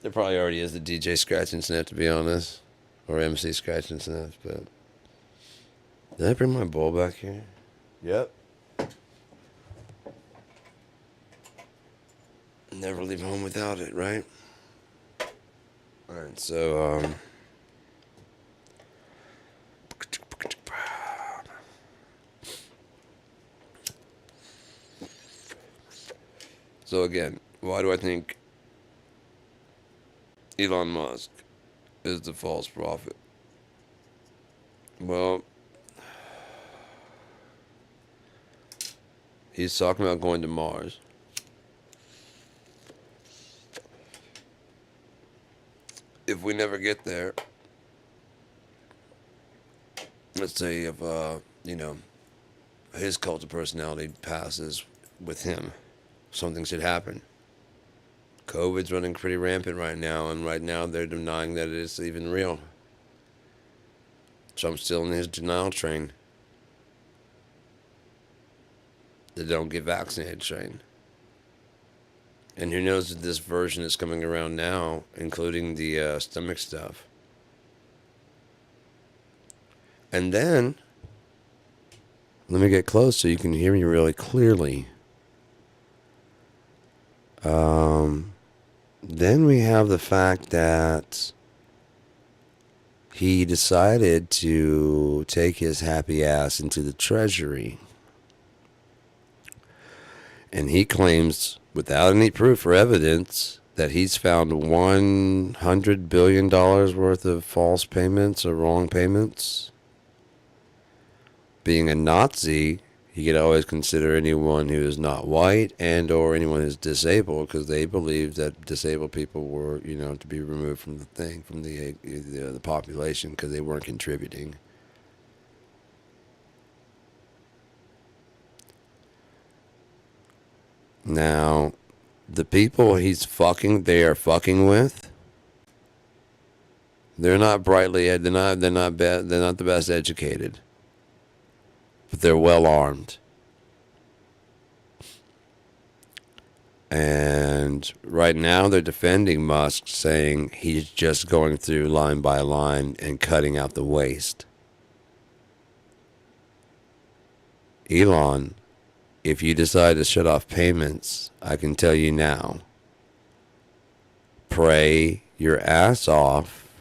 There probably already is the DJ Scratch and Sniff, to be honest. Or MC Scratch and Sniff, but did I bring my bowl back here? Yep. Never leave home without it, right? Alright, so, so again, why do I think Elon Musk is the false prophet? Well, he's talking about going to Mars. If we never get there, let's say if, his cult of personality passes with him, something should happen. COVID's running pretty rampant right now, and right now they're denying that it's even real. Trump's still in his denial train. The don't get vaccinated train. And who knows if this version is coming around now, including the stomach stuff. And then, let me get close so you can hear me really clearly. Then we have the fact that he decided to take his happy ass into the Treasury. And he claims, without any proof or evidence, that he's found $100 billion worth of false payments or wrong payments. Being a Nazi, he could always consider anyone who is not white and or anyone who's disabled, because they believed that disabled people were, to be removed from the population because they weren't contributing. Now, the people they are fucking with, they're not they're not the best educated, but they're well armed. And right now they're defending Musk, saying he's just going through line by line and cutting out the waste. Elon, if you decide to shut off payments, I can tell you now, pray your ass off.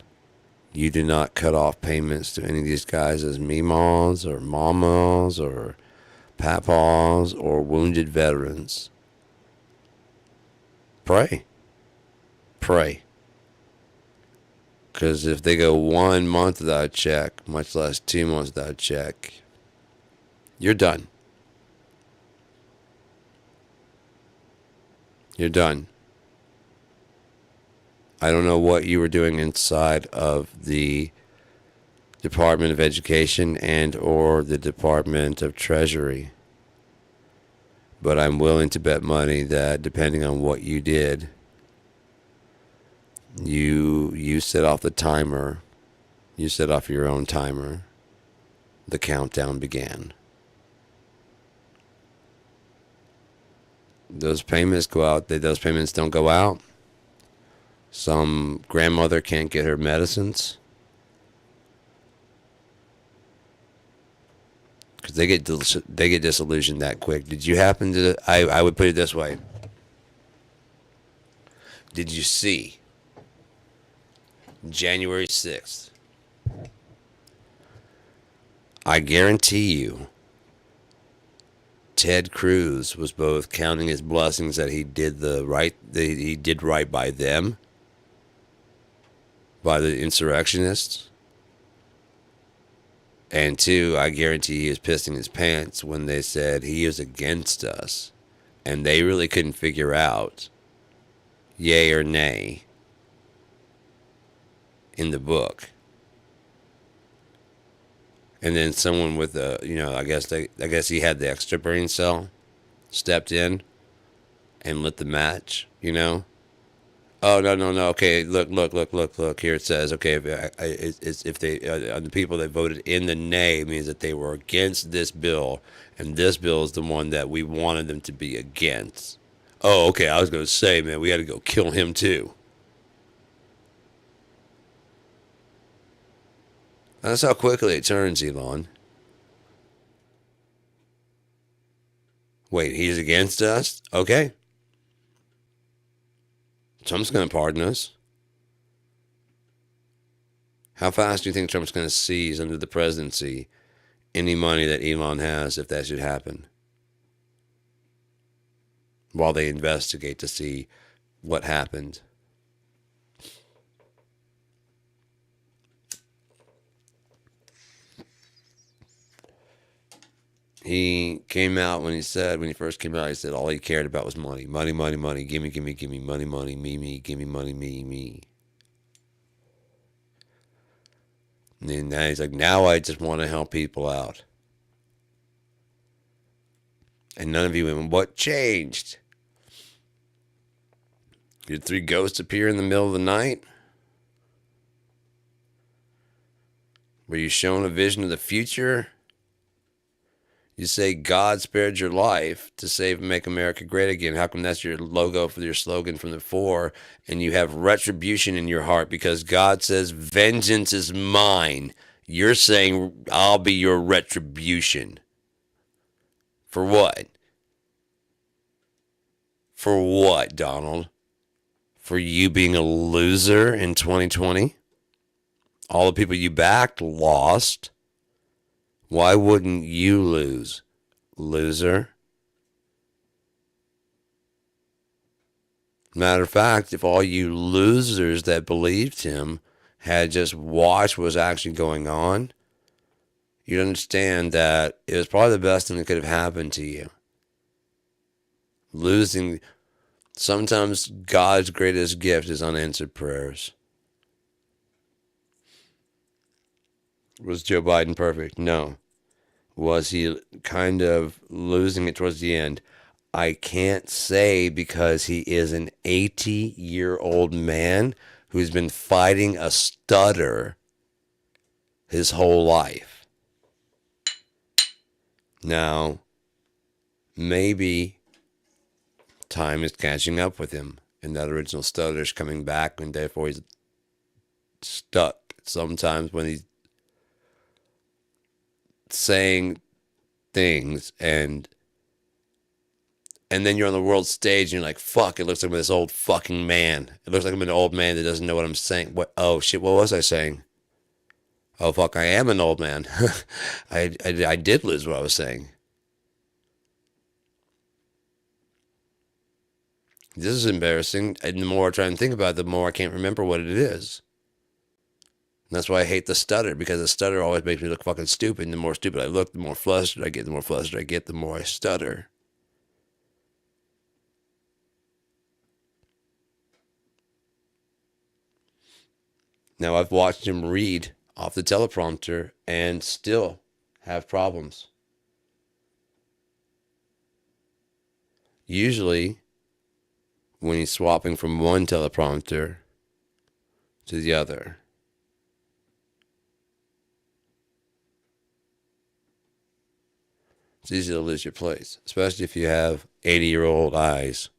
You do not cut off payments to any of these guys as meemaws or mamas or papaws or wounded veterans. Pray. Pray. Because if they go 1 month without a check, much less 2 months without a check, you're done. You're done. I don't know what you were doing inside of the Department of Education and or the Department of Treasury. But I'm willing to bet money that depending on what you did, you set off the timer. You set off your own timer. The countdown began. Those payments go out. Those payments don't go out. Some grandmother can't get her medicines because they get disillusioned that quick. Did you happen to? I would put it this way. Did you see January 6th? I guarantee you, Ted Cruz was both counting his blessings that he did he did right by them, by the insurrectionists, and two, I guarantee he was pissing his pants when they said he is against us, and they really couldn't figure out yay or nay in the book. And then someone with I guess he had the extra brain cell, stepped in and lit the match, Oh, no. Okay, look. Here it says, okay, if they the people that voted in the nay means that they were against this bill, and this bill is the one that we wanted them to be against. Oh, okay, I was going to say, man, we had to go kill him too. That's how quickly it turns, Elon. Wait, he's against us? Okay. Trump's going to pardon us. How fast do you think Trump's going to seize under the presidency any money that Elon has if that should happen? While they investigate to see what happened. He came out when he first came out, he said all he cared about was money. Money, gimme, money, me, gimme money, me. And then now he's like, now I just want to help people out. And none of you went, what changed? Did 3 ghosts appear in the middle of the night? Were you shown a vision of the future? You say God spared your life to save and make America great again. How come that's your logo for your slogan from the 4? And you have retribution in your heart because God says, vengeance is mine. You're saying, I'll be your retribution. For what? For what, Donald? For you being a loser in 2020? All the people you backed lost. Why wouldn't you lose, loser? Matter of fact, if all you losers that believed him had just watched what was actually going on, you'd understand that it was probably the best thing that could have happened to you. Losing, sometimes God's greatest gift is unanswered prayers. Was Joe Biden perfect? No. Was he kind of losing it towards the end? I can't say because he is an 80-year-old man who's been fighting a stutter his whole life. Now, maybe time is catching up with him, and that original stutter's coming back, and therefore he's stuck. Sometimes when he's saying things and then you're on the world stage and you're like, fuck, it looks like I'm this old fucking man. It looks like I'm an old man that doesn't know what I'm saying. What? Oh, shit, what was I saying? Oh, fuck, I am an old man. I did lose what I was saying. This is embarrassing. And the more I try and think about it, the more I can't remember what it is. And that's why I hate the stutter, because the stutter always makes me look fucking stupid. And the more stupid I look, the more flustered I get. The more flustered I get, the more I stutter. Now, I've watched him read off the teleprompter and still have problems. Usually, when he's swapping from one teleprompter to the other, it's easy to lose your place, especially if you have 80-year-old eyes.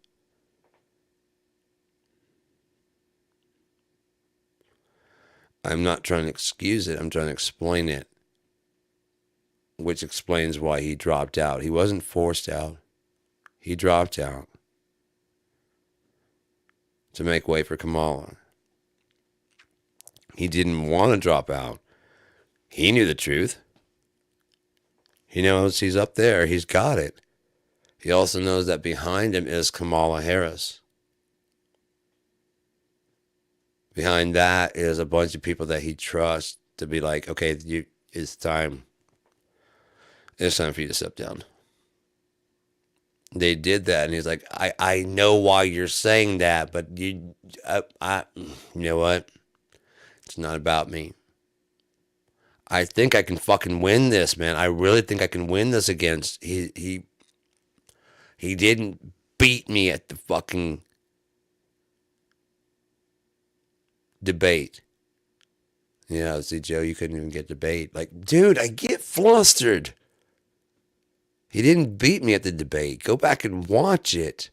I'm not trying to excuse it, I'm trying to explain it, which explains why he dropped out. He wasn't forced out, he dropped out to make way for Kamala. He didn't want to drop out. He knew the truth. He knows he's up there, he's got it. He also knows that behind him is Kamala Harris. Behind that is a bunch of people that he trusts to be like, okay, it's time. It's time for you to step down. They did that, and he's like, I know why you're saying that, but you know what? It's not about me. I think I can fucking win this, man. I really think I can win this against he didn't beat me at the fucking debate. Yeah, see, Joe, you couldn't even get debate. Like, dude, I get flustered. He didn't beat me at the debate. Go back and watch it.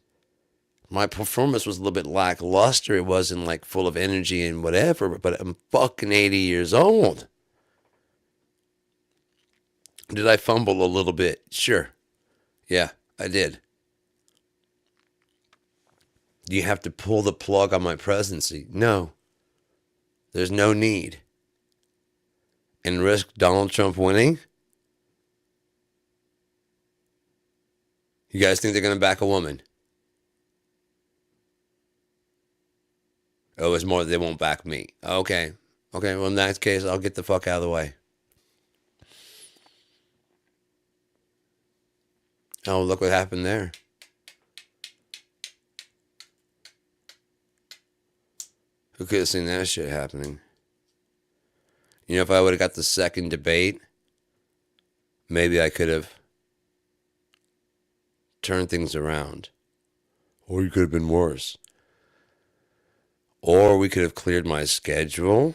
My performance was a little bit lackluster. It wasn't like full of energy and whatever, but I'm fucking 80 years old. Did I fumble a little bit? Sure. Yeah, I did. Do you have to pull the plug on my presidency? No. There's no need. And risk Donald Trump winning? You guys think they're going to back a woman? Oh, it's more they won't back me. Okay. Okay, well, in that case, I'll get the fuck out of the way. Oh, look what happened there. Who could have seen that shit happening? You know, if I would have got the second debate, maybe I could have turned things around. Or you could have been worse. Or we could have cleared my schedule,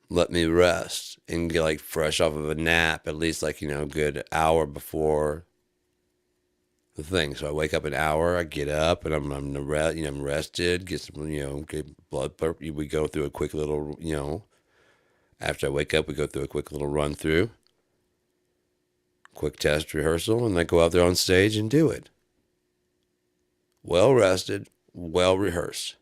let me rest, and get like fresh off of a nap, at least like, a good hour before the thing. So I wake up an hour, I get up, and I'm rested, get some, get blood pump. We go through a quick little, after I wake up, we go through a quick little run through, quick test rehearsal, and then go out there on stage and do it. Well rested, well rehearsed.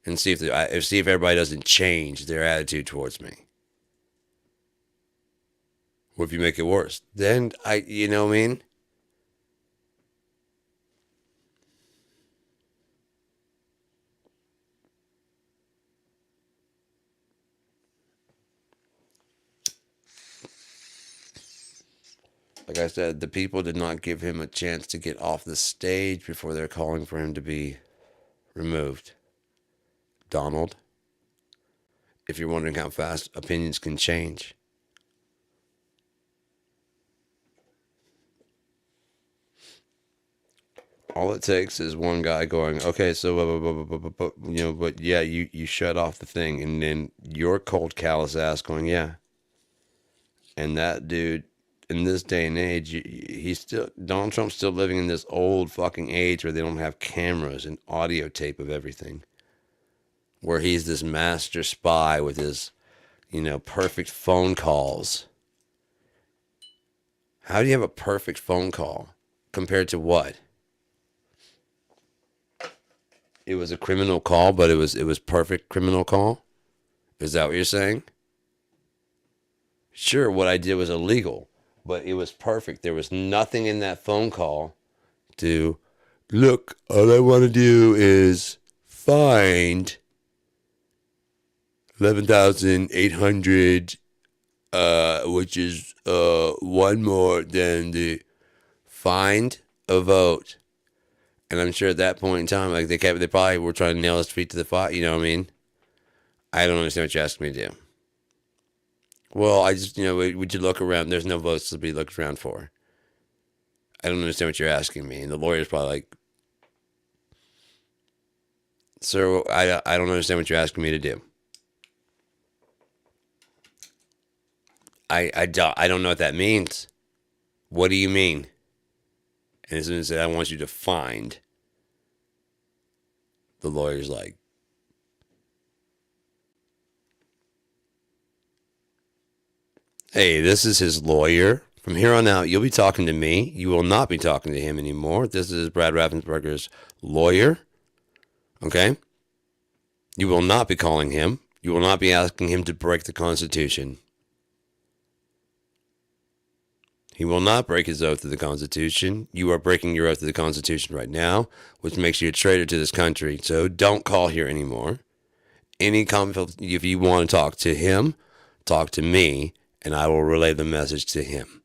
And see if everybody doesn't change their attitude towards me. Or if you make it worse, then you know what I mean? Like I said, the people did not give him a chance to get off the stage before they're calling for him to be removed. Donald, if you're wondering how fast opinions can change, All it takes is one guy going, okay, so, but yeah, you shut off the thing. And then your cold, callous ass going, yeah. And that dude, in this day and age, Donald Trump's still living in this old fucking age where they don't have cameras and audio tape of everything. Where he's this master spy with his, perfect phone calls. How do you have a perfect phone call? Compared to what? It was a criminal call, but it was perfect criminal call? Is that what you're saying? Sure, what I did was illegal, but it was perfect. There was nothing in that phone call to, look, all I want to do is find 11,800, which is one more than the find a vote. And I'm sure at that point in time, like they probably were trying to nail his feet to the fire. You know what I mean? I don't understand what you're asking me to do. Well, I just, would you look around? There's no votes to be looked around for. I don't understand what you're asking me. And the lawyer's probably like, sir, I don't understand what you're asking me to do. I don't know what that means. What do you mean? And as soon as I said, I want you to find, the lawyer's like, hey, this is his lawyer. From here on out, you'll be talking to me. You will not be talking to him anymore. This is Brad Raffensperger's lawyer. Okay? You will not be calling him. You will not be asking him to break the Constitution. He will not break his oath to the Constitution. You are breaking your oath to the Constitution right now, which makes you a traitor to this country. So don't call here anymore. If you want to talk to him, talk to me, and I will relay the message to him.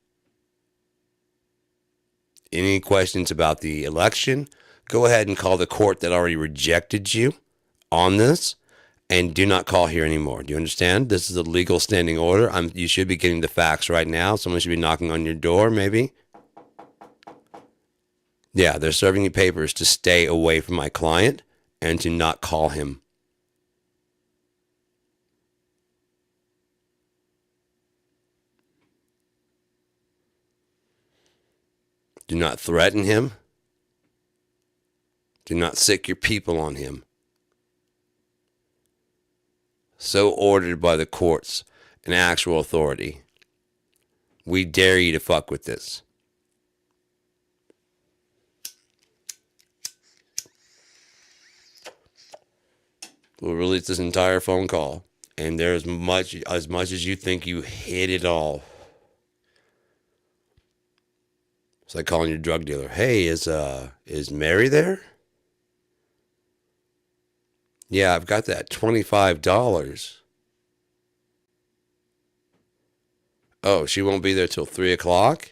Any questions about the election, go ahead and call the court that already rejected you on this, and do not call here anymore. Do you understand? This is a legal standing order. You should be getting the facts right now. Someone should be knocking on your door, maybe. Yeah, they're serving you papers to stay away from my client and to not call him. Do not threaten him. Do not sick your people on him. So ordered by the courts and actual authority. We dare you to fuck with this. We'll release this entire phone call, and there's as much as you think you hit it all. It's like calling your drug dealer. Hey, is Mary there? Yeah, I've got that $25. Oh, she won't be there till 3 o'clock?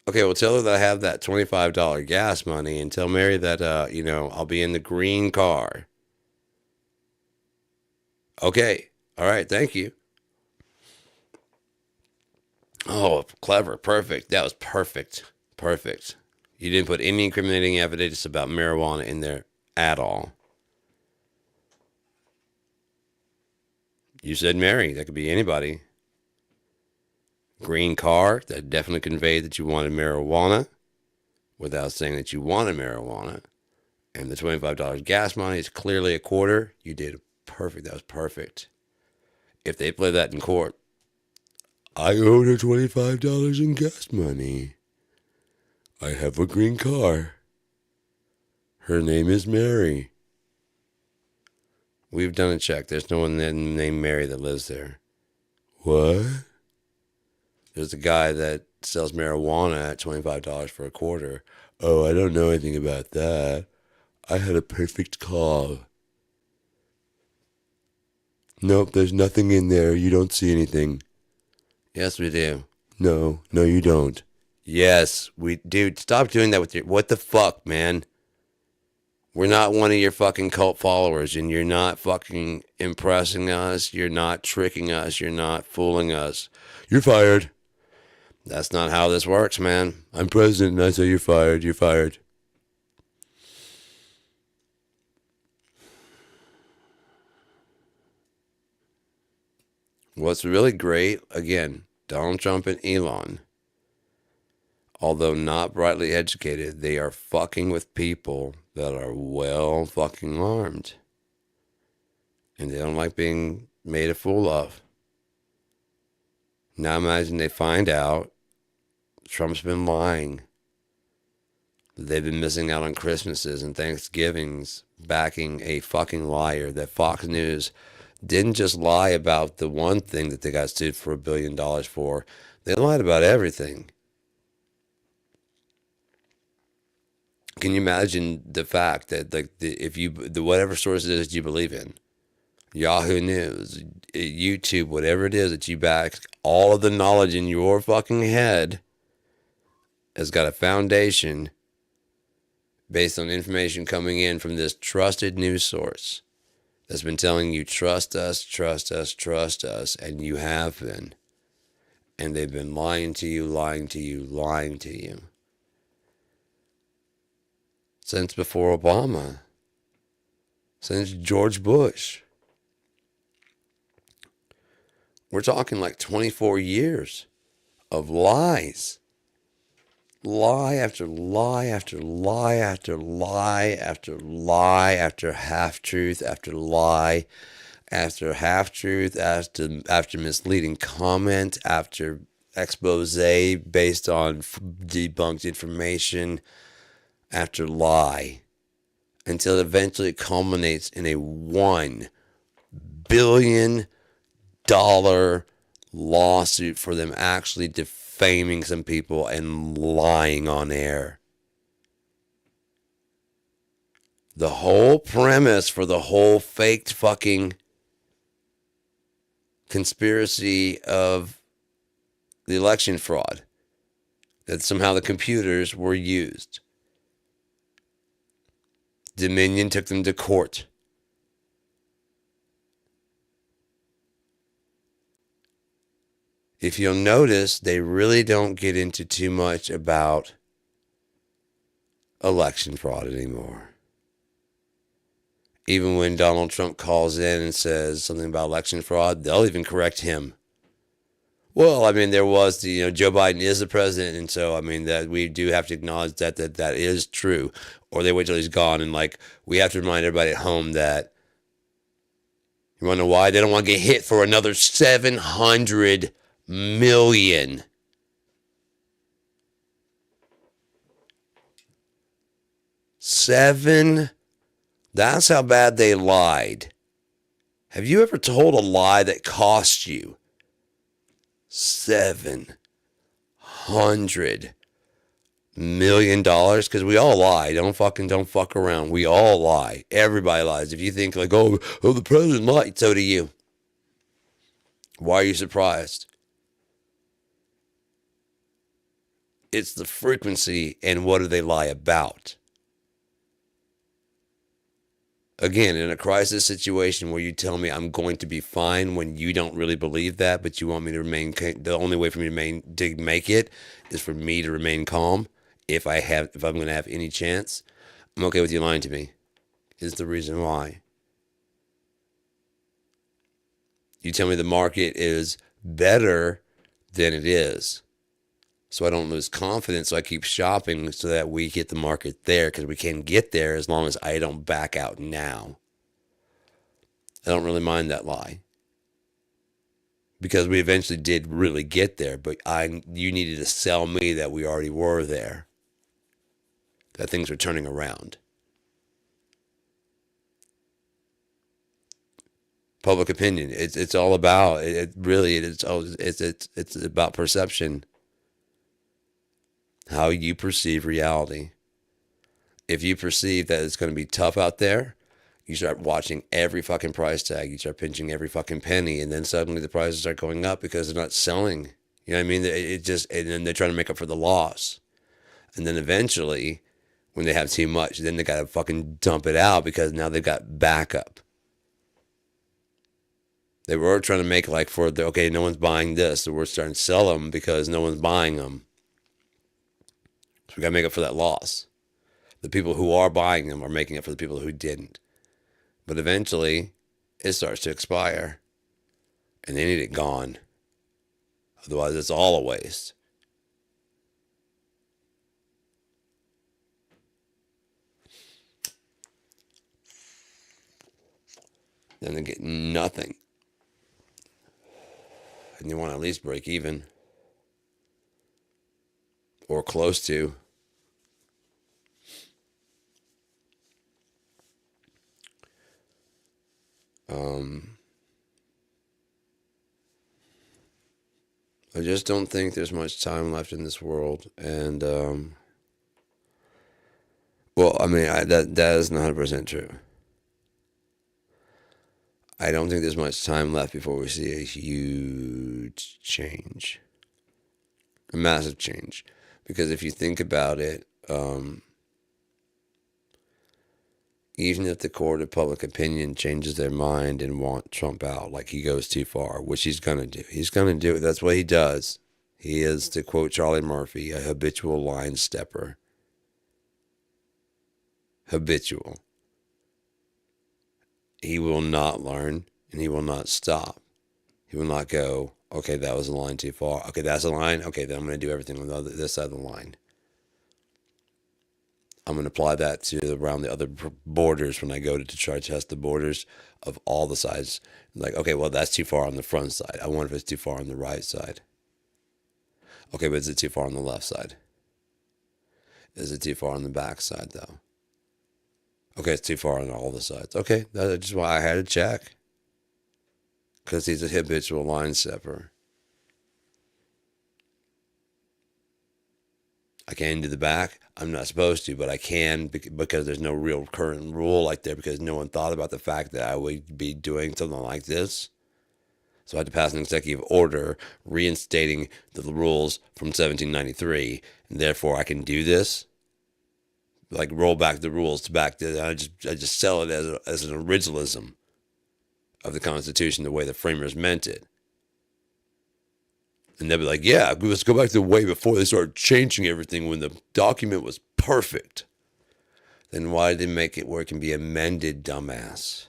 Okay, well, tell her that I have that $25 gas money, and tell Mary that, I'll be in the green car. Okay, all right, thank you. Oh, clever, perfect. That was perfect. Perfect. You didn't put any incriminating evidence about marijuana in there at all. You said Mary. That could be anybody. Green car. That definitely conveyed that you wanted marijuana without saying that you wanted marijuana. And the $25 gas money is clearly a quarter. You did perfect. That was perfect. If they play that in court, I owed her $25 in gas money. I have a green car. Her name is Mary. We've done a check. There's no one named Mary that lives there. What? There's a guy that sells marijuana at $25 for a quarter. Oh, I don't know anything about that. I had a perfect call. Nope, there's nothing in there. You don't see anything. Yes, we do. No, you don't. Yes, dude, stop doing that with your, what the fuck, man? We're not one of your fucking cult followers, and you're not fucking impressing us. You're not tricking us. You're not fooling us. You're fired. That's not how this works, man. I'm president, and I say you're fired. You're fired. What's really great, again, Donald Trump and Elon, although not brightly educated, they are fucking with people that are well fucking armed. And they don't like being made a fool of. Now imagine they find out Trump's been lying. They've been missing out on Christmases and Thanksgivings backing a fucking liar. That Fox News didn't just lie about the one thing that they got sued for $1 billion for. They lied about everything. Can you imagine the fact that if you whatever source it is that you believe in, Yahoo News, YouTube, whatever it is that you back, all of the knowledge in your fucking head has got a foundation based on information coming in from this trusted news source that's been telling you, trust us, trust us, trust us, and you have been. And they've been lying to you, lying to you, lying to you. Since before Obama. Since George Bush. We're talking like 24 years of lies. Lie after lie after lie after lie after lie after half-truth after lie after half-truth after misleading comment after expose based on debunked information after lie until eventually it culminates in a $1 billion lawsuit for them actually defaming some people and lying on air. The whole premise for the whole faked fucking conspiracy of the election fraud, that somehow the computers were used. Dominion took them to court. If you'll notice, they really don't get into too much about election fraud anymore. Even when Donald Trump calls in and says something about election fraud, they'll even correct him. Well, I mean, there was Joe Biden is the president, and so I mean that we do have to acknowledge that is true. Or they wait till he's gone, and we have to remind everybody at home that, you want to know why? They don't want to get hit for another 700 million. That's how bad they lied. Have you ever told a lie that cost you $700 million? Because we all lie. Don't fuck around. We all lie. Everybody lies. If you think oh, the president lied, so do you. Why are you surprised? It's the frequency and what do they lie about. Again, in a crisis situation where you tell me I'm going to be fine when you don't really believe that, but you want me to remain, the only way for me to make it is for me to remain calm. If I'm going to have any chance, I'm okay with you lying to me. Is the reason why. You tell me the market is better than it is, so I don't lose confidence, so I keep shopping so that we get the market there, because we can get there as long as I don't back out now. I don't really mind that lie, because we eventually did really get there, but you needed to sell me that we already were there, that things were turning around. Public opinion, it's all about it's about perception. How you perceive reality. If you perceive that it's going to be tough out there, you start watching every fucking price tag. You start pinching every fucking penny, and then suddenly the prices start going up because they're not selling. You know what I mean? And then they're trying to make up for the loss. And then eventually, when they have too much, then they got to fucking dump it out because now they've got backup. They were trying to make okay, no one's buying this, so we're starting to sell them because no one's buying them. So we got to make up for that loss. The people who are buying them are making up for the people who didn't. But eventually, it starts to expire. and they need it gone. Otherwise, it's all a waste. Then they get nothing. And you want to at least break even or close to. I just don't think there's much time left in this world. And, well, I mean, that is 100% true. I don't think there's much time left before we see a huge change, a massive change. Because if you think about it, even if the court of public opinion changes their mind and want Trump out, like he goes too far, which he's going to do. He's going to do it. That's what he does. He is, to quote Charlie Murphy, a habitual line stepper. Habitual. He will not learn and he will not stop. He will not go, okay, that was a line too far. Okay, that's a line. Okay, then I'm going to do everything on this side of the line. I'm going to apply that to around the other borders when I go to try to test the borders of all the sides. Like, okay, well, that's too far on the front side. I wonder if it's too far on the right side. Okay, but is it too far on the left side? Is it too far on the back side, though? Okay, it's too far on all the sides. Okay, that's just why I had to check. Because he's a habitual line stepper. I can do the back. I'm not supposed to, but I can because there's no real current rule like there because no one thought about the fact that I would be doing something like this. So I had to pass an executive order reinstating the rules from 1793, and therefore I can do this. Like roll back the rules to back to I just sell it as an originalism of the Constitution the way the framers meant it. And they'll be like, yeah, let's go back to the way before they started changing everything when the document was perfect. Then why did they make it where it can be amended, dumbass?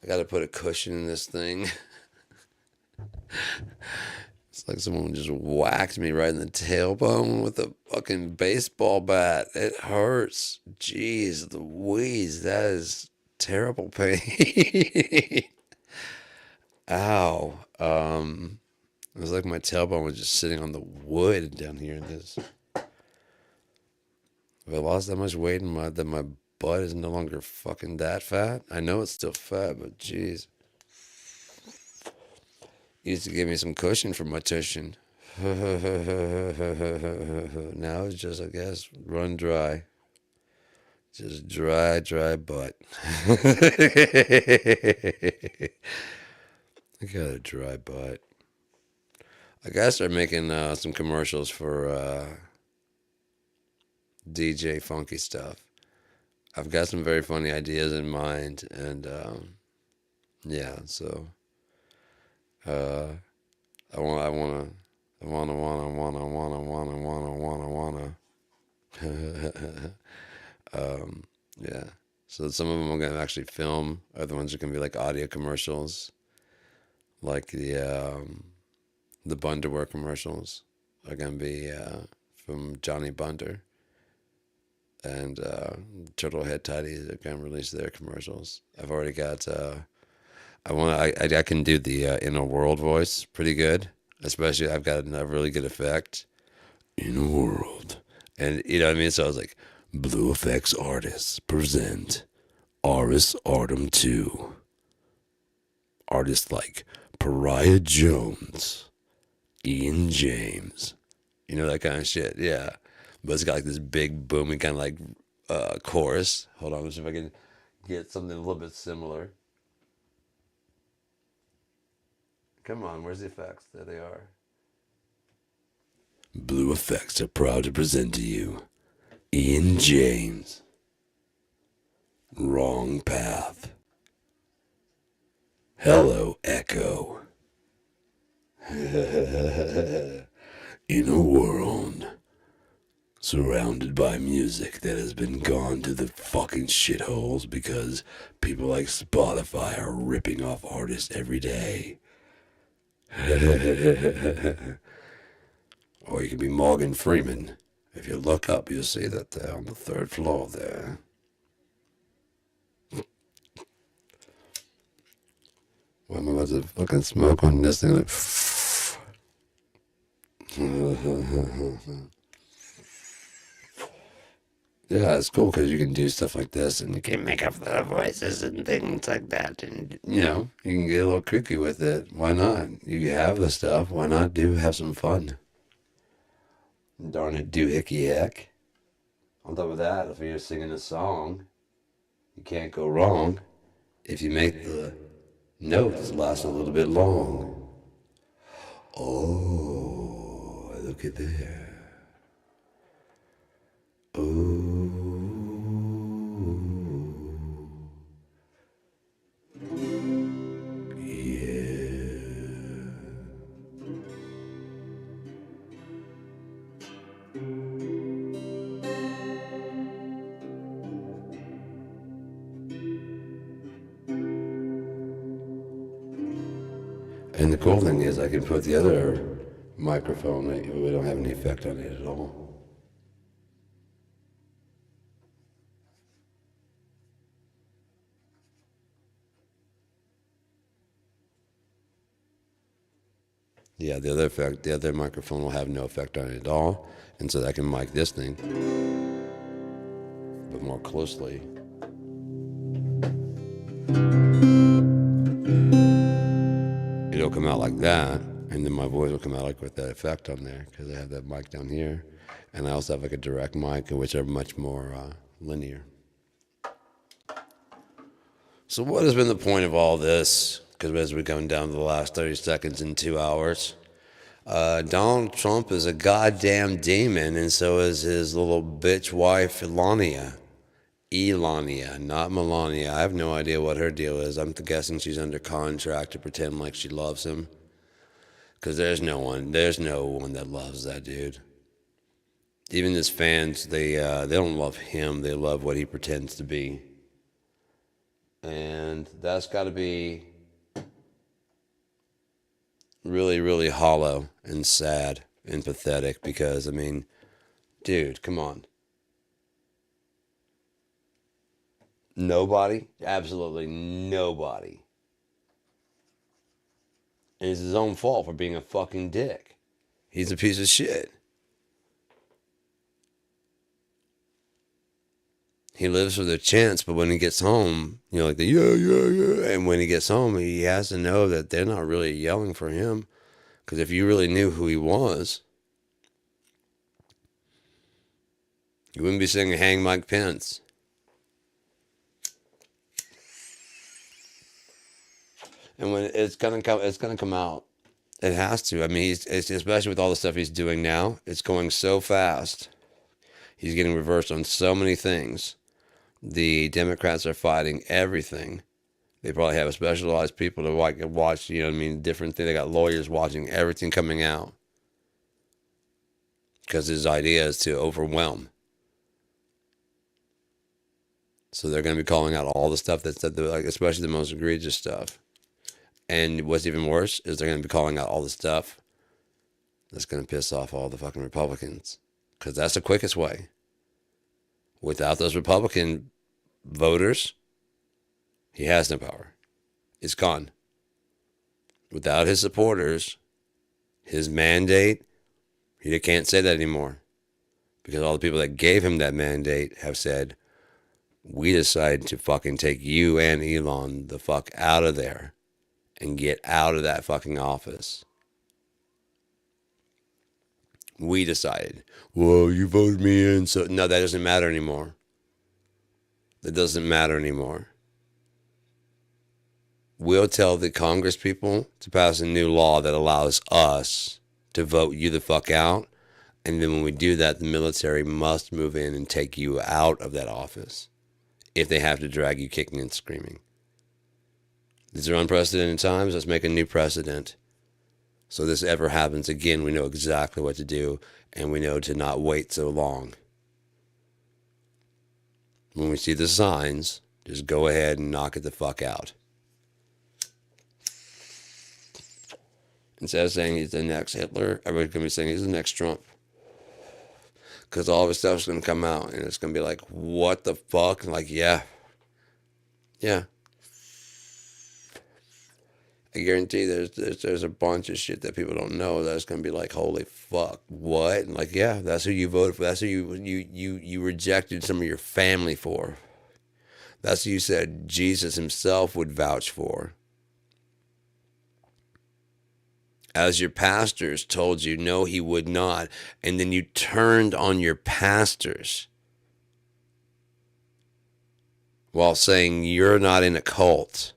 I gotta put a cushion in this thing. It's like someone just whacked me right in the tailbone with a fucking baseball bat. It hurts. Jeez Louise, that is terrible pain. Ow. It was like my tailbone was just sitting on the wood down here in this. If I lost that much weight and that my butt is no longer fucking that fat. I know it's still fat, but jeez. Used to give me some cushion for my tuition. Now it's just, I guess, run dry. Just dry butt. I got a dry butt. I gotta start making some commercials for DJ funky stuff. I've got some very funny ideas in mind, and yeah, so I wanna. Yeah. So some of them I'm gonna actually film. Other ones are gonna be like audio commercials, like the Bunderwear commercials are gonna be from Johnny Bunder, and Turtlehead Tidies are gonna release their commercials. I've already got. I can do the Inner World voice pretty good, especially I've got a really good effect. Inner World, and you know what I mean. So I was like, Blue Effects artists present Aris Artem 2. Artists like Pariah Jones, Ian James, you know, that kind of shit. Yeah, but it's got like this big booming kind of like chorus. Hold on, let's see if I can get something a little bit similar. Come on, where's the effects? There they are. Blue Effects are proud to present to you Ian James. Wrong Path. Hello, Echo. In a world surrounded by music that has been gone to the fucking shitholes because people like Spotify are ripping off artists every day. Or you can be Morgan Freeman. If you look up, you'll see that they're on the third floor there. Well, I'm about to fucking smoke on this thing. Yeah, it's cool because you can do stuff like this and you can make up the voices and things like that. And, you know, you can get a little kooky with it. Why not? You have the stuff. Why not have some fun? Darn it, doohickey heck. On top of that, if you're singing a song, you can't go wrong if you make the notes last a little bit long. Oh, look at there. Oh. And the cool thing is I can put the other microphone, we don't have any effect on it at all. Yeah, the other microphone will have no effect on it at all. And so I can mic this thing, but more closely. It'll come out like that, and then my voice will come out like with that effect on there because I have that mic down here, and I also have like a direct mic, which are much more linear. So what has been the point of all this? Because as we're coming down to the last 30 seconds in 2 hours, Donald Trump is a goddamn demon, and so is his little bitch wife, Elonia. Elonia, not Melania. I have no idea what her deal is. I'm guessing she's under contract to pretend like she loves him. Because there's no one that loves that dude. Even his fans, they don't love him. They love what he pretends to be. And that's got to be really, really hollow and sad and pathetic because, I mean, dude, come on. Nobody, absolutely nobody. And it's his own fault for being a fucking dick. He's a piece of shit. He lives for the chance, but when he gets home, you know, like the yeah. And when he gets home, he has to know that they're not really yelling for him. Because if you really knew who he was, you wouldn't be singing Hang Mike Pence. And when it's gonna come out. It has to. I mean, it's especially with all the stuff he's doing now. It's going so fast. He's getting reversed on so many things. The Democrats are fighting everything. They probably have specialized people to watch, you know what I mean, different things. They got lawyers watching everything coming out. Because his idea is to overwhelm. So they're going to be calling out all the stuff that's, like, especially the most egregious stuff. And what's even worse is they're going to be calling out all the stuff that's going to piss off all the fucking Republicans. Because that's the quickest way. Without those Republican voters, he has no power. It's gone. Without his supporters, his mandate, he can't say that anymore. Because all the people that gave him that mandate have said, we decide to fucking take you and Elon the fuck out of there and get out of that fucking office. We decided, well, you voted me in, so no, that doesn't matter anymore. That doesn't matter anymore. We'll tell the Congress people to pass a new law that allows us to vote you the fuck out. And then when we do that, the military must move in and take you out of that office if they have to drag you kicking and screaming. These are unprecedented times. Let's make a new precedent So this ever happens again, we know exactly what to do, and we know to not wait so long. When we see the signs, just go ahead and knock it the fuck out. Instead of saying he's the next Hitler, everybody's going to be saying he's the next Trump. Because all of his stuff's going to come out, and it's going to be like, what the fuck? And like, yeah. I guarantee there's a bunch of shit that people don't know that's going to be like, holy fuck, what? And like, yeah, that's who you voted for. That's who you rejected some of your family for. That's who you said Jesus himself would vouch for. As your pastors told you, no, he would not. And then you turned on your pastors while saying you're not in a cult.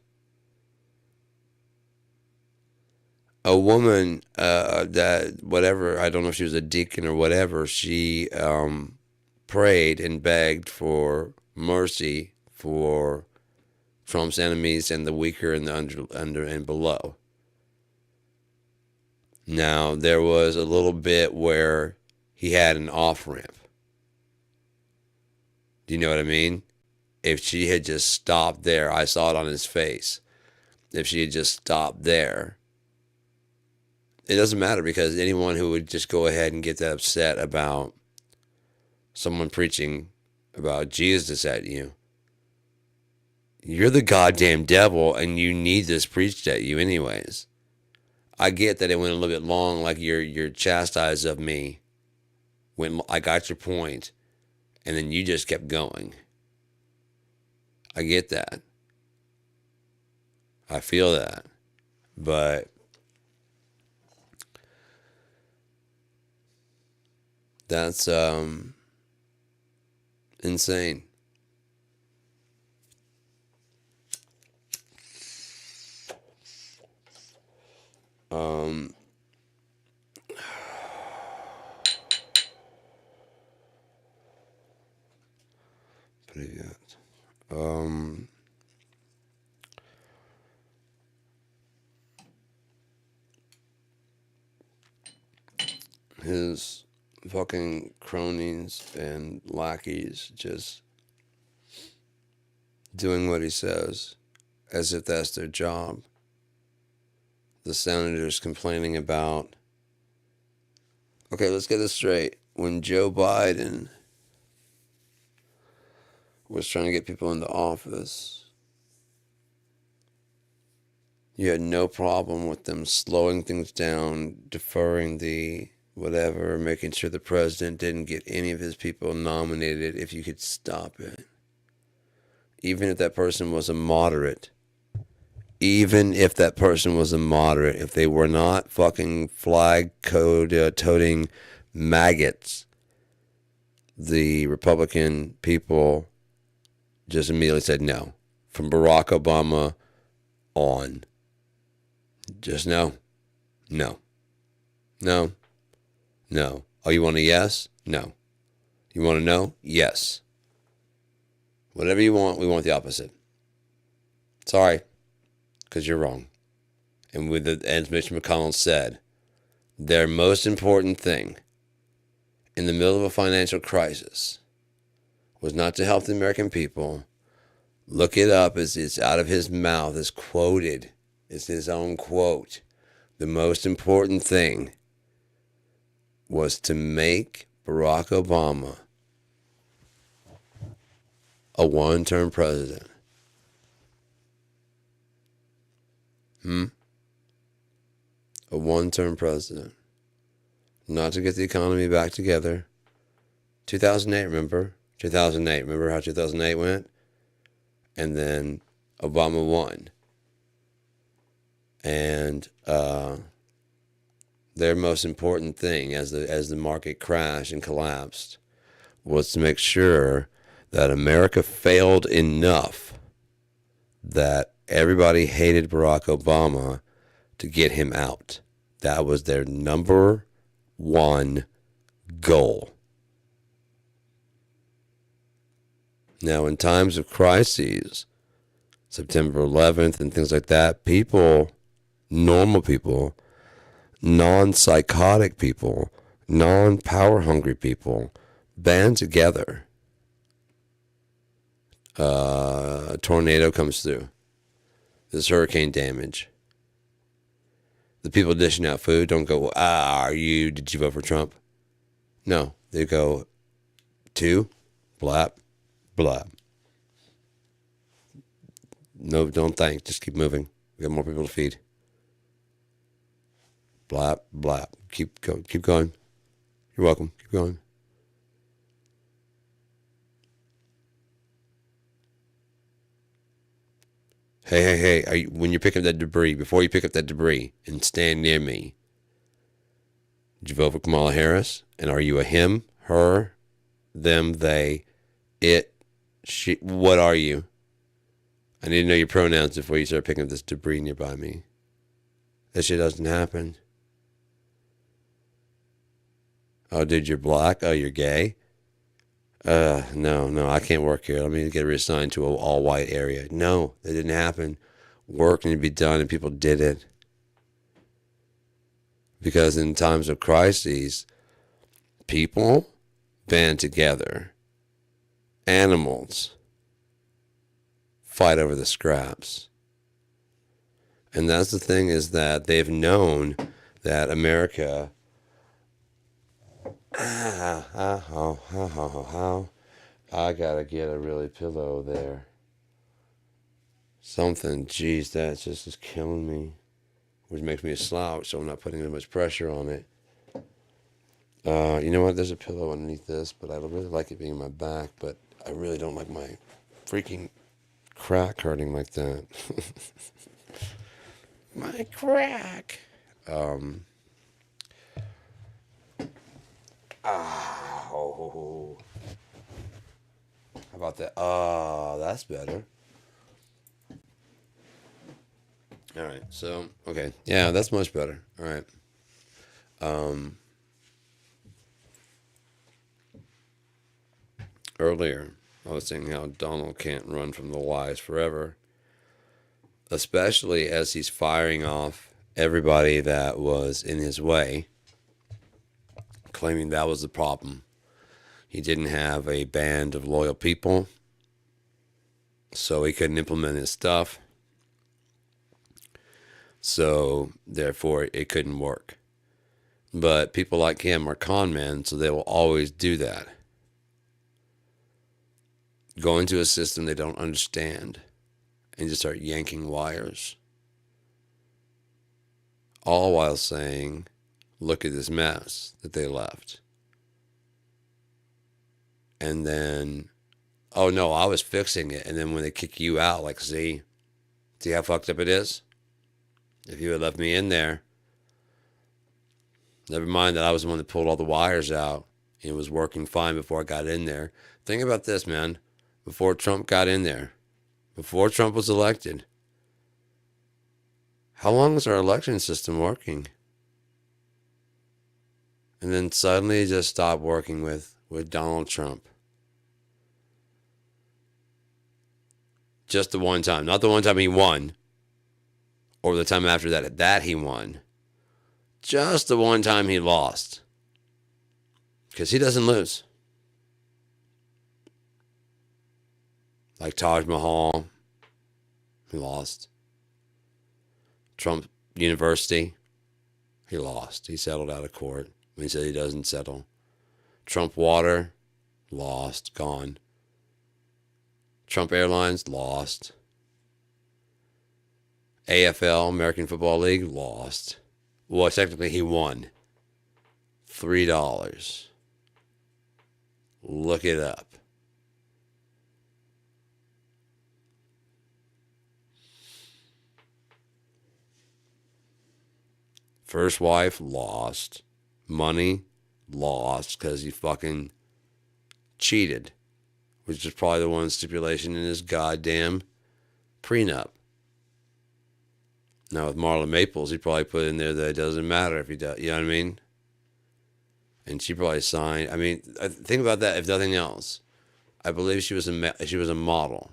A woman that, whatever, I don't know if she was a deacon or whatever, she prayed and begged for mercy for Trump's enemies and the weaker and the under and below. Now, there was a little bit where he had an off-ramp. Do you know what I mean? If she had just stopped there, I saw it on his face. If she had just stopped there, it doesn't matter, because anyone who would just go ahead and get that upset about someone preaching about Jesus at you, you're the goddamn devil and you need this preached at you anyways. I get that it went a little bit long, like your chastise of me when I got your point, and then you just kept going. I get that. I feel that. But that's insane. His fucking cronies and lackeys just doing what he says as if that's their job. The senators complaining about, okay, let's get this straight. When Joe Biden was trying to get people into office, you had no problem with them slowing things down, deferring the whatever, making sure the president didn't get any of his people nominated if you could stop it. Even if that person was a moderate. Even if that person was a moderate, if they were not fucking flag toting maggots, the Republican people just immediately said no. From Barack Obama on. Just no. No. No. No. Oh, you want a yes? No. You want a no? Yes. Whatever you want, we want the opposite. Sorry. Because you're wrong. And as Mitch McConnell said, their most important thing in the middle of a financial crisis was not to help the American people. Look it up. It's out of his mouth. It's quoted. It's his own quote. The most important thing was to make Barack Obama a one-term president. A one-term president. Not to get the economy back together. 2008, remember? 2008. Remember how 2008 went? And then Obama won. And their most important thing as the market crashed and collapsed was to make sure that America failed enough that everybody hated Barack Obama to get him out. That was their number one goal. Now, in times of crises, September 11th and things like that, people, normal people, non-psychotic people, non-power hungry people band together. A tornado comes through. There's hurricane damage. The people dishing out food don't go, did you vote for Trump? No, they go, two, blap, blap. No, don't thank, just keep moving. We got more people to feed. Blap, blap. Keep going. You're welcome. Keep going. Hey, when you're picking up that debris, before you pick up that debris and stand near me, did you vote for Kamala Harris? And are you a him, her, them, they, it, she? What are you? I need to know your pronouns before you start picking up this debris nearby me. That shit doesn't happen. Oh, dude, you're black? Oh, you're gay? No, I can't work here. Let me get reassigned to an all-white area. No, that didn't happen. Work needed to be done, and people did it. Because in times of crises, people band together. Animals fight over the scraps. And that's the thing, is that they've known that America... I gotta get a really pillow there. Something, geez, that just is killing me. Which makes me a slouch, so I'm not putting as much pressure on it. You know what? There's a pillow underneath this, but I really like it being in my back, but I really don't like my freaking crack hurting like that. My crack. How about that? That's better. All right, so, okay. Yeah, that's much better. All right. Earlier, I was saying how Donald can't run from the lies forever, especially as he's firing off everybody that was in his way, claiming that was the problem. He didn't have a band of loyal people, so he couldn't implement his stuff. So, therefore, it couldn't work. But people like him are con men, so they will always do that. Go into a system they don't understand and just start yanking wires. All while saying, look at this mess that they left. And then, oh no, I was fixing it. And then when they kick you out, like, see how fucked up it is? If you had left me in there, never mind that I was the one that pulled all the wires out. It was working fine before I got in there. Think about this, man. Before Trump got in there, before Trump was elected, how long was our election system working? And then suddenly it just stopped working with Donald Trump. Just the one time. Not the one time he won, or the time after that he won. Just the one time he lost. Because he doesn't lose. Like Taj Mahal, he lost. Trump University, he lost. He settled out of court. He said he doesn't settle. Trump Water, lost, gone. Trump Airlines, lost. AFL, American Football League, lost. Well, technically he won. $3. Look it up. First wife, lost. Money, lost because he fucking cheated, which is probably the one stipulation in his goddamn prenup. Now with Marla Maples, he probably put in there that it doesn't matter if he does. You know what I mean? And she probably signed. I mean, think about that. If nothing else, I believe she was a model.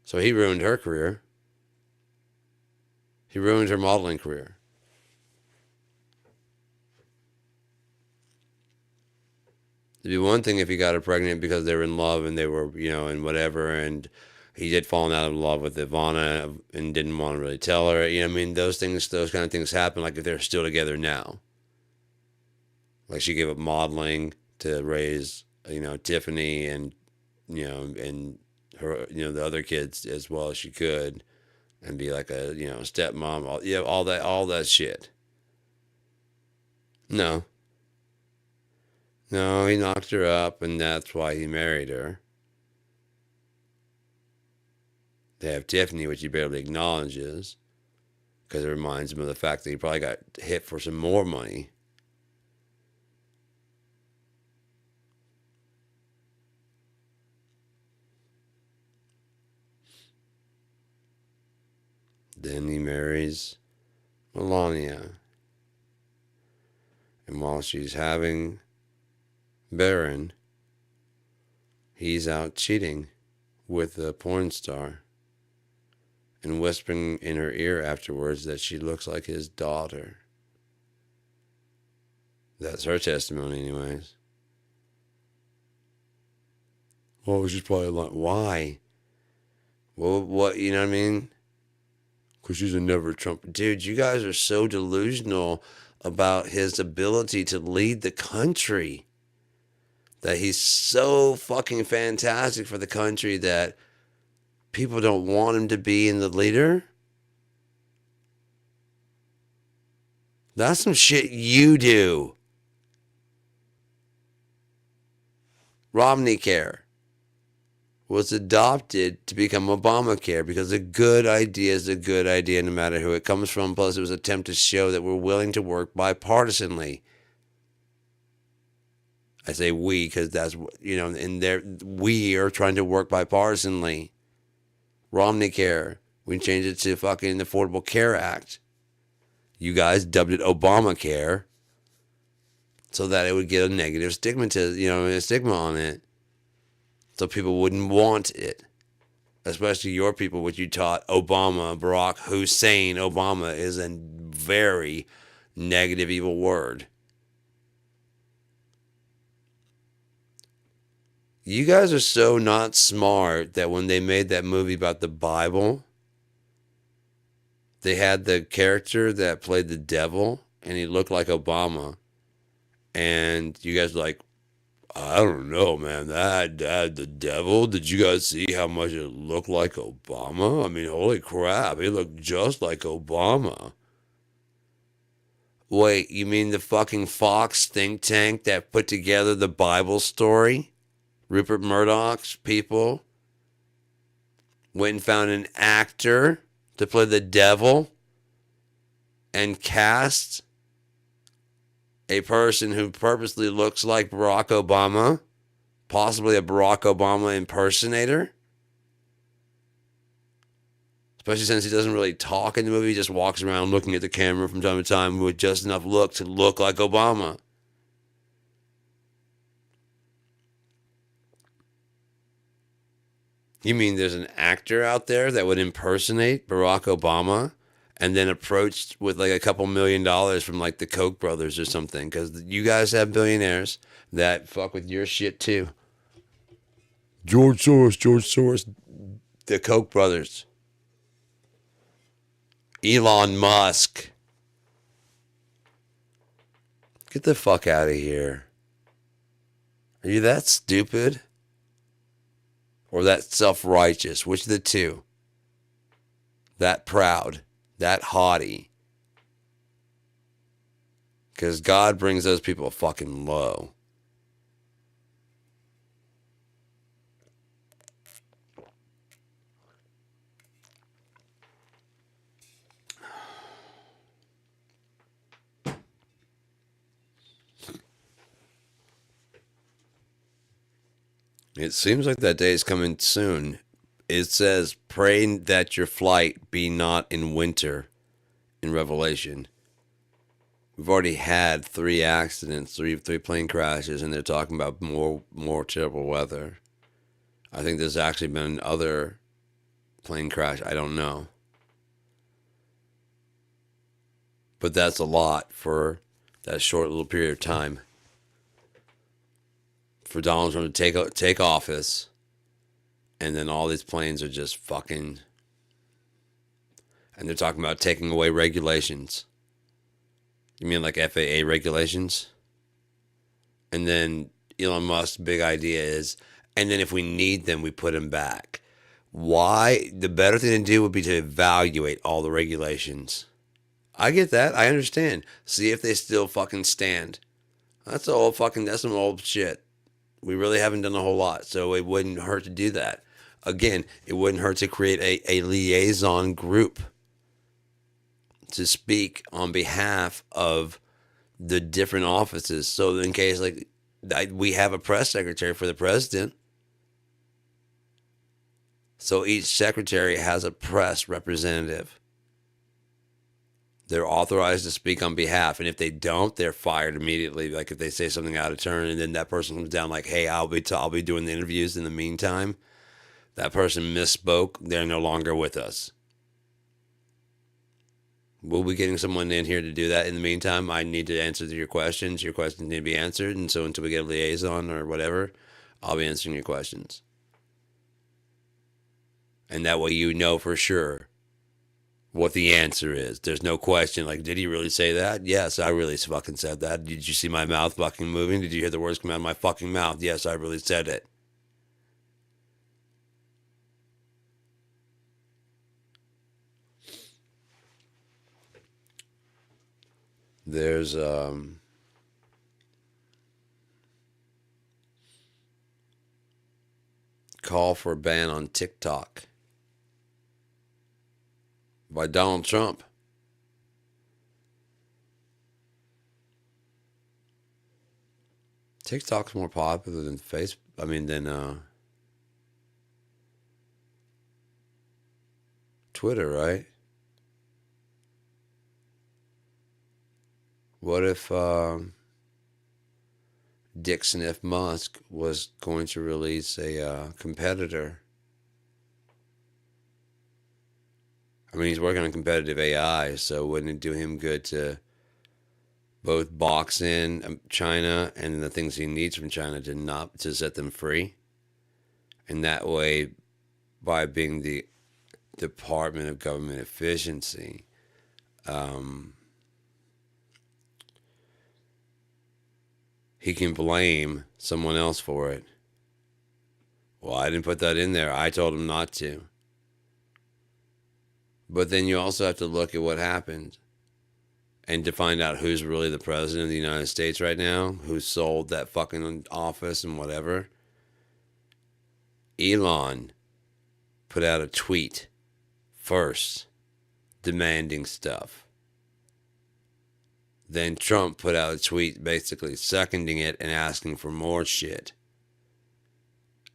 So he ruined her career. He ruined her modeling career. It'd be one thing if he got her pregnant because they were in love and they were, and whatever, and he did fall out of love with Ivana and didn't want to really tell her. I mean, those kind of things happen. Like if they're still together now, like she gave up modeling to raise, Tiffany and, and her, the other kids as well as she could, and be like a, stepmom, all that shit. No, no, he knocked her up, and that's why he married her. They have Tiffany, which he barely acknowledges, because it reminds him of the fact that he probably got hit for some more money. Then he marries Elonia. And while she's having Baron, he's out cheating with a porn star and whispering in her ear afterwards that she looks like his daughter. That's her testimony, anyways. Oh, she's probably like, why? Well, what, you know what I mean? Because she's a never Trump. Dude, you guys are so delusional about his ability to lead the country. That he's so fucking fantastic for the country that people don't want him to be in the leader. That's some shit you do. Romneycare was adopted to become Obamacare because a good idea is a good idea no matter who it comes from. Plus, it was an attempt to show that we're willing to work bipartisanly. I say we because that's, and we are trying to work bipartisanly. Romneycare, we changed it to fucking Affordable Care Act. You guys dubbed it Obamacare so that it would get a negative stigma on it. So people wouldn't want it. Especially your people, which you taught Obama, Barack Hussein Obama is a very negative, evil word. You guys are so not smart that when they made that movie about the Bible, they had the character that played the devil, and he looked like Obama. And you guys were like, I don't know, man. That the devil. Did you guys see how much it looked like Obama? I mean, holy crap, he looked just like Obama. Wait, you mean the fucking Fox think tank that put together the Bible story? Rupert Murdoch's people went and found an actor to play the devil and cast a person who purposely looks like Barack Obama, possibly a Barack Obama impersonator. Especially since he doesn't really talk in the movie, he just walks around looking at the camera from time to time with just enough look to look like Obama. You mean there's an actor out there that would impersonate Barack Obama and then approached with like a couple $1 million from like the Koch brothers or something? Because you guys have billionaires that fuck with your shit too. George Soros, the Koch brothers. Elon Musk. Get the fuck out of here. Are you that stupid? Or that self-righteous? Which of the two? That proud? That haughty? Because God brings those people fucking low. It seems like that day is coming soon. It says, pray that your flight be not in winter in Revelation. We've already had 3 accidents, three plane crashes, and they're talking about more terrible weather. I think there's actually been other plane crash, I don't know. But that's a lot for that short little period of time. For Donald Trump to take office, and then all these planes are just fucking, and they're talking about taking away regulations. You mean like FAA regulations? And then Elon Musk's big idea is, and then if we need them, we put them back. Why? The better thing to do would be to evaluate all the regulations. I get that. I understand. See if they still fucking stand. That's some old shit. We really haven't done a whole lot, so it wouldn't hurt to do that. Again, it wouldn't hurt to create a liaison group to speak on behalf of the different offices. So in case we have a press secretary for the president, so each secretary has a press representative. They're authorized to speak on behalf, and if they don't, they're fired immediately. Like if they say something out of turn, and then that person comes down like, "Hey, I'll be doing the interviews in the meantime." That person misspoke. They're no longer with us. We'll be getting someone in here to do that. In the meantime, I need to answer your questions. Your questions need to be answered, and so until we get a liaison or whatever, I'll be answering your questions. And that way you know for sure what the answer is. There's no question like, did he really say that? Yes, I really fucking said that. Did you see my mouth fucking moving? Did you hear the words come out of my fucking mouth? Yes, I really said it. There's call for a ban on TikTok by Donald Trump. TikTok's more popular than than Twitter, right? What if Dick Sniff Musk was going to release a competitor? I mean, he's working on competitive AI, so wouldn't it do him good to both box in China and the things he needs from China to set them free? And that way, by being the Department of Government Efficiency, he can blame someone else for it. Well, I didn't put that in there. I told him not to. But then you also have to look at what happened and to find out who's really the president of the United States right now, who sold that fucking office and whatever. Elon put out a tweet first demanding stuff. Then Trump put out a tweet basically seconding it and asking for more shit.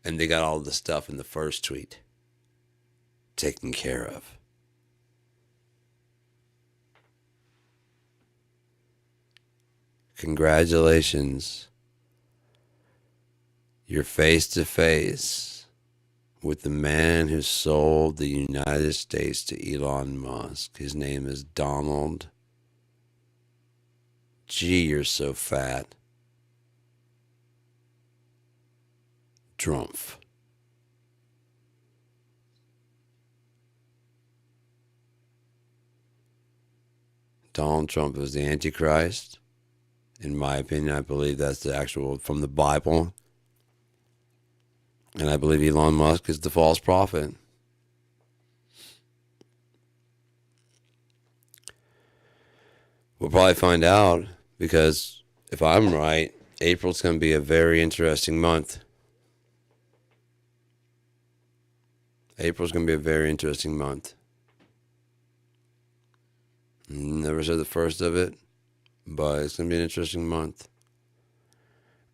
And they got all the stuff in the first tweet taken care of. Congratulations. You're face to face with the man who sold the United States to Elon Musk. His name is Donald. Gee, you're so fat. Drumpf. Donald Trump is the Antichrist. In my opinion, I believe that's the actual from the Bible. And I believe Elon Musk is the false prophet. We'll probably find out because if I'm right, April's going to be a very interesting month. April's going to be a very interesting month. Never said the first of it, but it's going to be an interesting month.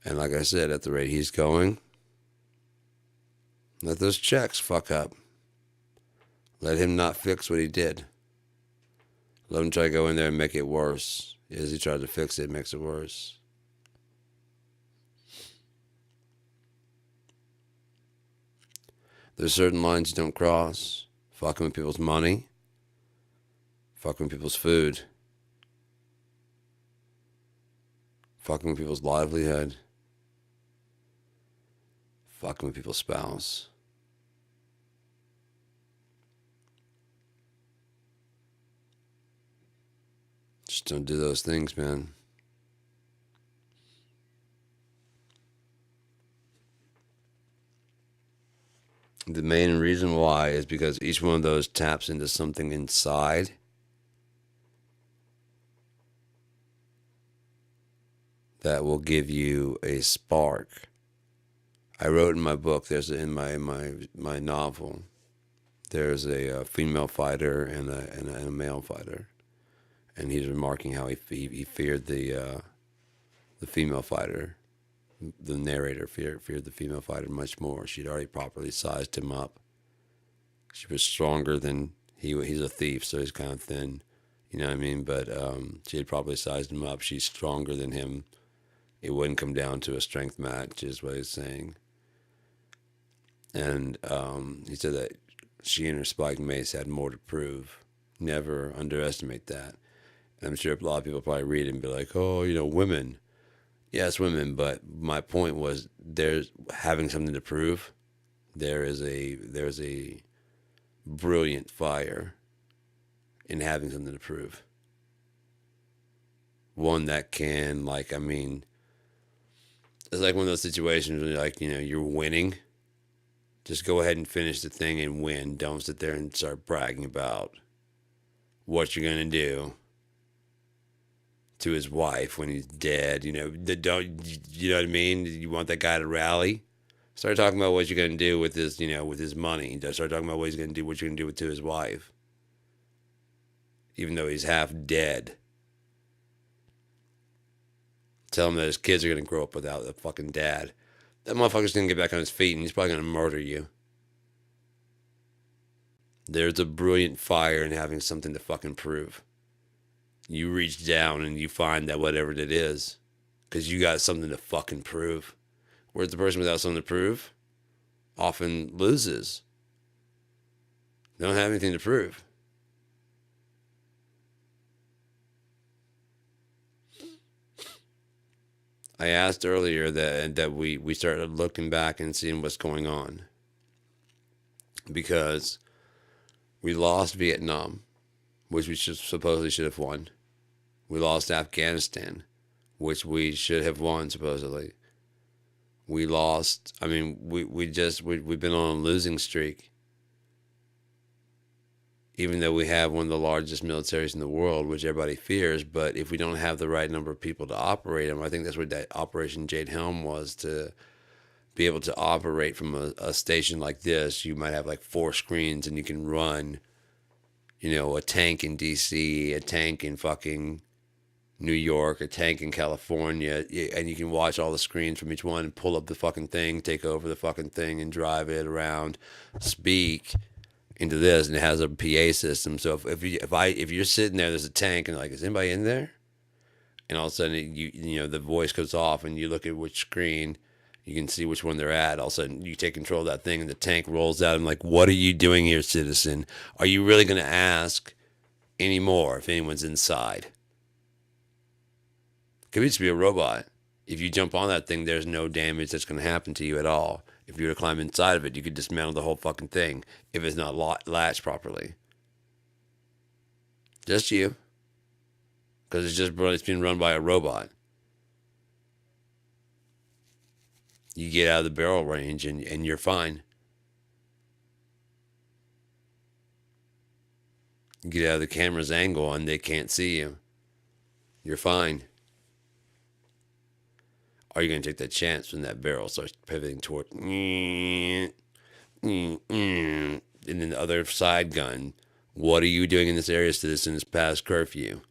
And like I said, at the rate he's going, let those checks fuck up. Let him not fix what he did. Let him try to go in there and make it worse. As he tries to fix it, it makes it worse. There's certain lines you don't cross. fucking with people's money, fucking with people's food, fucking with people's livelihood, fucking with people's spouse. Just don't do those things, man. The main reason why is because each one of those taps into something inside that will give you a spark. I wrote in my book, there's in my novel, there's a female fighter and a male fighter, and he's remarking how he feared the female fighter. The narrator feared the female fighter much more. She'd already properly sized him up. She was stronger than he's a thief, so he's kind of thin, you know what I mean? But she had properly sized him up. She's stronger than him. It wouldn't come down to a strength match, is what he's saying. And he said that she and her spiked mace had more to prove. Never underestimate that. And I'm sure a lot of people probably read it and be like, oh, women. Yes, women, but my point was there's having something to prove. There's a brilliant fire in having something to prove. One that can, it's like one of those situations where you're winning. Just go ahead and finish the thing and win. Don't sit there and start bragging about what you're going to do to his wife when he's dead. You know what I mean? You want that guy to rally? Start talking about what you're going to do with his, with his money. Start talking about what you're going to do to his wife. Even though he's half dead. Tell him that his kids are going to grow up without a fucking dad. That motherfucker's going to get back on his feet and he's probably going to murder you. There's a brilliant fire in having something to fucking prove. You reach down and you find that whatever it is, because you got something to fucking prove. Whereas the person without something to prove often loses. They don't have anything to prove. I asked earlier that we started looking back and seeing what's going on. Because we lost Vietnam, which we supposedly should have won. We lost Afghanistan, which we should have won, supposedly. We lost, we've been on a losing streak. Even though we have one of the largest militaries in the world, which everybody fears, but if we don't have the right number of people to operate them, I think that's what that Operation Jade Helm was, to be able to operate from a station like this. You might have like 4 screens and you can run, a tank in DC, a tank in fucking New York, a tank in California, and you can watch all the screens from each one and pull up the fucking thing, take over the fucking thing and drive it around, speak into this, and it has a PA system. So if you're sitting there, there's a tank, and like, is anybody in there? And all of a sudden, the voice goes off, and you look at which screen, you can see which one they're at. All of a sudden, you take control of that thing, and the tank rolls out. I'm like, what are you doing here, citizen? Are you really going to ask anymore if anyone's inside? Could just be a robot. If you jump on that thing, there's no damage that's going to happen to you at all. If you were to climb inside of it, you could dismantle the whole fucking thing if it's not latched properly. Just you. Because it's being run by a robot. You get out of the barrel range and you're fine. You get out of the camera's angle and they can't see you. You're fine. Are you going to take that chance when that barrel starts pivoting toward, and then the other side gun? What are you doing in this area, citizen? It's past curfew.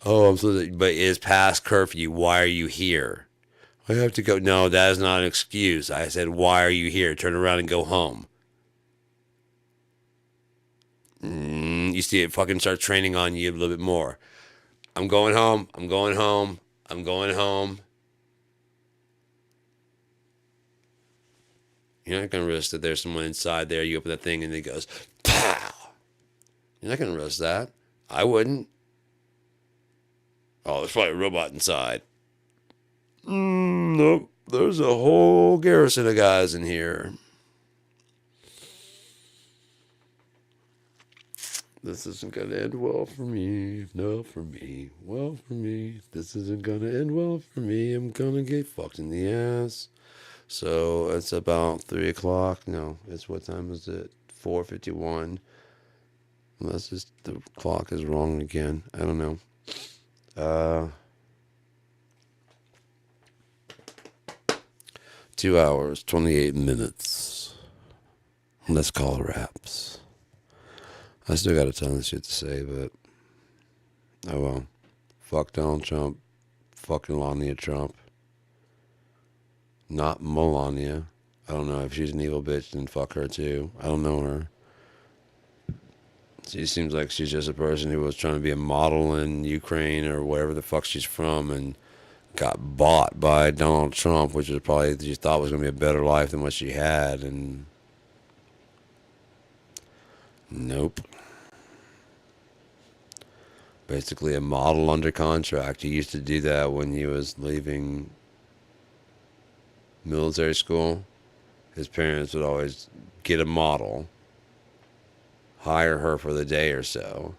Oh, I'm so. But it's past curfew. Why are you here? I have to go. No, that is not an excuse. I said, why are you here? Turn around and go home. You see it fucking start training on you a little bit more. I'm going home. I'm going home. I'm going home. You're not going to risk that there's someone inside there. You open that thing and it goes, pow. You're not going to risk that. I wouldn't. Oh, there's probably a robot inside. Nope. There's a whole garrison of guys in here. This isn't going to end well for me. No, for me. Well, for me. This isn't going to end well for me. I'm going to get fucked in the ass. So it's about 3 o'clock. No, it's what time is it? 4:51. Unless the clock is wrong again. I don't know. 2 hours, 28 minutes. Let's call it wraps. I still got a ton of shit to say, but oh well. Fuck Donald Trump. Fucking Elonia Trump. Not Melania. I don't know if she's an evil bitch, then fuck her too. I don't know her. She seems like she's just a person who was trying to be a model in Ukraine or wherever the fuck she's from and got bought by Donald Trump, which was probably she thought was going to be a better life than what she had, and nope. Basically a model under contract. He used to do that when he was leaving military school. His parents would always get a model, hire her for the day or so.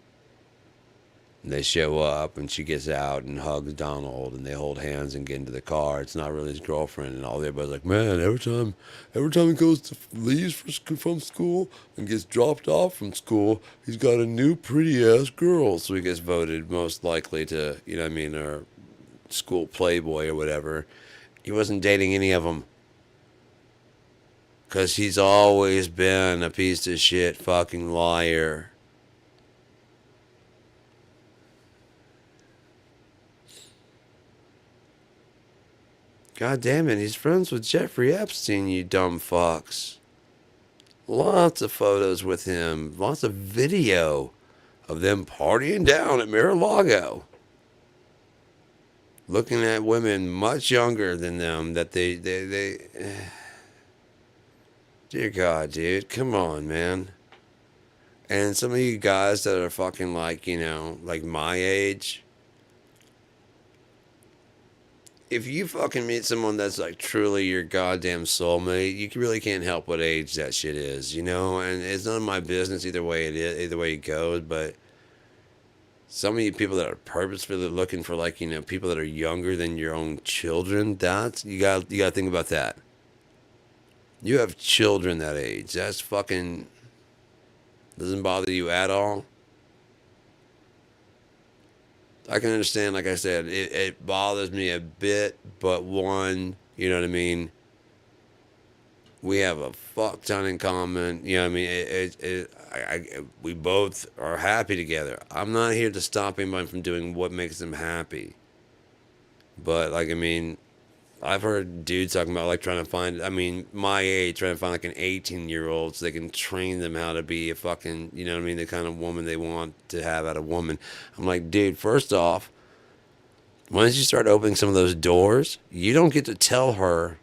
And they show up and she gets out and hugs Donald and they hold hands and get into the car. It's not really his girlfriend, and all everybody's like, man, every time he leaves from school and gets dropped off from school, he's got a new pretty ass girl. So he gets voted most likely to, you know what I mean, or school playboy or whatever. He wasn't dating any of them. Because he's always been a piece of shit fucking liar. God damn it, he's friends with Jeffrey Epstein, you dumb fucks. Lots of photos with him. Lots of video of them partying down at Mar-a-Lago. Looking at women much younger than them that they dear God, dude, come on, man. And some of you guys that are fucking like, you know, like my age, if you fucking meet someone that's like truly your goddamn soulmate, you really can't help what age that shit is, you know? And it's none of my business either way it goes, but some of you people that are purposefully looking for, like, you know, people that are younger than your own children, that's you got to think about that. You have children that age. That's fucking doesn't bother you at all. I can understand, like I said, it bothers me a bit, but one, you know what I mean? We have a fuck ton in common. You know what I mean? We both are happy together. I'm not here to stop anybody from doing what makes them happy. But, like, I mean, I've heard dudes talking about, like, trying to find, I mean, my age, trying to find, like, an 18-year-old so they can train them how to be a fucking, you know what I mean, the kind of woman they want to have out of woman. I'm like, dude, first off, once you start opening some of those doors, you don't get to tell her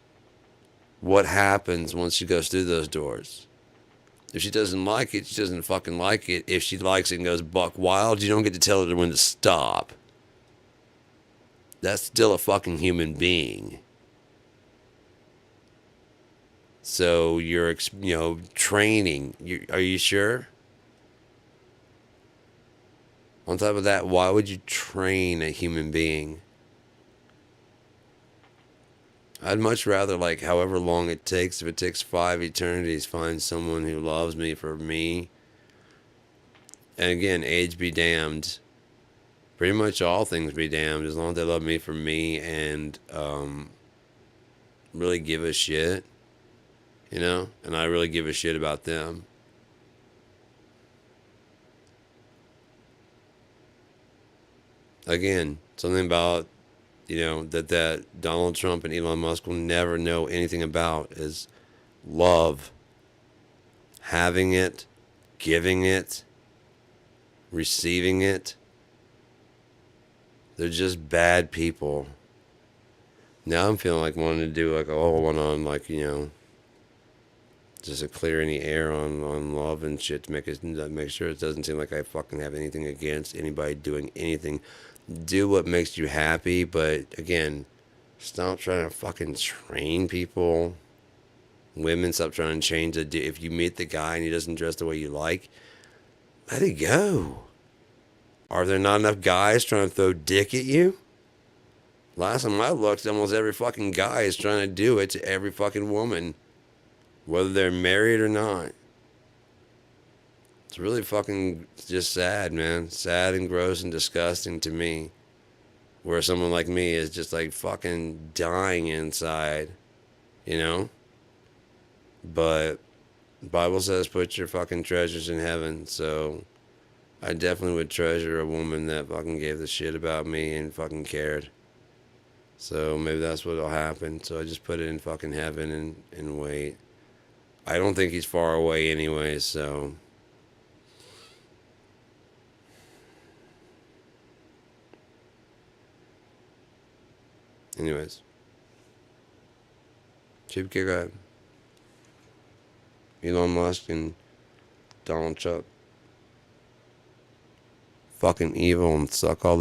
what happens once she goes through those doors. If she doesn't like it, she doesn't fucking like it. If she likes it and goes buck wild, you don't get to tell her when to stop. That's still a fucking human being. So you're, you know, training. Are you sure? On top of that, why would you train a human being? I'd much rather, like, however long it takes, if it takes 5 eternities, find someone who loves me for me. And again, age be damned. Pretty much all things be damned, as long as they love me for me and really give a shit. You know? And I really give a shit about them. Again, something about, you know, that Donald Trump and Elon Musk will never know anything about is love. Having it, giving it, receiving it. They're just bad people. Now I'm feeling like wanting to do like a whole one on, like, you know, just to clear any air on love and shit to make sure it doesn't seem like I fucking have anything against anybody doing anything. Do what makes you happy, but again, stop trying to fucking train people. Women, stop trying to change the. If you meet the guy and he doesn't dress the way you like, let it go. Are there not enough guys trying to throw dick at you? Last time I looked, almost every fucking guy is trying to do it to every fucking woman, whether they're married or not. It's really fucking just sad, man. Sad and gross and disgusting to me. Where someone like me is just like fucking dying inside, you know? But the Bible says put your fucking treasures in heaven, so I definitely would treasure a woman that fucking gave the shit about me and fucking cared. So maybe that's what'll happen. So I just put it in fucking heaven and wait. I don't think he's far away anyway, so. Anyways. Cheap kick out. Elon Musk and Donald Trump. Fucking evil and suck all the